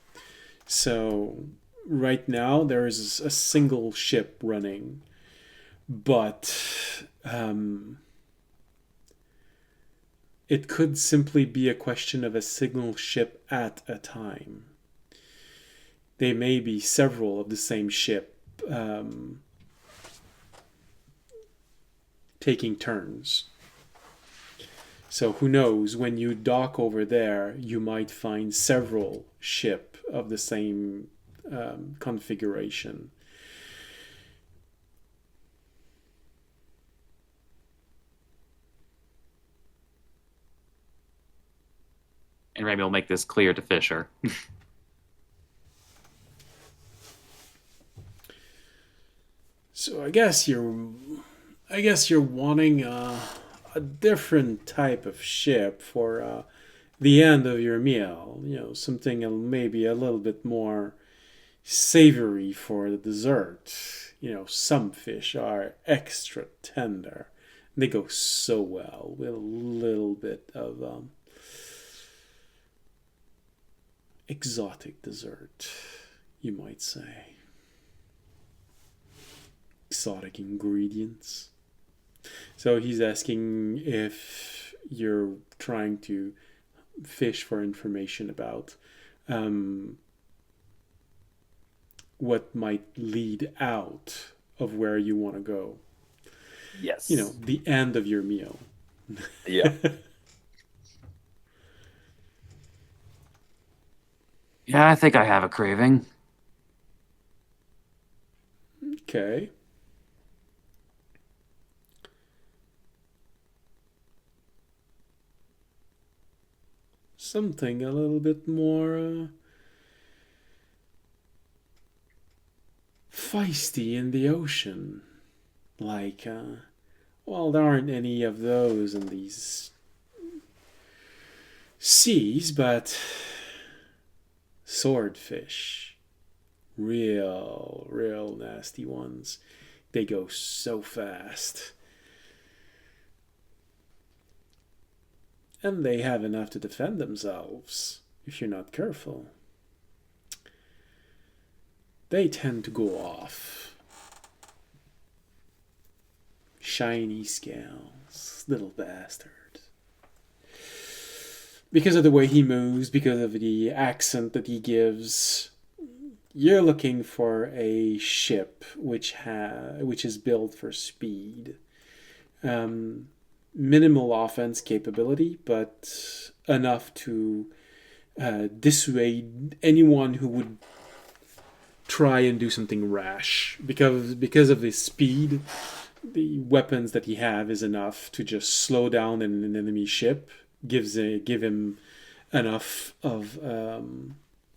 So right now there is a single ship running, but it could simply be a question of a single ship at a time. They may be several of the same ship taking turns. So who knows, when you dock over there, you might find several ship of the same configuration. And Remy will make this clear to Fisher. So I guess you're wanting a different type of ship for the end of your meal. You know, something maybe a little bit more savory for the dessert. You know, some fish are extra tender. They go so well with a little bit of exotic dessert, you might say. Exotic ingredients. So he's asking if you're trying to fish for information about what might lead out of where you want to go. Yes. You know, the end of your meal. Yeah. Yeah, I think I have a craving. Okay. Something a little bit more feisty in the ocean. Like, well, there aren't any of those in these seas, but swordfish. Real nasty ones. They go so fast. And they have enough to defend themselves if you're not careful. They tend to go off. Shiny scales, little bastard. Because of the way he moves, because of the accent that he gives, you're looking for a ship which is built for speed. Minimal offense capability, but enough to dissuade anyone who would try and do something rash. Because of his speed, the weapons that he have is enough to just slow down an enemy ship, give him enough of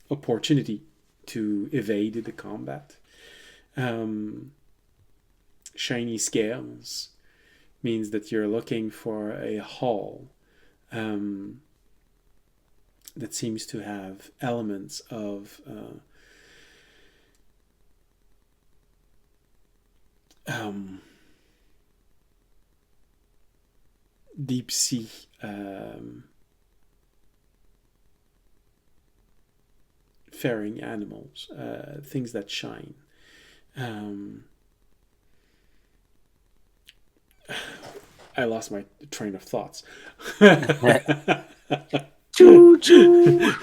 opportunity to evade the combat. Shiny scales means that you're looking for a hull that seems to have elements of deep sea faring animals, things that shine. I lost my train of thoughts. Choo choo.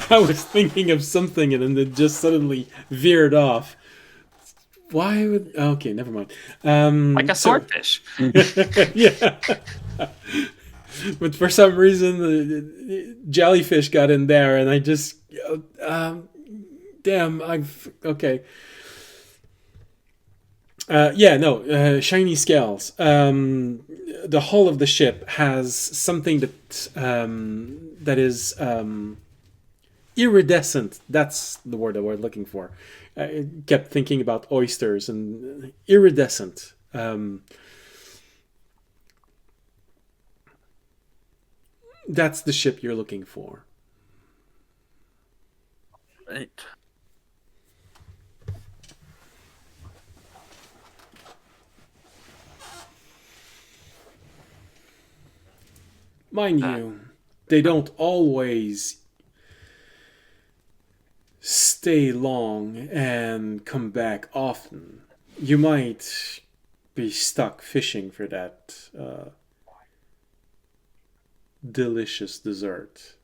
I was thinking of something and then it just suddenly veered off. Why would... Okay, never mind. Like a swordfish. Yeah. But for some reason, the jellyfish got in there and I just... damn, Okay. Shiny scales. The hull of the ship has something that is iridescent. That's the word that we're looking for. I kept thinking about oysters and iridescent. That's the ship you're looking for. Right. Mind you, they don't always stay long and come back often. You might be stuck fishing for that delicious dessert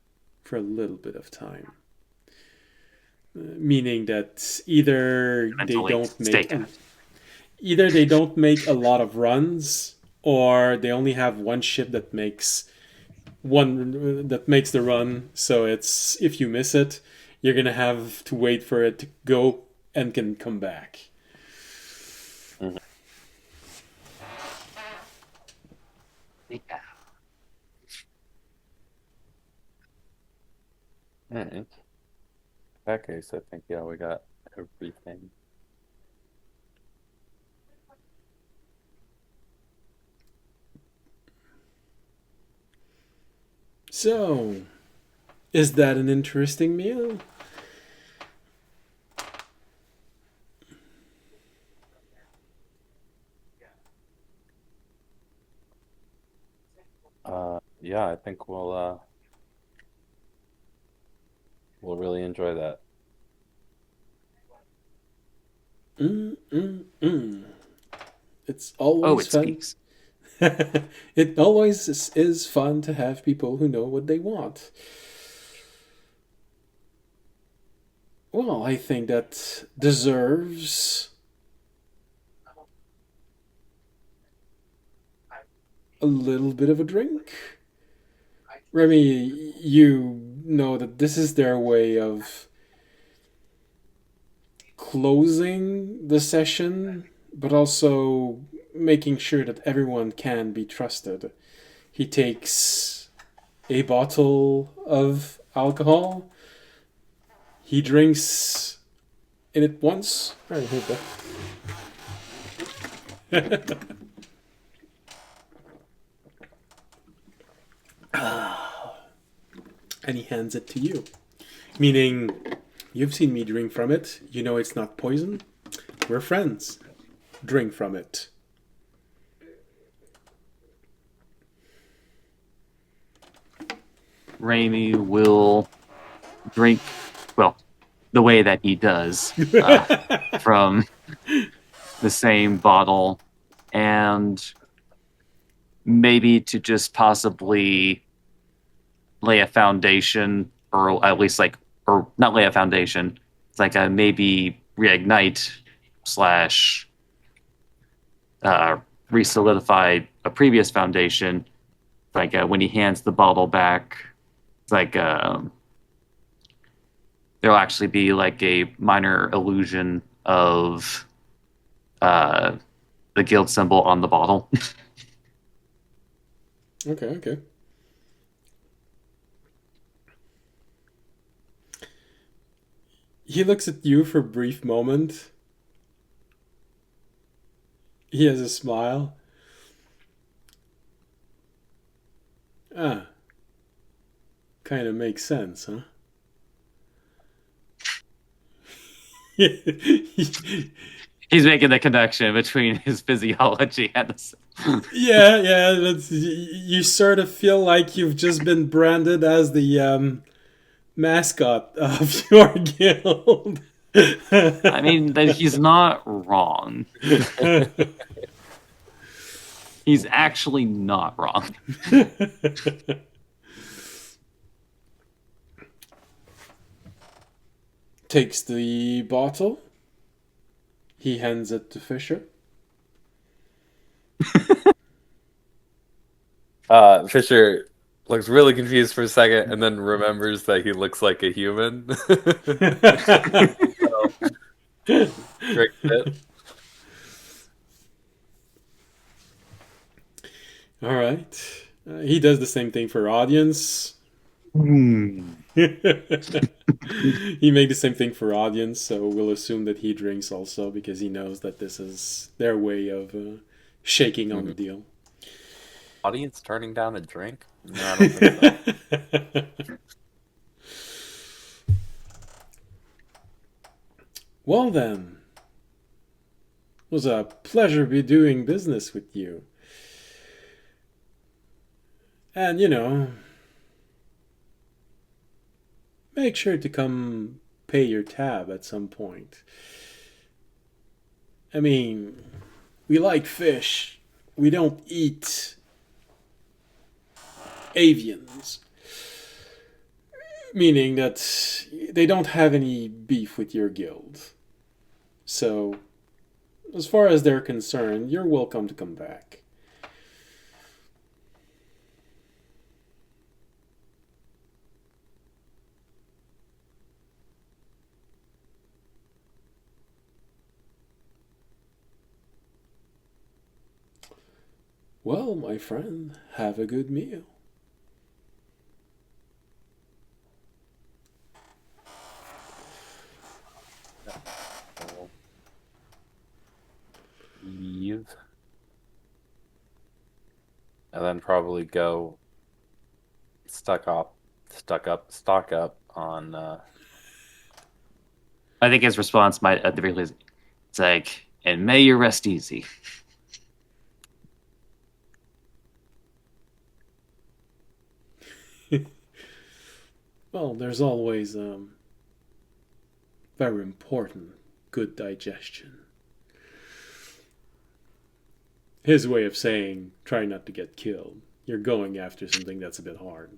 for a little bit of time. Meaning that either they don't make a lot of runs, or they only have one ship that makes the run. So it's, if you miss it, you're gonna have to wait for it to go and can come back. Yeah. Alright. In that case, I think, yeah, we got everything. So, is that an interesting meal? yeah, I think we'll really enjoy that. It's Oh, always it fun. speaks. It always is fun to have people who know what they want. Well, I think that deserves a little bit of a drink. Remy, you know that this is their way of closing the session, but also making sure that everyone can be trusted. He takes a bottle of alcohol. He drinks in it once. I heard that. And he hands it to you. Meaning, you've seen me drink from it. You know it's not poison. We're friends. Drink from it. Raimi will drink, well, the way that he does, from the same bottle, and maybe to just possibly lay a foundation, or at least or not lay a foundation. It's like a maybe reignite slash re-solidify a previous foundation. Like when he hands the bottle back, it's like there'll actually be like a minor illusion of the guild symbol on the bottle. Okay. He looks at you for a brief moment. He has a smile. Ah, kind of makes sense, huh? He's making the connection between his physiology and the. Yeah. You sort of feel like you've just been branded as the mascot of your guild. I mean, that he's not wrong. He's actually not wrong. Takes the bottle. He hands it to Fisher. Fisher looks really confused for a second and then remembers that he looks like a human. Great fit. All right. He does the same thing for audience. He made the same thing for audience, so we'll assume that he drinks also because he knows that this is their way of shaking on the deal. Audience turning down a drink? No, I don't think so. Well then, it was a pleasure be doing business with you. And make sure to come pay your tab at some point. I mean, we like fish. We don't eat avians. Meaning that they don't have any beef with your guild. So, as far as they're concerned, you're welcome to come back. Well, my friend, have a good meal. Leave. And then probably go stock up on I think his response might, at the very least, it's like, and may you rest easy. Well, there's always very important good digestion. His way of saying, try not to get killed. You're going after something that's a bit hard.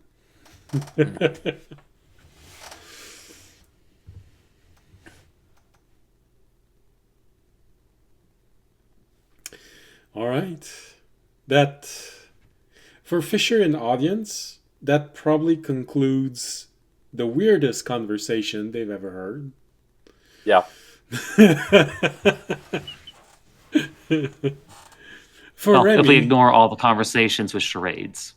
All right. That, for Fisher and audience, that probably concludes the weirdest conversation they've ever heard. Yeah. For Well, Remy, if we ignore all the conversations with charades.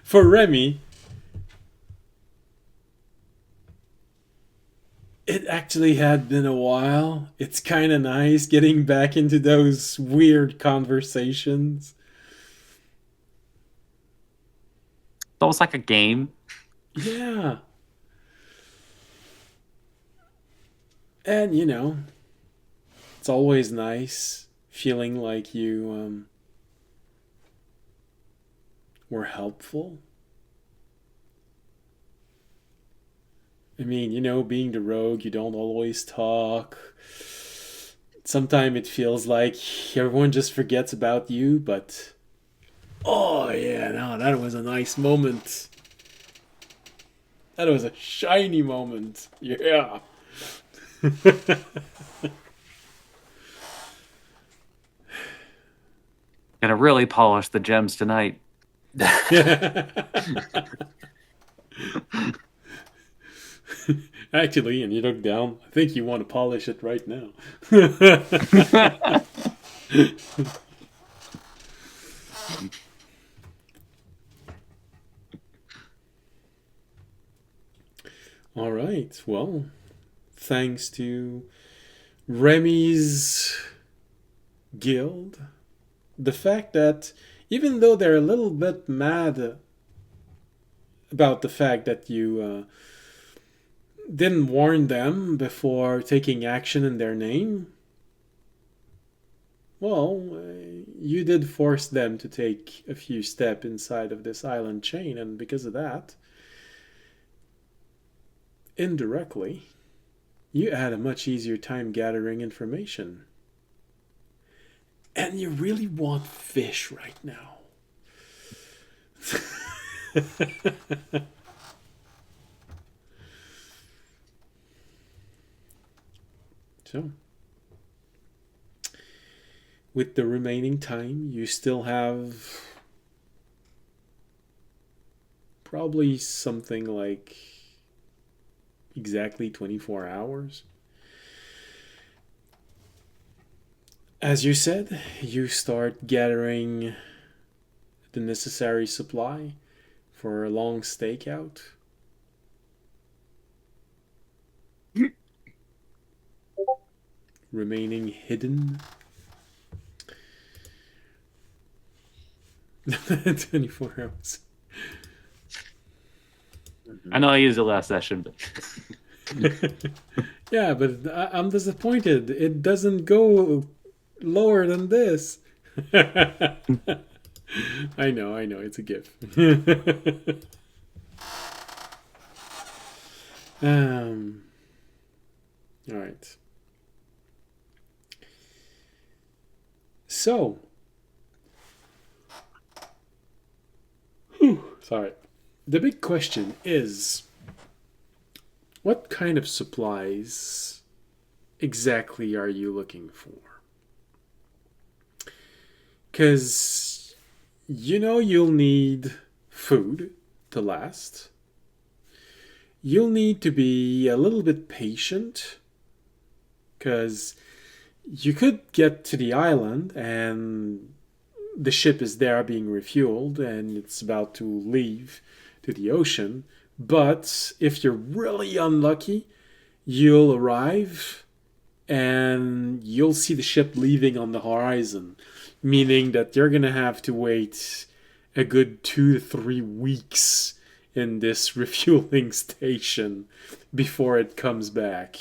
For Remy, it actually had been a while. It's kind of nice getting back into those weird conversations. It's almost like a game. Yeah. And, you know, it's always nice feeling like you were helpful. I mean, you know, being the rogue, you don't always talk. Sometimes it feels like everyone just forgets about you, but... Oh, yeah, no, that was a nice moment. That was a shiny moment. Yeah. Gonna really polish the gems tonight. Actually, and you look down, I think you want to polish it right now. All right, well, thanks to Remy's guild, the fact that even though they're a little bit mad about the fact that you didn't warn them before taking action in their name, well, you did force them to take a few steps inside of this island chain, and because of that, indirectly, you had a much easier time gathering information. And you really want fish right now. So, with the remaining time, you still have probably something like exactly 24 hours. As you said, you start gathering the necessary supply for a long stakeout. Remaining hidden. 24 hours. I know I used it last session, but Yeah, but I'm disappointed. It doesn't go lower than this. I know, it's a GIF. All right. So, sorry. The big question is, what kind of supplies exactly are you looking for? Because you know you'll need food to last. You'll need to be a little bit patient, because you could get to the island and the ship is there being refueled and it's about to leave to the ocean. But if you're really unlucky, you'll arrive and you'll see the ship leaving on the horizon, meaning that you're going to have to wait a good 2 to 3 weeks in this refueling station before it comes back.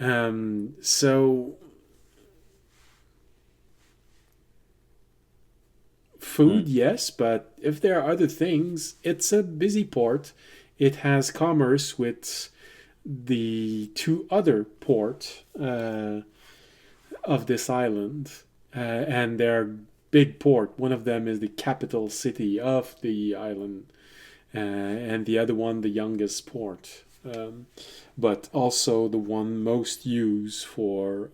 So Food, yes, but if there are other things, it's a busy port. It has commerce with the two other port of this island, and they're big port. One of them is the capital city of the island, and the other one the youngest port, but also the one most used for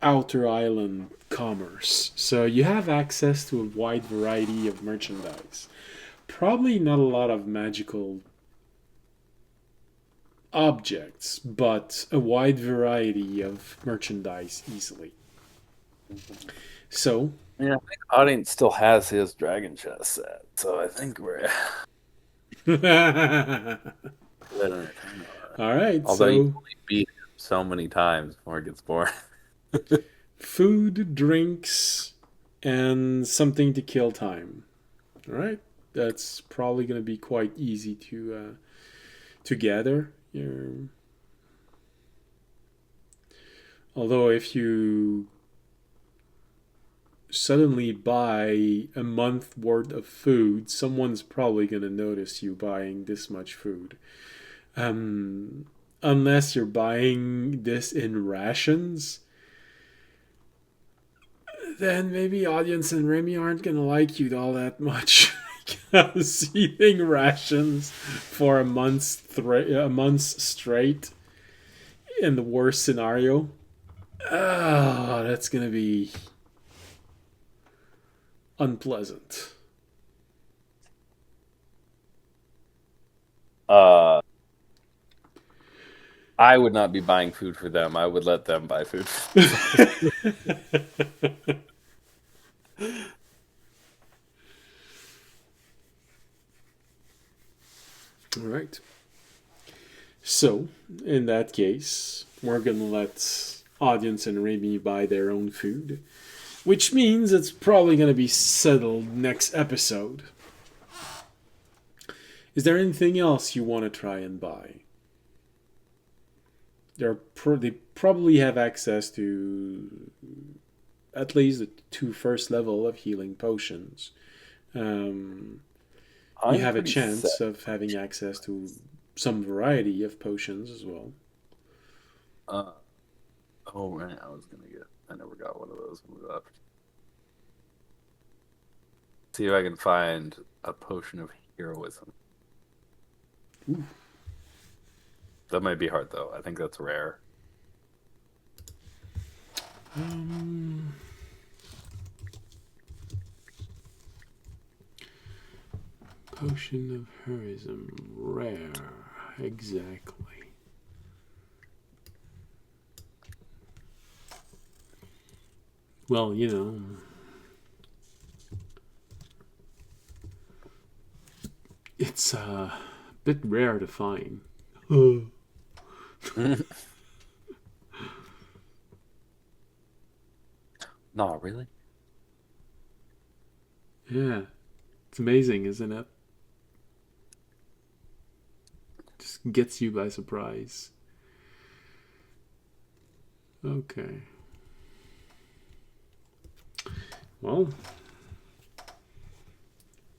outer island commerce. So you have access to a wide variety of merchandise. Probably not a lot of magical objects, but a wide variety of merchandise easily. So, Yeah, I think audience still has his dragon chest set, so I think we're all good. right. Although you So, can only beat him so many times before it gets boring. food, drinks, and something to kill time. All right. That's probably going to be quite easy to gather. Although if you suddenly buy a month worth of food, someone's probably going to notice you buying this much food. Unless you're buying this in rations, then maybe audience and Remy aren't going to like you all that much. Because eating rations for a month straight in the worst scenario, oh, that's going to be unpleasant. I would not be buying food for them. I would let them buy food. All right. So, in that case, we're going to let audience and Remy buy their own food, which means it's probably going to be settled next episode. Is there anything else you want to try and buy? They probably have access to at least the 2 first level of healing potions. You have a chance of having access to some variety of potions as well. Oh, right. I never got one of those when we left. See if I can find a potion of heroism. Ooh. That might be hard, though. I think that's rare. Potion of heroism, rare, exactly. Well, it's a bit rare to find. No, really? Yeah, it's amazing, isn't it? Just gets you by surprise. Okay. Well,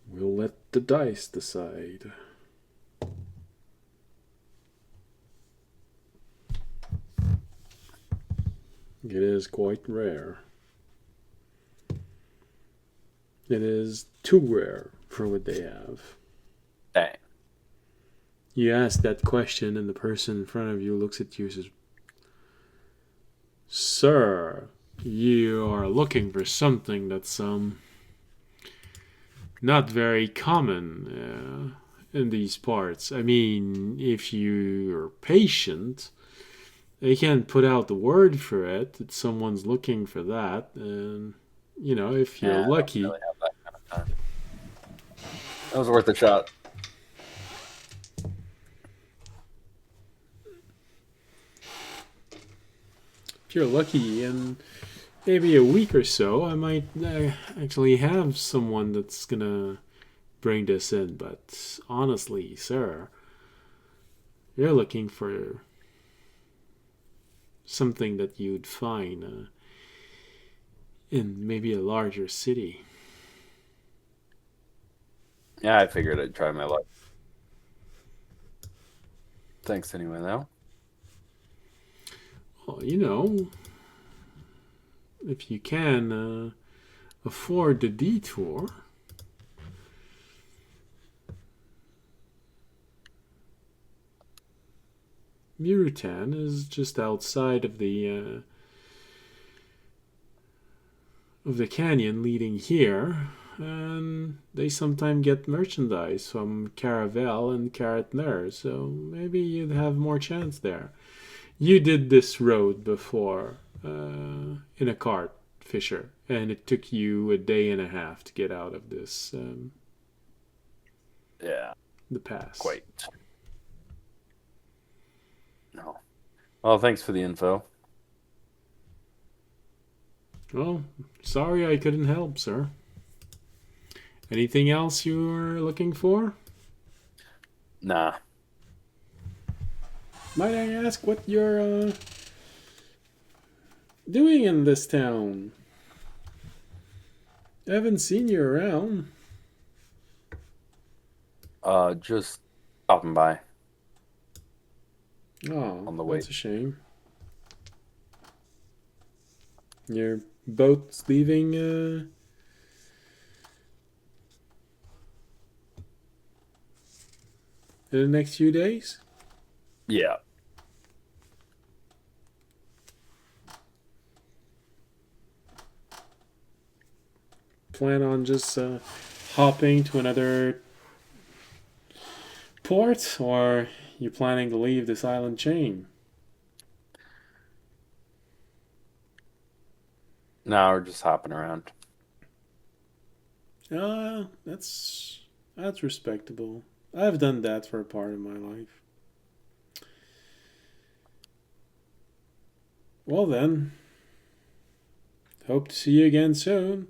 we'll let the dice decide. It is quite rare. It is too rare for what they have. Dang. You ask that question and the person in front of you looks at you and says, "Sir, you are looking for something that's not very common in these parts. I mean, if you're patient, they can put out the word for it that someone's looking for that, and if you're lucky." I don't really have that kind of time. That was worth a shot. If you're lucky, in maybe a week or so, I might actually have someone that's gonna bring this in. But honestly, sir, you're looking for something that you'd find in maybe a larger city. Yeah, I figured I'd try my luck. Thanks anyway, though. Well, you know, if you can afford the detour. Murutan is just outside of the canyon leading here, and they sometimes get merchandise from Caravel and Karatner, so maybe you'd have more chance there. You did this road before in a cart, Fisher, and it took you a day and a half to get out of this Yeah, the pass. quite. No. Well, thanks for the info. Well, sorry I couldn't help, sir. Anything else you were looking for? Nah. Might I ask what you're doing in this town? I haven't seen you around. Just stopping by. Oh, On the way. that's a shame. Your boat's leaving in the next few days? Yeah. Plan on just hopping to another port, or you planning to leave this island chain? No, we're just hopping around. That's respectable. I've done that for a part of my life. Well then, hope to see you again soon.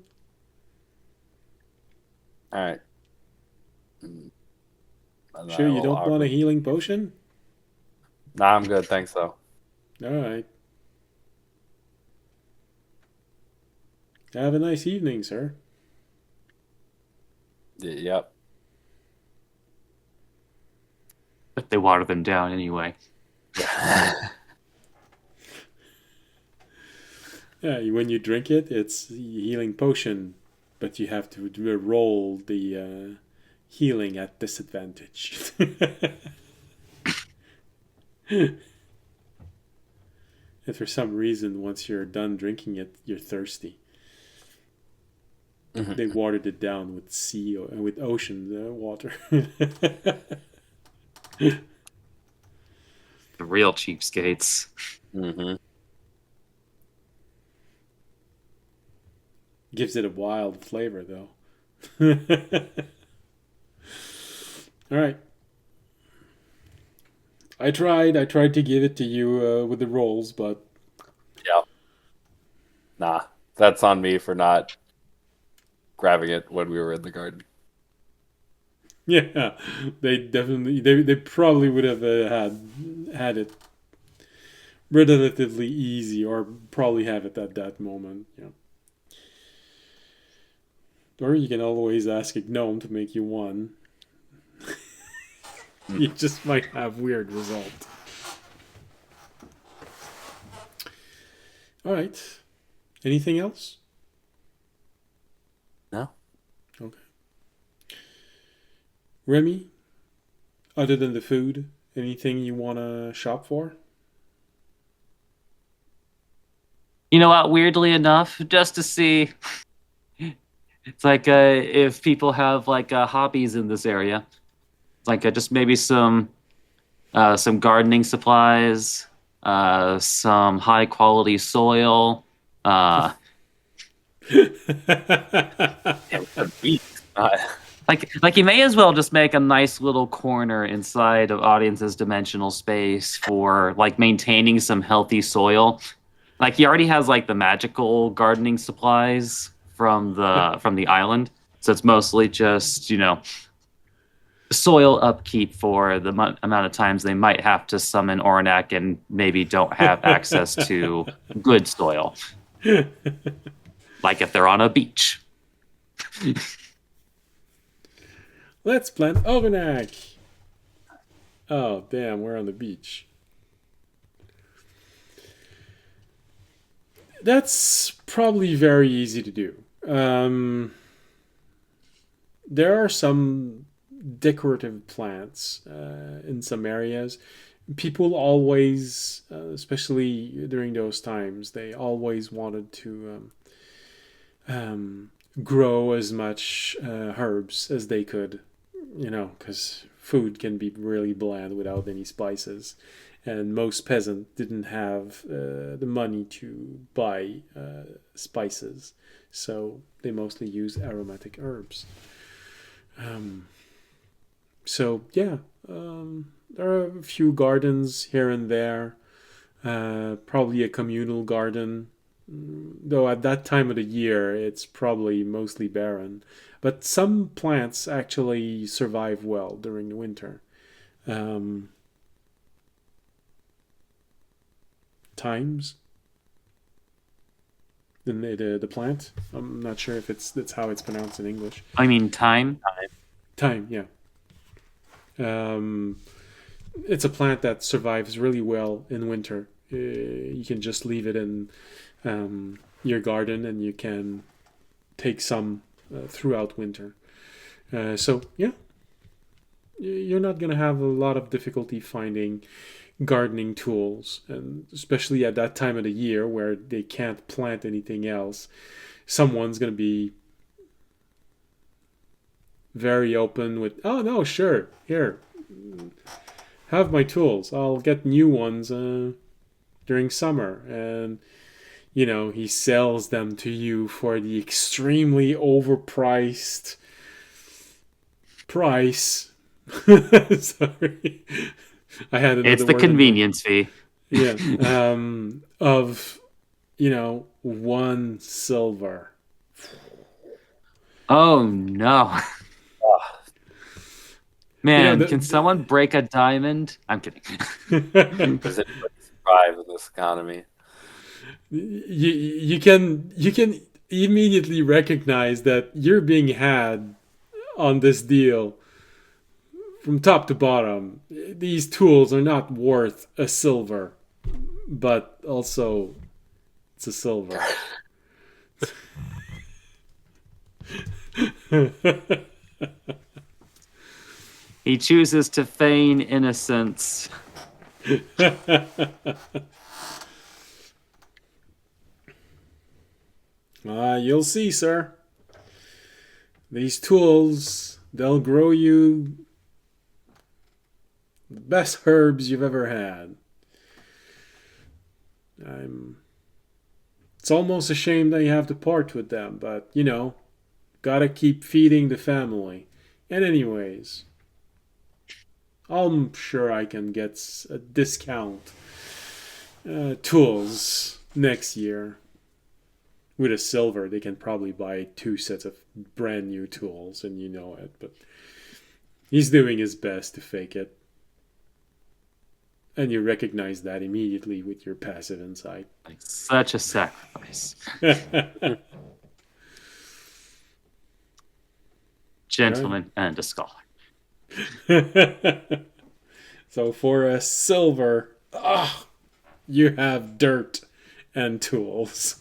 All right. Sure, you don't want a healing potion? Nah, I'm good. Thanks, though. All right. Have a nice evening, sir. Yep. But they water them down anyway. Yeah, when you drink it, it's a healing potion, but you have to roll the healing at disadvantage. And for some reason, once you're done drinking it, you're thirsty. Mhm. They watered it down with with ocean water. The real cheapskates. Mm-hmm. Gives it a wild flavor, though. All right. I tried to give it to you with the rolls, but Yeah. Nah, that's on me for not grabbing it when we were in the garden. yeah, they probably would have had it relatively easy, or probably have it at that moment. Yeah. Or you can always ask a gnome to make you one. You just might have weird result. All right. Anything else? No. Okay. Remy, other than the food, anything you want to shop for? You know what? Weirdly enough, just to see, it's like if people have like hobbies in this area, it's like just maybe some gardening supplies, some high quality soil. Uh, like you may as well just make a nice little corner inside of audience's dimensional space for like maintaining some healthy soil. Like he already has like the magical gardening supplies from the island, so it's mostly just soil upkeep for the amount of times they might have to summon Ornak and maybe don't have access to good soil. Like if they're on a beach. Let's plant Ornak. Oh, damn, we're on the beach. That's probably very easy to do. There are some decorative plants in some areas. People always, especially during those times, they always wanted to grow as much herbs as they could, because food can be really bland without any spices. And most peasants didn't have the money to buy spices, so they mostly use aromatic herbs. So yeah, there are a few gardens here and there. Probably a communal garden, though at that time of the year it's probably mostly barren. But some plants actually survive well during the winter. Times the plant. I'm not sure if that's how it's pronounced in English. I mean, thyme. Thyme, yeah. It's a plant that survives really well in winter. You can just leave it in your garden, and you can take some throughout winter. So yeah, you're not gonna have a lot of difficulty finding gardening tools, and especially at that time of the year where they can't plant anything else. Someone's gonna be very open with, oh no, sure, here, have my tools. I'll get new ones during summer. And he sells them to you for the extremely overpriced price. Sorry, I had another. It's the convenience fee. Yeah, of 1 silver. Oh no. Man, can someone break a diamond? I'm kidding. Does anybody survive in this economy? You can immediately recognize that you're being had on this deal from top to bottom. These tools are not worth a silver, but also it's a silver. He chooses to feign innocence. You'll see, sir. These tools, they'll grow you the best herbs you've ever had. It's almost a shame that you have to part with them, but, gotta keep feeding the family. And anyways, I'm sure I can get a discount tools next year. With a silver, they can probably buy 2 sets of brand new tools, and it. But he's doing his best to fake it. And you recognize that immediately with your passive insight. Like such a sacrifice. Gentleman and a scholar. So for a silver, you have dirt and tools.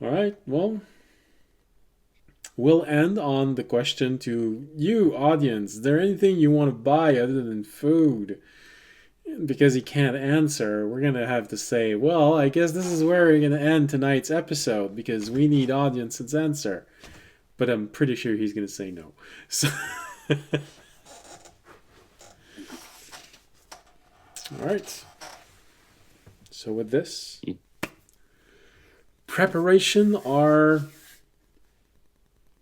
All right, well, we'll end on the question to you, audience. Is there anything you want to buy other than food? Because he can't answer, we're going to have to say, well, I guess this is where we're going to end tonight's episode because we need audience's answer. But I'm pretty sure he's going to say no. So all right. So with this, preparation are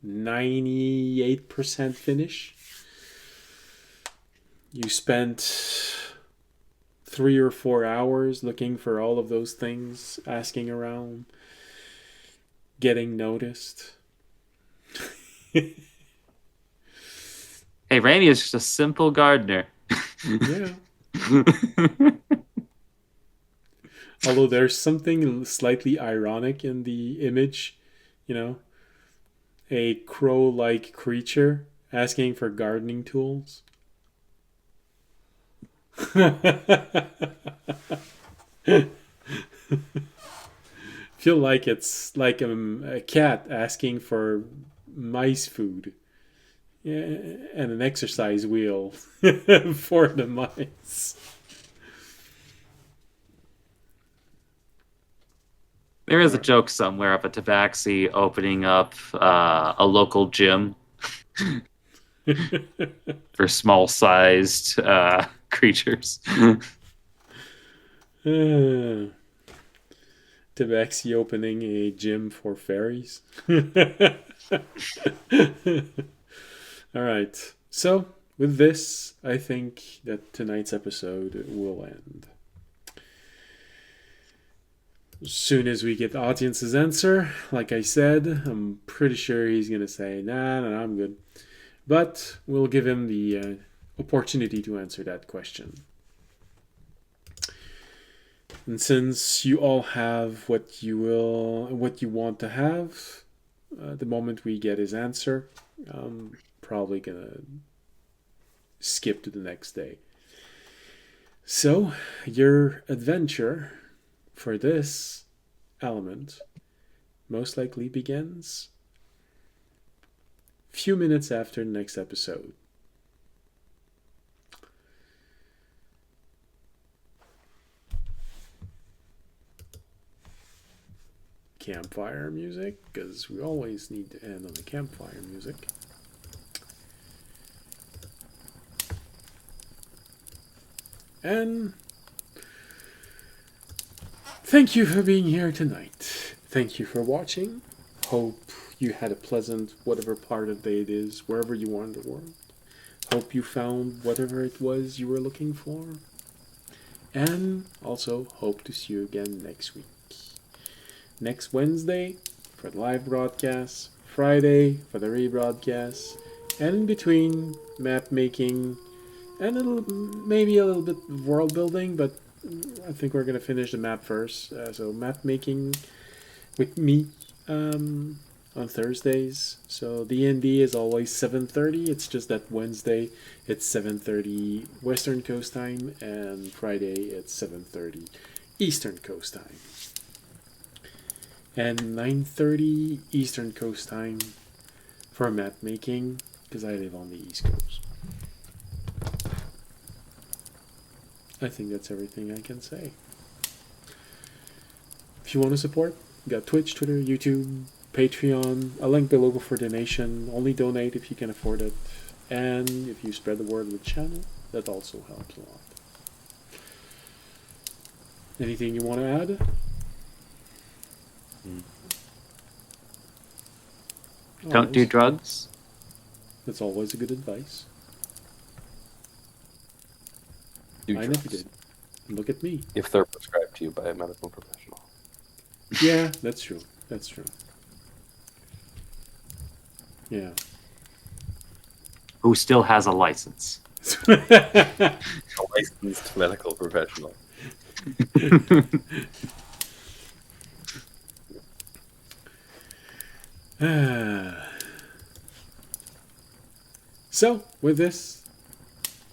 98% finish. You spent 3 or 4 hours looking for all of those things, asking around. getting noticed. Hey, Randy is just a simple gardener. Yeah. Although there's something slightly ironic in the image, you know, a crow-like creature asking for gardening tools. Feel like it's like a cat asking for mice food. Yeah, and an exercise wheel for the mice. There is a joke somewhere of a tabaxi opening up a local gym for small-sized creatures. Tabaxi opening a gym for fairies. All right. So, with this, I think that tonight's episode will end. As soon as we get the audience's answer, like I said, I'm pretty sure he's going to say, nah, I'm good. But we'll give him the opportunity to answer that question. And since you all have what you want to have, the moment we get his answer, I'm probably gonna skip to the next day. So your adventure for this element most likely begins a few minutes after the next episode. Campfire music, because we always need to end on the campfire music. And thank you for being here tonight. Thank you for watching. Hope you had a pleasant whatever part of the day it is, wherever you are in the world. Hope you found whatever it was you were looking for. And also hope to see you again next week. Next Wednesday for the live broadcast, Friday for the rebroadcast, and in between map making and maybe a little bit of world building, but I think we're gonna finish the map first. So map making with me on Thursdays. So D&D is always 7:30. It's just that Wednesday it's 7:30 Western Coast time, and Friday it's 7:30 Eastern Coast time. And 9:30 Eastern Coast time for map making, because I live on the East Coast. I think that's everything I can say. If you want to support, you got Twitch, Twitter, YouTube, Patreon, a link below for donation. Only donate if you can afford it. And if you spread the word of the channel, that also helps a lot. Anything you want to add? Don't do drugs. That's always a good advice. Do I drugs. never did. Look at me. If they're prescribed to you by a medical professional. Yeah, that's true. That's true. Yeah. Who still has a license? A licensed medical professional. So, with this,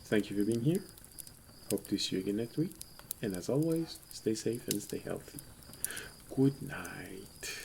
thank you for being here. Hope to see you again next week. And as always, stay safe and stay healthy. Good night.